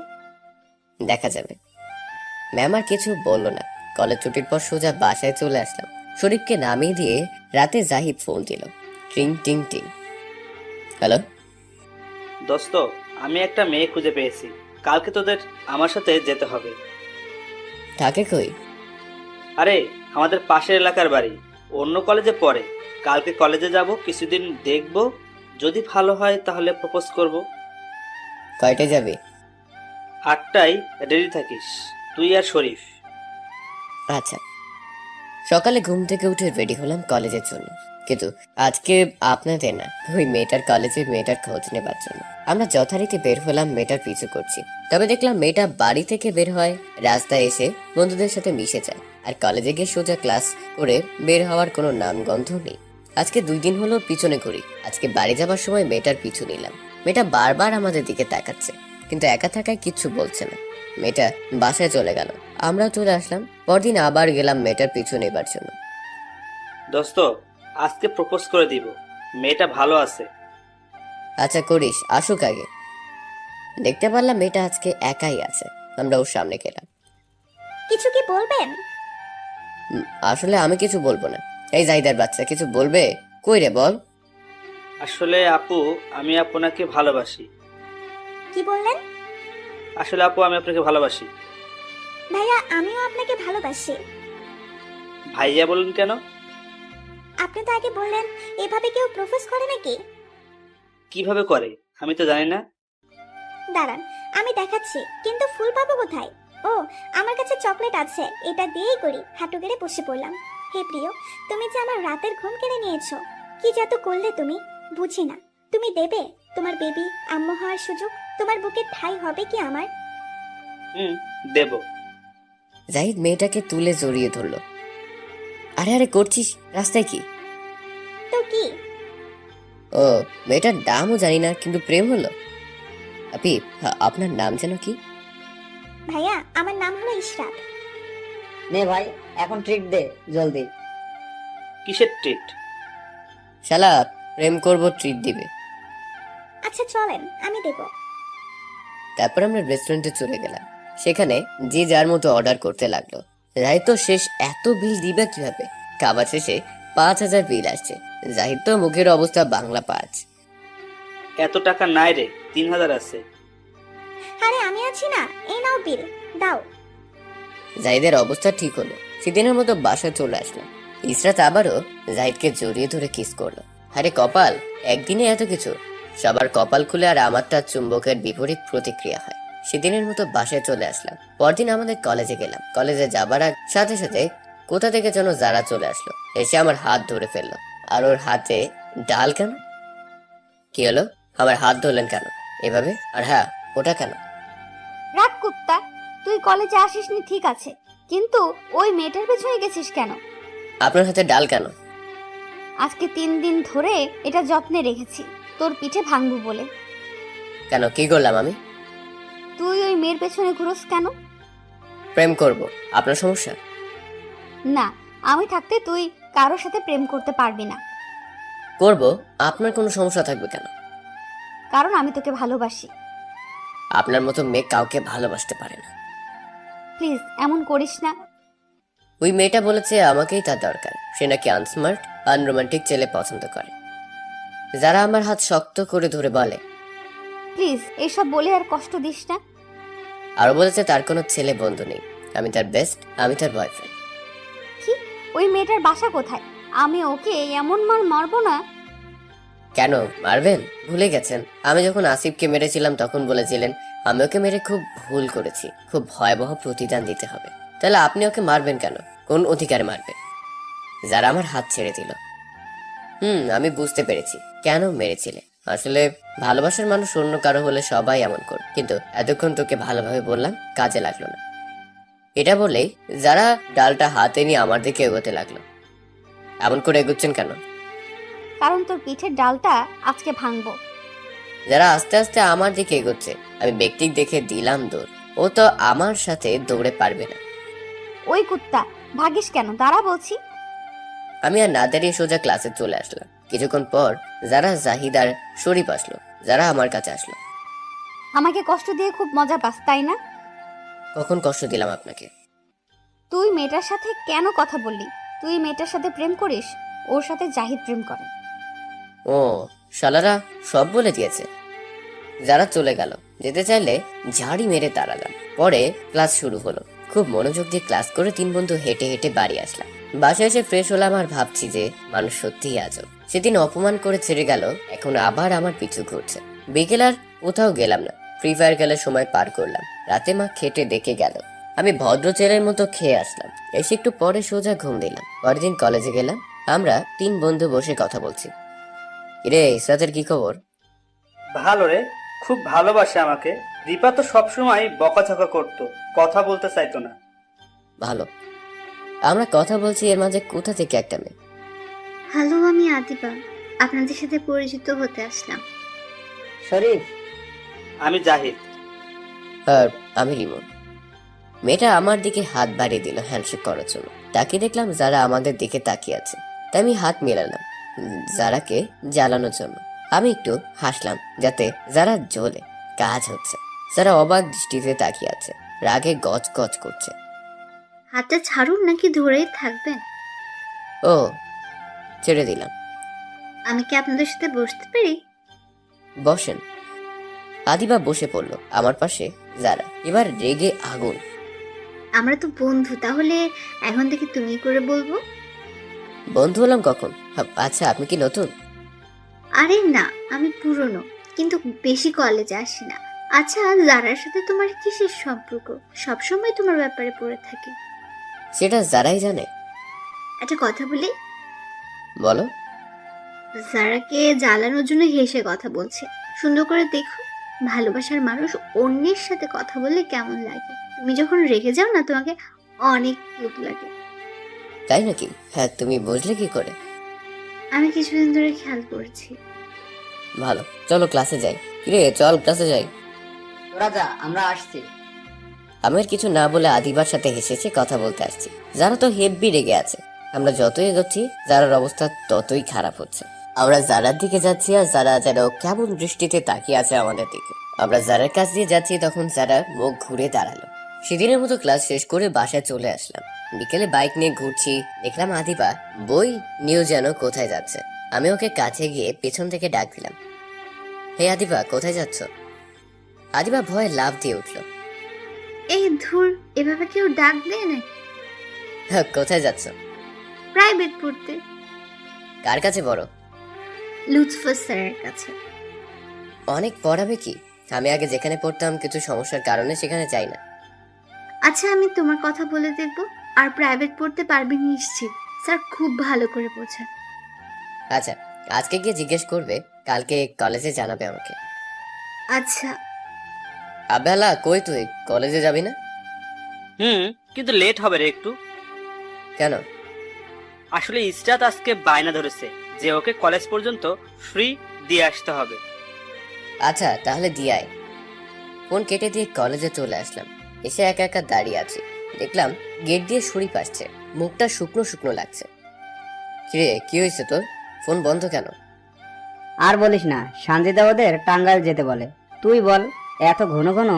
দেখা যাবে। ম্যাম আর কিছু বললো না। কলেজ ছুটির পর সোজা বাসায় চলে আসলাম। শরীফকে নামিয়ে দিয়ে রাতে জাহিদ ফোন দিল। টিং টিং টিং। হ্যালো দোস্ত, আমি একটা মেয়ে খুঁজে পেয়েছি। কালকে তোদের আমার সাথে যেতে হবে। থাকে কই? আরে আমাদের পাশের এলাকার বাড়ি, অন্য কলেজে পড়ে। কালকে কলেজে যাব, কিছুদিন দেখব, যদি ভালো হয় তাহলে প্রপোজ করব। কয়টায় যাবে? 8টায় রেডি থাকিস, তুই আর শরীফ। আচ্ছা। সকালে ঘুম থেকে উঠে রেডি হলাম কলেজের জন্য, কিন্তু আজকে আপনাদের না, ওই মেয়েটার কলেজে মেয়েটার খোঁজ নেবার জন্য। আমরা যথারীতি বের হলাম, মেয়েটার পিছু করছি। তবে দেখলাম মেয়েটা বাড়ি থেকে বের হয়, রাস্তায় এসে বন্ধুদের সাথে মিশে যায়, আর কলেজে গিয়ে সোজা ক্লাস করে বের হওয়ার কোনো নামগন্ধ নেই। আজকে 2 দিন হলো পিছনে ঘুরি। আজকে বাড়ি যাবার সময় মেয়েটার পিছু নিলাম। মেয়েটা বারবার আমাদের দিকে তাকাচ্ছে, কিন্তু একা থাকায় কিচ্ছু বলছে না। মেয়েটা বাসায় চলে গেল, আমরাও চলে আসলাম। পরদিন আবার গেলাম মেয়েটার পিছু নেবার জন্য। দোস্ত, আজকে প্রপোজ করে দিব, মেয়েটা ভালো আছে। আচ্ছা করিস, আসুক আগে। দেখতে পারলাম মেয়েটা আজকে একাই আছে। আমরা ওর সামনে গেলাম। কিছু কি বলবেন? আসলে আমি কিছু বলবো না। এই জাহিদার বাচ্চা, কিছু বলবে? কই রে, বল। আসলে আপু, আমি আপনাকে ভালোবাসি। কি বললেন? আসলে আপু, আমি আপনাকে ভালোবাসি। ভাইয়া, আমিও আপনাকে ভালোবাসি। ভাইয়া বলুন কেন? আপনি তো আগে বললেন এভাবে কেউ প্রপোজ করে নাকি। কিভাবে করে আমি তো জানি না। দাঁড়ান, আমি দেখাচ্ছি, কিন্তু ফুল পাবো কোথায়? ও, আমার কাছে চকলেট আছে, এটা দিয়েই করি। হাঁটু গেড়ে বসে পড়লাম। হে প্রিয়, তুমি যে আমার রাতের ঘুম কেড়ে নিয়েছো। কি জাদু করলে তুমি, বুঝি না। তুমি দেবে তোমার বেবি আম্মু হওয়ার সুযোগ? তোমার বুকে ঠাঁই হবে কি আমার? দেব। জাহিদ মেয়েটাকে তুলে জড়িয়ে ধরলো। আরে আরে করছিস, রাস্তায় কি? তো কি? ও, মেয়েটার নামও জানি না, কিন্তু প্রেম হলো। আপি, আপনার নাম যেন কি? ভাইয়া, আমার নাম হলো ইশরাত। নে ভাই, এখন ট্রিট দে জলদি। কিসের ট্রিট? শালা, প্রেম করবো, ট্রিট দিবে। আচ্ছা চলেন, আমি দেব। তারপর আমরা রেস্টুরেন্টে চলে গেলাম। সেখানে যে যার মতো অর্ডার করতে লাগলো। জাহিদ তো শেষ, এত বিল দিবে কিভাবে? খাবার শেষে 5,000 বিল আসছে। জাহিদ তো মুখের অবস্থা বাংলা 5। এত টাকা নাই রে, 3,000 আছে। আরে আমি আছি না, এই নাও বিল, দাও। জাহিদের অবস্থা ঠিক হলো। সেদিনের মতো বাসায় চলে আসলাম। ইসরাত আবারও জাহিদকে জড়িয়ে ধরে কিস করলো। আরে কপাল, একদিনে এত কিছু! সবার কপাল খুলে আর আমারটা চুম্বকের বিপরীত প্রতিক্রিয়া হয়। সেদিনের মতো বাসায় চলে আসলাম। পরদিন আমাদের কলেজে গেলাম। কলেজে যাবার সাথে সাথে কোথা থেকে যেন যারা চলে আসলো, এসে আমার হাত ধরে ফেললো। আর ওর হাতে ডাল কেন? কি হলো? আমার হাত ধরলেন কেন এভাবে? আর হ্যাঁ, ওটা কেন? রাগ কুত্তা, তুই কলেজে আসিসনি ঠিক আছে, কিন্তু ওই মেয়েটার পেছনে গেছিস কেন? আপনার হাতে ডাল কেন? আজকে 3 দিন ধরে এটা যত্নে রেখেছি, তোর পিঠে ভাঙবো বলে। কেন, কি করলাম আমি? তুই ওই মেয়ের পেছনে ঘুরোস কেন? প্রেম করব, আপনার সমস্যা? না, আমি থাকতে তুই কারোর সাথে প্রেম করতে পারবি না। করব, আপনার কোনো সমস্যা থাকবে কেন? কারণ আমি তোকে ভালোবাসি। আপনার মতো মেয়ে কাউকে ভালোবাসতে পারে না। প্লিজ এমন করিস না। ওই মেয়েটা বলেছে আমাকেই তার দরকার। সে নাকি আনস্মার্ট, আনরোমান্টিক ছেলে পছন্দ করে, যারা আমার হাত শক্ত করে ধরে বলে। প্লিজ এসব বলে আর কষ্ট দিস না। আরো বলেছে তার কোনো ছেলে বন্ধু নেই, আমি তার বেস্ট, আমি তার বয়ফ্রেন্ড। কি? ওই মেয়েটার বাসা কোথায়? আমি ওকে এমন মার মারবো না। কেন মারবেন? ভুলে গেছেন আমি যখন আসিফকে মেরেছিলাম তখন বলেছিলেন আমি ওকে মেরে খুব ভুল করেছি, খুব ভয়াবহ প্রতিদান দিতে হবে। তাহলে আপনি ওকে মারবেন কেন? কোন অধিকারে মারবেন? যারা আমার হাত ছেড়ে দিল। আমি বুঝতে পেরেছি কেন মেরেছিলে। আসলে ভালোবাসার মানুষ অন্য কারো হলে সবাই এমন করে, কিন্তু এতক্ষণ তোকে ভালোভাবে বললাম, কাজে লাগলো না। এটা বলেই যারা ডালটা হাতে নিয়ে আমার দিকে এগোতে লাগলো। এমন করে এগোচ্ছেন কেন? কারণ তোর পিঠের ডালটা আজকে ভাঙবো। যারা আস্তে আস্তে আমার দিকে এগোচ্ছে, আমি ব্যক্তিক দেখে দিলাম দৌড়। ও তো আমার সাথে দৌড়ে পারবে না। ওই কুত্তা, ভাগিস কেন? দাঁড়া বলছি। আমি আর না দাঁড়িয়ে সোজা ক্লাসে চলে আসলাম। কিছুক্ষণ পর যারা জাহিদ আর শরীফ আসলো, যারা আমার কাছে আসলো। আমাকে কষ্ট দিয়ে খুব মজা পাস, তাই না? কখন কষ্ট দিলাম আপনাকে? তুই মেয়েটার সাথে কেন কথা বললি? তুই মেয়েটার সাথে প্রেম করিস, ওর সাথে জাহিদ প্রেম করে। ও, শালারা সব বলে দিয়েছে। যারা চলে গেল, যেতে চাইলে ঝাড়ি মেরে তাড়ালাম। পরে ক্লাস শুরু হলো। খুব মনোযোগ দিয়ে ক্লাস করে 3 বন্ধু হেঁটে হেঁটে বাড়ি আসলাম। বাসায় এসে ফ্রেশ হলাম আর ভাবছি যে মানুষ সত্যিই আজব। সেদিন অপমান করে ছেড়ে গেল, এখন আবার আমার পিছু ঘুরছে। বিকেল আর কোথাও গেলাম না, ফ্রি ফায়ার খেলার সময় পার করলাম। রাতে মা খেটে ডেকে গেল, আমি ভদ্র ছেলের মতো খেয়ে আসলাম। এসে একটু পরে সোজা ঘুম দিলাম। পরের দিন কলেজে গেলাম। আমরা 3 বন্ধু বসে কথা বলছি। রে ইসরাতের কি খবর? ভালো রে, খুব ভালোবাসে আমাকে। রিপা তো সবসময় বকাঝকা করতো, কথা বলতে চাইতো না। ভালো। আমরা কথা বলছি, এর মাঝে কোথা থেকে একটা মেয়ে। হ্যালো, আমি আদিবা, আপনাদের সাথে পরিচিত হতে আসলাম। শরীফ, আমি জাহিদ। আর আমি রিমন। মেয়েটা আমার দিকে হাত বাড়িয়ে দিল হ্যান্ডশেক করার জন্য। তাকিয়ে দেখলাম যারা আমাদের দিকে তাকিয়ে আছে, তাই আমি হাত মেলালাম যারাকে জ্বালানোর জন্য। আমি একটু হাসলাম যাতে যারা জ্বলে। কাজ হচ্ছে। যারা অবাক দৃষ্টিতে তাকিয়ে আছে, রাগে গজ গজ করছে। হাতটা ছাড়ুন নাকি ধরেই থাকবেন? ও, ছেড়ে দিলাম। আমি কি আপনাদের সাথে বসতে পারি? বসেন। আদিবা বসে পড়লো আমার পাশে। যারা এবার রেগে আগুন। আমরা তো বন্ধু, তাহলে এখন থেকে তুমি করে বলবো। বন্ধু হলাম কখন? আচ্ছা, আপনি কি নতুন? আরে না, আমি পুরনো, কিন্তু বেশি কলেজে আসি না। আচ্ছা, যারার সাথে তোমার কিসের সম্পর্ক? সবসময় তোমার ব্যাপারে পড়ে থাকি। সেটা যারাই জানে। একটা কথা বলি, বলো। যারাকে জ্বালানোর জন্য হেসে কথা বলছে। সুন্দর করে দেখো, ভালোবাসার মানুষ অন্যের সাথে কথা বললে কেমন লাগে। তুমি যখন রেগে যাও না, তোমাকে অনেক কিউট লাগে। তাই নাকি? হ্যাঁ, তুমি বুঝলে কি করে? আমি কিছুদিন ধরে খেয়াল করছি। ভালো, চলো ক্লাসে যাই। কিরে চল ক্লাসে যাই। তোরা যা, আমরা আসছি। আমি আর কিছু না বলে আদিবার সাথে হেসেছে কথা বলতে আসছি। যারা তো হেব্বি রেগে আছে। আমরা যতই এগোচ্ছি যারার অবস্থা ততই খারাপ হচ্ছে। আমরা যারার দিকে যাচ্ছি আর যারা যেন কেমন দৃষ্টিতে তাকিয়ে আছে আমাদের দিকে। আমরা যারার কাছ দিয়ে যাচ্ছি তখন যারা মুখ ঘুরে দাঁড়ালো। সেদিনের মতো ক্লাস শেষ করে বাসায় চলে আসলাম। বিকেলে বাইক নিয়ে ঘুরছি, দেখলাম আদিবা বই নিয়েও যেন কোথায় যাচ্ছে। আমি ওকে কাছে গিয়ে পেছন থেকে ডাক দিলাম, হে আদিবা, কোথায় যাচ্ছ? আদিবা ভয়ে লাফ দিয়ে উঠলো। এই ধুর, এভাবে কেউ ডাক দেয় না। হ্যাঁ, কোথায় যাচ্ছ? প্রাইভেট পড়তে। কার কাছে পড়ো? লুৎফর স্যারের কাছে। অনেক পড়াবে কি? আমি আগে যেখানে পড়তাম কিছু সমস্যার কারণে সেখানে যাই না। আচ্ছা, আমি তোমার কথা বলে দেখবো। আর প্রাইভেট পড়তে পারবে নিশ্চিত, স্যার খুব ভালো করে বোঝান। আচ্ছা, আজকে গিয়ে জিজ্ঞেস করবে, কালকে কলেজে জানাবে আমাকে। আচ্ছা। আবেলা কই তুই? কলেজে যাবি না? কিন্তু লেট হবে রে একটু। কেন? আসলে ইসরাত আজকে বায়না ধরেছে যে ওকে কলেজ পর্যন্ত ফ্রি দিয়ে আসতে হবে। আচ্ছা, তাহলে দিয়ে আয়। ফোন কেটে দিয়ে কলেজে চলে আসলাম। এসে একা একা দাঁড়িয়ে আছি। দেখলাম গেট দিয়ে শরীফ আসছে, মুখটা শুকনো শুকনো লাগছে। কিরে, কি হয়েছে তোর? ফোন বন্ধ কেন? আর বলিস না, সানজিদা ওদের টাঙ্গাইল যেতে বলে। তুই বল, এত ঘন ঘন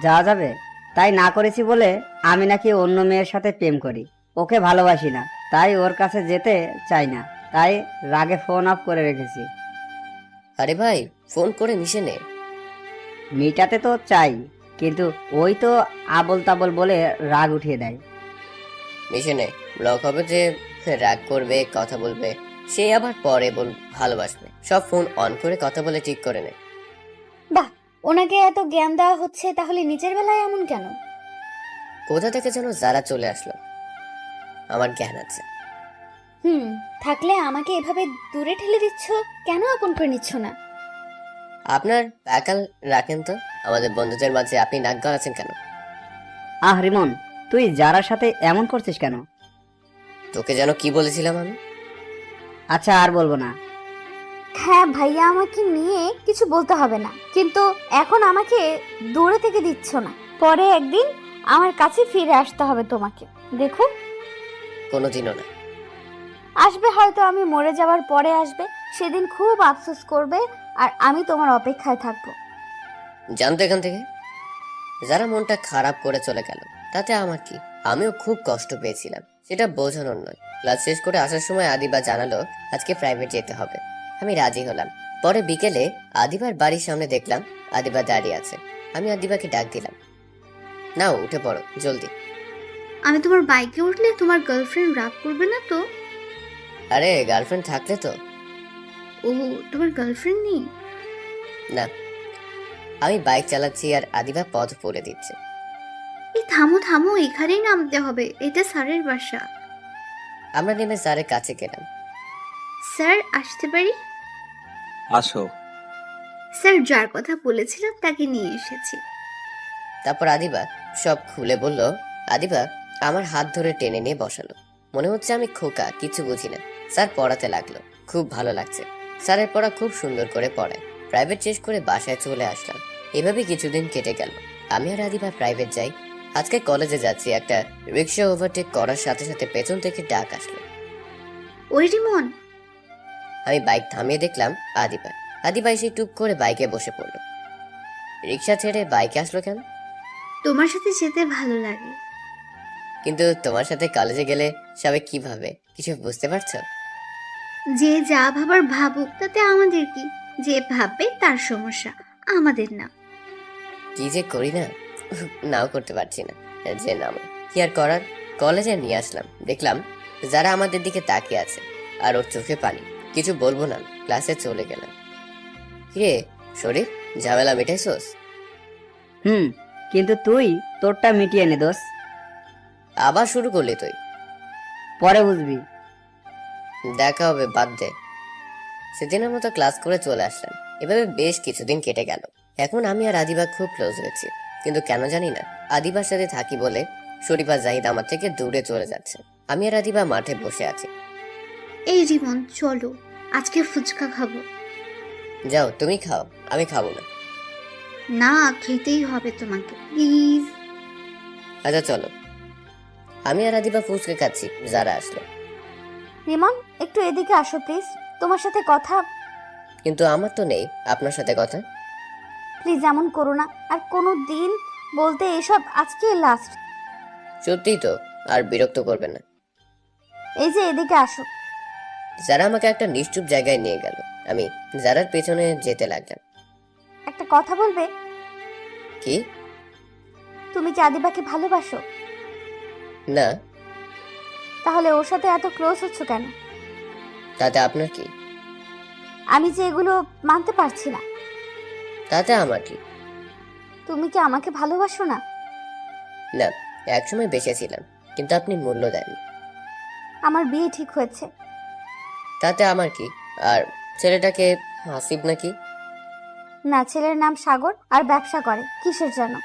যাওয়া যাবে? তাই না করেছি বলে আমি নাকি অন্য মেয়ের সাথে প্রেম করি, ওকে ভালোবাসি না, তাই ওর কাছে যেতে চাই না, তাই রাগে ফোন অফ করে রেখেছি। আরে ভাই, ফোন করে মিশে নে। মিটাতে তো চাই, কিন্তু ওই তো আবল তাবল বলে রাগ উঠিয়ে দেয়। মিশে নে, ব্লক হবে যে রাগ করবে, কথা বলবে, সে আবার পরে ভালোবাসবে। সব ফোন অন করে কথা বলে ঠিক করে নে। বাহ, ওনাকে এত জ্ঞান দেওয়া হচ্ছে, তাহলে নিজের বেলায় এমন কেন? কোথা থেকে যেন যারা চলে আসলো। আমার জ্ঞান আছে। থাকলে আমাকে এভাবে দূরে ঠেলে দিচ্ছ কেন? আপন করে নিচ্ছ না? আপনার প্যাকাল রাখেন তো, আমাদের বন্ধুদের মাঝে আপনি নাক গলাচ্ছেন কেন? আহ রিমন, তুই যারার সাথে এমন করছিস কেন? তোকে যেন কি বলেছিলাম আমি? আচ্ছা, আর বলবো না। হ্যাঁ ভাইয়া, আমাকে নিয়ে কিছু বলতে হবে না, কিন্তু এখন আমাকে দূরে থেকে দিচ্ছ না। পরে একদিন আমার কাছে ফিরে আসতে হবে তোমাকে। দেখো, কোনোদিনও না। আসবে হয়তো, আমি মরে যাওয়ার পরে আসবে। সেদিন খুব আফসোস করবে, আর আমি তোমার অপেক্ষায় থাকবো। জানতো এখান থেকে। যারা মনটা খারাপ করে চলে গেল তাতে আমার কি? আমিও খুব কষ্ট পেয়েছিলাম, সেটা বোঝানোর নয়। ক্লাস শেষ করে আসার সময় আদিবা জানালো আজকে প্রাইভেট যেতে হবে। আমি রাজি হলাম। পরে বিকেলে আদিবার বাড়ির সামনে দেখলাম আদিবা দাঁড়িয়ে আছে। আমি আদিবাকে ডাক দিলাম, নাও উঠে পড়ো জলদি। আমি তোমার বাইকে উঠলে তোমার গার্লফ্রেন্ড রাগ করবে না তো? আরে গার্লফ্রেন্ড থাকলে তো। ও, তোমার গার্লফ্রেন্ড নেই? না, আমি বাইক চালাচ্ছি আর আদিবা পথ পড়ে দিচ্ছে। এই থামো থামো, এখানেই নামতে হবে, এটা স্যারের বাসা। আমরা নেমে স্যারের কাছে গেলাম। স্যার, আসতে পারি? আসো। স্যার, যার কথা বলেছিলাম তাকে নিয়ে এসেছি। তারপর আদিবা সব খুলে বলল। আদিবা আমার হাত ধরে টেনে নিয়ে বসালো। মনে হচ্ছে আমি খোকা, কিছু বুঝি না। স্যার পড়াতে লাগলো, খুব ভালো লাগছে। স্যারের পড়া খুব সুন্দর করে পড়ায়। প্রাইভেট শেষ করে বাসায় চলে আসলাম। এভাবে কিছুদিন কেটে গেল। আমি আর আদিবা প্রাইভেট যাই। আজকে কলেজে যাচ্ছি, একটা রিক্সা ওভারটেক করার সাথে সাথে পেছন থেকে ডাক আসলো। ওই রিমন। আমি বাইক থামিয়ে দেখলাম আদিবা। আদিবা এসে টুপ করে বাইকে বসে পড়লো। রিক্সা ছেড়ে বাইকে আসলো কেন? তোমার সাথে যেতে ভালো লাগে। কিন্তু তোমার সাথে কলেজে গেলে সবাই কি ভাবে, কিছু বুঝতে পারছো? যে যা ভাবার ভাবুক, তাতে আমাদের কি? যে ভাববে তার সমস্যা, আমাদের না। কি যে করি না, নাও করতে পারছি না। যে নাম কি আর করার। কলেজে নিয়ে আসলাম, দেখলাম যারা আমাদের দিকে তাকিয়ে আছে আর ওর চোখে পানি। কিছু বলবো না, ক্লাসে চলে গেলাম। কিরে শরীফ, ঝামেলা মিটাইছোস? কিন্তু তুই তোরটা মিটিয়ে নে দোষ। আবার শুরু করলি তুই? পরে বুঝবি। দেখা হবে, বাদ দে। সেদিনের মতো ক্লাস করে চলে আসলাম। এভাবে বেশ কিছুদিন কেটে গেল। এখন আমি আর আদিবা খুব ক্লোজ হয়েছি, কিন্তু কেন জানি না আদিবার সাথে থাকি বলে শরীফ আর জাহিদ আমার থেকে দূরে চলে যাচ্ছে। আমি আর আদিবা মাঠে বসে আছি। এই রিমন, চলো, আজকে ফুচকা খাবো। যাও, তুমি খাও, আমি খাবো না। না, খেতেই হবে তোমাকে, প্লিজ। আচ্ছা চলো। আমি আর আদিবা ফুচকা খাচ্ছি, যারা আসলো। রিমন, একটু এদিকে আসো প্লিজ, তোমার সাথে কথা। কিন্তু আমার তো নেই আপনার সাথে কথা। প্লিজ এমন করো না, আর কোনো দিন বলতে এসব আজকে লাস্ট। সত্যিই তো, আর বিরক্ত করবে না। এই যে এদিকে আসো। যারা আমাকে একটা নিশ্চুপ জায়গায় নিয়ে গেল। আমি যারার পেছনে যেতে লাগলাম। একটা কথা বলবে? কি? তুমি কি আদিবাকে ভালোবাসো? না। তাহলে ওর সাথে এত ক্লোজ হচ্ছ কেন? তাতে আপনার কি? আমি যে এগুলো মানতে পারছি না। তাতে আমার কি? তুমি কি আমাকে ভালোবাসো না? না, একসময় বেঁচেছিলাম, কিন্তু আপনি মূল্য দেননি। আমার বিয়ে ঠিক হয়েছে। তাতে আমার কি? আর ছেলেটাকে হাসিব নাকি? না, ছেলের নাম সাগর আর ব্যবসা করে কিসের জন্য।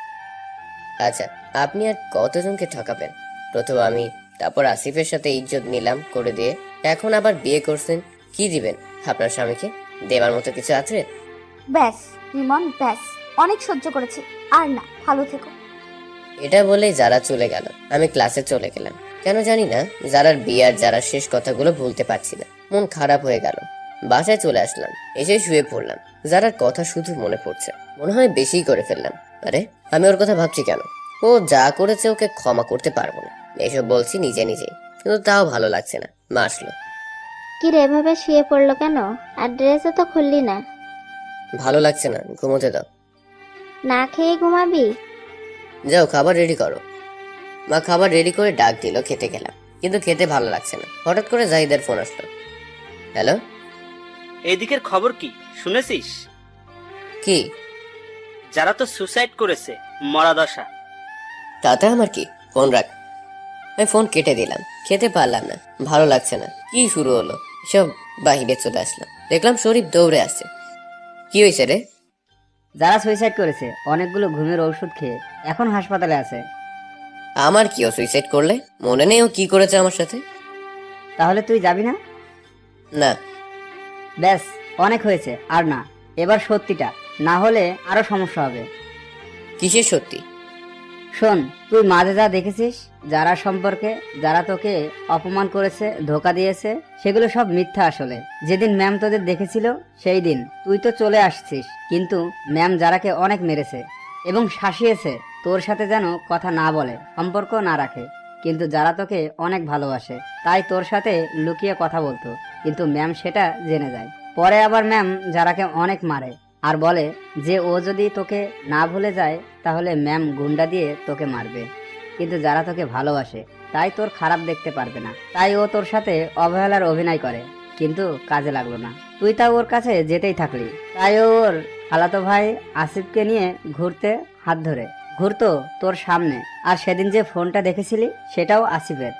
আচ্ছা, আপনি আর কতজনকে ঠকাবেন? প্রথম আমি, তারপর আসিফের সাথে ইজ্জত নিলাম করে দিয়ে, এখন আবার বিয়ে করছেন। কি দিবেন আপনার স্বামীকে? দেবার মতো কিছু আছে? ব্যাস রিমন, ব্যাস, অনেক সহ্য করেছি, আর না, ভালো থেকো। এটা বলেই যারা চলে গেল। আমি ক্লাসে চলে গেলাম। কেন জানি না যারার বিয়ে আর যারা শেষ কথাগুলো ভুলতে পারছি না। মন খারাপ হয়ে গেল। বাসায় চলে আসলাম, এসে শুয়ে পড়লাম। যারার কথা শুধু মনে পড়ছে। মনে হয় বেশি করে ফেললাম। আরে আমি ওর কথা ভাবছি কেন? ও যা করেছে ওকে ক্ষমা করতে পারবো না, এসব বলছি নিজে নিজেই, কিন্তু তাও ভালো লাগছে না। মা আসলো। কি রে, এভাবে শুয়ে পড়লো কেন? আর ড্রেসও তো খুললি না। ভালো লাগছে না, ঘুমোতে দাও। না খেয়ে ঘুমাবি? যাও খাবার রেডি করো। মা খাবার রেডি করে ডাক দিল, খেতে গেলাম, কিন্তু খেতে ভালো লাগছে না। হঠাৎ করে জাহিদের ফোন আসলো। হ্যালো। এইদিকের খবর কি শুনেছিস? কি? যারা তো সুসাইড করেছে, মরা দশা। তাতে আমার কি? ফোন রাখ। আমি ফোন কেটে দিলাম। খেতে পারলাম না, ভালো লাগছে না। কি শুরু হলো সব? বাহিরে চলে আসলাম, দেখলাম শরীফ দৌড়ে আসছে। কি হয়েছে রে? যারা সুইসাইড করেছে অনেকগুলো ঘুমের ঔষধ খেয়ে এখন হাসপাতালে আছে। আমার কি? ও সুইসাইড করলে? মনে নেই ও কি করেছে আমার সাথে? তাহলে তুই যাবি না? না। ব্যাস, অনেক হয়েছে, আর না। এবার সত্যিটা, না হলে আরো সমস্যা হবে। কিসের সত্যি? শোন, তুই মাঝে যা দেখেছিস যারা সম্পর্কে, যারা তোকে অপমান করেছে, ধোকা দিয়েছে, সেগুলো সব মিথ্যা। আসলে যেদিন ম্যাম তোদের দেখেছিল সেই দিন তুই তো চলে আসছিস, কিন্তু ম্যাম যারাকে অনেক মেরেছে এবং শাসিয়েছে তোর সাথে যেন কথা না বলে, সম্পর্ক না রাখে। কিন্তু যারা তোকে অনেক ভালোবাসে তাই তোর সাথে লুকিয়ে কথা বলতো, কিন্তু ম্যাম সেটা জেনে যায়। পরে আবার ম্যাম যারাকে অনেক মারে আর বলে যে ও যদি তোকে না ভুলে যায় তাহলে ম্যাম গুন্ডা দিয়ে তোকে মারবে। কিন্তু যারা তোকে ভালোবাসে তাই তোর খারাপ দেখতে পারবে না, তাই ও তোর সাথে অবহেলার অভিনয় করে, কিন্তু কাজে লাগলো না। তুই তা ওর কাছে যেতেই থাকলি, তাই ও ওর খালাতো ভাই আসিফকে নিয়ে হাত ধরে ঘুরতো তোর সামনে। আর সেদিন যে ফোনটা দেখেছিলি সেটাও আসিফের।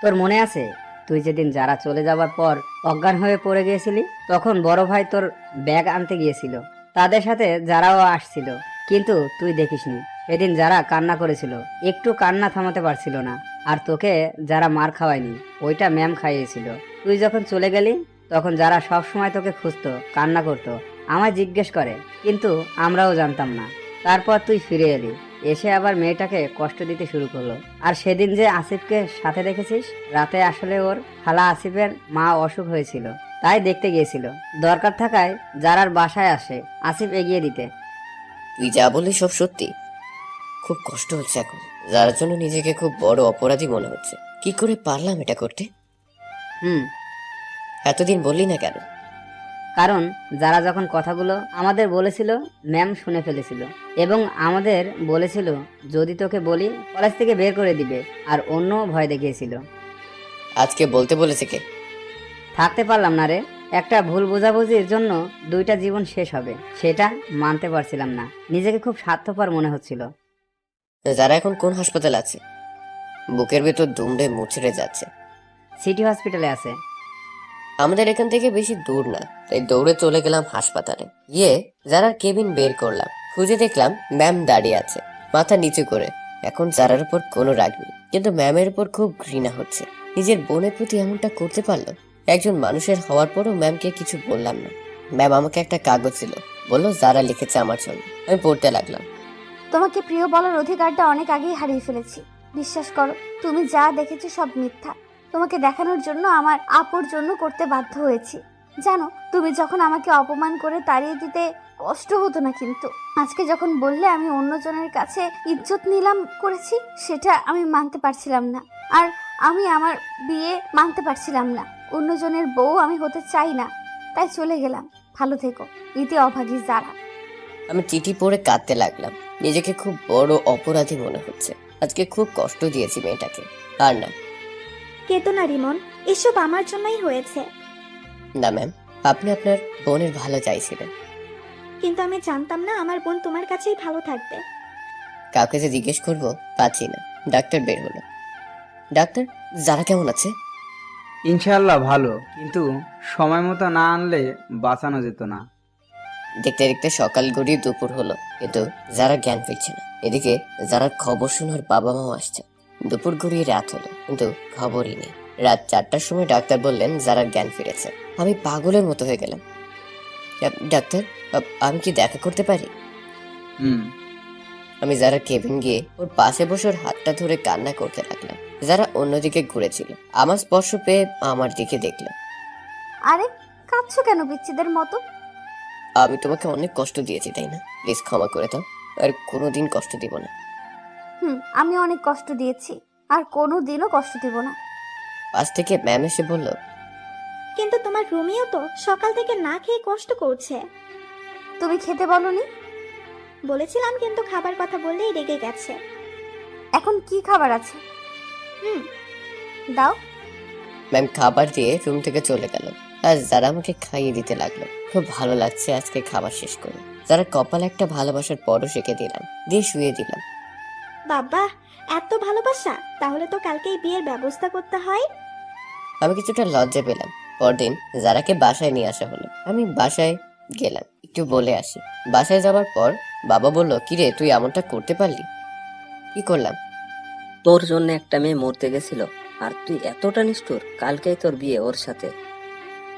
তোর মনে আছে তুই যেদিন যারা চলে যাবার পর অজ্ঞান হয়ে পড়ে গিয়েছিলি, তখন বড় ভাই তোর ব্যাগ আনতে গিয়েছিল, তাদের সাথে যারাও আসছিল, কিন্তু তুই দেখিসনি। সেদিন যারা কান্না করেছিল, একটু কান্না থামাতে পারছিল না। আর তোকে যারা মার খাওয়ায়নি, ওইটা ম্যাম খাইয়েছিল। তুই যখন চলে গেলি তখন যারা সব সময় তোকে খুঁজতো, কান্না করতো, আমায় জিজ্ঞেস করে, কিন্তু আমরাও জানতাম না। তারপর তুই ফিরে এলি, এসে আবার মেয়েটাকে কষ্ট দিতে শুরু করলো। আর সেদিন যে আসিফকে সাথে দেখেছিস, রাতে আসলে ওর খালা আসিফের মা অসুখ হয়েছিল, তাই দেখতে গিয়েছিল। দরকার থাকায় যারার বাসায় আসে আসিফ এগিয়ে দিতে। তুই যা বললি সব সত্যি। খুব কষ্ট হচ্ছে এখন, যার জন্য নিজেকে খুব বড় অপরাধী মনে হচ্ছে। কি করে পারলাম এটা করতে? হুম, এতদিন বললি না কেন? কারণ যারা যখন কথাগুলো আমাদের বলেছিল, ম্যাম শুনে ফেলেছিল এবং আমাদের বলেছিল যদি তোকে বলি কলেজ থেকে বের করে দিবে, আর অন্য ভয় দেখিয়েছিল। আজকে বলতে বলেছে কে? থাকতে পারলাম না রে, একটা ভুল বোঝাবুঝির জন্য 2টা জীবন শেষ হবে, সেটা মানতে পারছিলাম না। নিজেকে খুব স্বার্থপর মনে হচ্ছিল। যারা এখন কোন হাসপাতাল আছে? বুকের ভেতর দুমড়ে মুচড়ে যাচ্ছে। সিটি হসপিটালে আছে। আমাদের এখান থেকে বেশি দূর না, তাই দৌড়ে চলে গেলাম হাসপাতালে। গিয়ে যারার কেবিন বের করলাম, খুঁজে দেখলাম ম্যাম দাঁড়িয়ে আছে মাথা নিচু করে। এখন যারার উপর কোনো রাগ নেই, কিন্তু ম্যামের উপর খুব ঘৃণা হচ্ছে। নিজের বোনের প্রতি এমনটা করতে পারলো। একজন মানুষের হওয়ার পরও ম্যামকে কিছু বললাম না। ম্যাম আমাকে একটা কাগজ দিল, বললো যারা লিখেছে আমার জন্য। আমি পড়তে লাগলাম। তোমাকে প্রিয় বলার অধিকারটা অনেক আগেই হারিয়ে ফেলেছি। বিশ্বাস করো, তুমি যা দেখেছো সব মিথ্যা। তোমাকে দেখানোর জন্য আমার আপুর জন্য করতে বাধ্য হয়েছি। জানো, তুমি যখন আমাকে অপমান করে তাড়িয়ে দিতে কষ্ট হতো না, কিন্তু আজকে যখন বললে আমি অন্যজনের কাছে ইজ্জত নিলাম করেছি, সেটা আমি মানতে পারছিলাম না। আর আমি আমার বিয়ে মানতে পারছিলাম না। অন্যজনের বউ আমি হতে চাই না, তাই চলে গেলাম। ভালো থেকো, ইতি অভাগী যারা। আমি চিঠি পড়ে কাঁদতে লাগলাম। নিজেকে খুব বড় অপরাধী মনে হচ্ছে। আজকে খুব কষ্ট দিয়েছি মেয়েটাকে। আর না, কেতো না রিমন, এসব আমার জন্যই হয়েছে। না ম্যাম, আপনি আপনার বোনের ভালো চাইছিলেন। কিন্তু আমি জানতাম না আমার বোন তোমার কাছেই ভালো থাকবে। কাউকে যে জিজ্ঞেস করবো পাচ্ছি না। ডাক্তার বের হলো। ডাক্তার, যারা কেমন আছে? ইনশাআল্লাহ ভালো, কিন্তু সময় মতো না আনলে বাঁচানো যেত না। দেখতে দেখতে সকাল গড়িয়ে দুপুর হলো, কিন্তু যারা জ্ঞান ফিরছে না। এদিকে যারা খবর শোনার বাবা মাও আসছে। দুপুর গড়িয়ে রাত হলো, কিন্তু খবরই নেই। রাত 4টার সময় ডাক্তার বললেন যারা জ্ঞান ফিরেছে। আমি পাগলের মতো হয়ে গেলাম। ডাক্তার, আমি কি দেখা করতে পারি? হুম, আমি যারা কেবিন গিয়ে ওর পাশে বসে ওর হাতটা ধরে কান্না করতে লাগলাম। যারা অন্যদিকে ঘুরেছিল, আমার স্পর্শ পেয়ে আমার দিকে দেখলো। আরে, কাঁদছো কেন বিচ্ছিদের মতো? আমি তোমাকে অনেক কষ্ট দিয়েছি, তাই না? প্লিজ ক্ষমা করে দাও, আর কোনোদিন কষ্ট দিব না। আমি অনেক কষ্ট দিয়েছি, আর কোনোদিনও কষ্ট দিব না। পাশ থেকে ম্যাম এসে বলল, কিন্তু তোমার রুমিও তো সকাল থেকে না খেয়ে কষ্ট করছে। তুমি খেতে বলনি? বলেছিলাম, কিন্তু খাবার কথা বললেই রেগে গেছে। এখন কি খাবার আছে? দাও। ম্যাম খাবার দিয়ে রুম থেকে চলে গেল। আর যারা আমাকে খাইয়ে দিতে লাগলো। খুব ভালো লাগছে আজকে খাবার শেষ করে। যারা কপালে একটা ভালোবাসার পরশ রেখে দিলাম, দিয়ে শুয়ে দিলাম। বাবা, এত ভালোবাসা! তাহলে তো কালকেই বিয়ের ব্যবস্থা করতে হয়। আমি কিছুটা লজ্জা পেলাম। পরদিন যারাকে বাসায় নিয়ে আসা হলো। আমি বাসায় গেলাম, একটু বলে আসি। বাসায় যাওয়ার পর বাবা বলল, কিরে তুই এমনটা করতে পারলি? কি করলাম? তোর জন্য একটা মেয়ে মরতে গেছিল, আর তুই এতটা নিষ্ঠুর। কালকেই তোর বিয়ে ওর সাথে।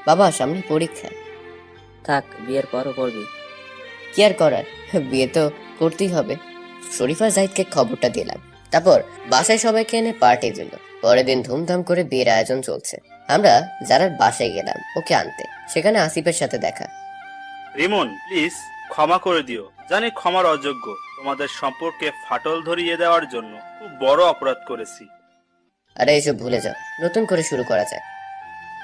বাবা, সামনে পরীক্ষা। থাক, বিয়ের পরও করবি। কি আর করার, বিয়ে তো করতেই হবে। শরীফা জাহিদকে খবরটা দিলাম। তারপর বাসায় সবাইকে এনে পার্টি দিল। পরের দিন ধুমধাম করে বিয়ের আয়োজন চলছে। আমরা যারার বাসায় গেলাম ওকে আনতে। সেখানে আসিফের সাথে দেখা। রিমন, প্লিজ ক্ষমা করে দিও। জানি ক্ষমার অযোগ্য। তোমাদের সম্পর্কে ফাটল ধরিয়ে দেওয়ার জন্য খুব বড় অপরাধ করেছি। আরে এসব ভুলে যাও, নতুন করে শুরু করা যায়।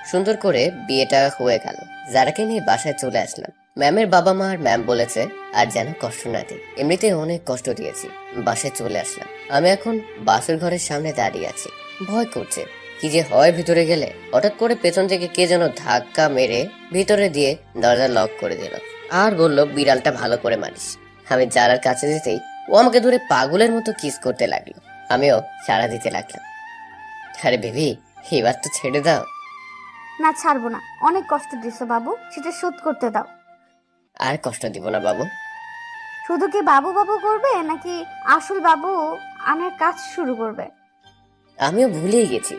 সুন্দর করে বিয়েটা হয়ে গেল। যারাকে নিয়ে বাসায় চলে আসলাম। ম্যামের বাবা মা আর ম্যাম বলেছে আর যেন কষ্ট না দিই, এমনিতে অনেক কষ্ট দিয়েছি। বাসায় চলে আসলাম। আমি এখন বাসের ঘরের সামনে দাঁড়িয়ে আছি, ভয় করছে কি যে হয় ভিতরে গেলে। হঠাৎ করে পেছন থেকে কে যেন ধাক্কা মেরে ভিতরে দিয়ে দরজা লক করে দিল আর বলল, বিড়ালটা ভালো করে মারিস। আমি জারার কাছে যেতেই ও আমাকে ধরে পাগলের মতো কিস করতে লাগলো। আমিও সাড়া দিতে লাগলাম। আরে বেবি, এবার তো ছেড়ে দাও। না, ছাড়বো না। অনেক কষ্ট দিছো বাবু, সেটা শোধ করতে দাও। আর কষ্ট দিব না বাবু। শুধু কি বাবু বাবু করবে নাকি আসল বাবু আমার কাজ শুরু করবে? আমিও ভুলেই গেছি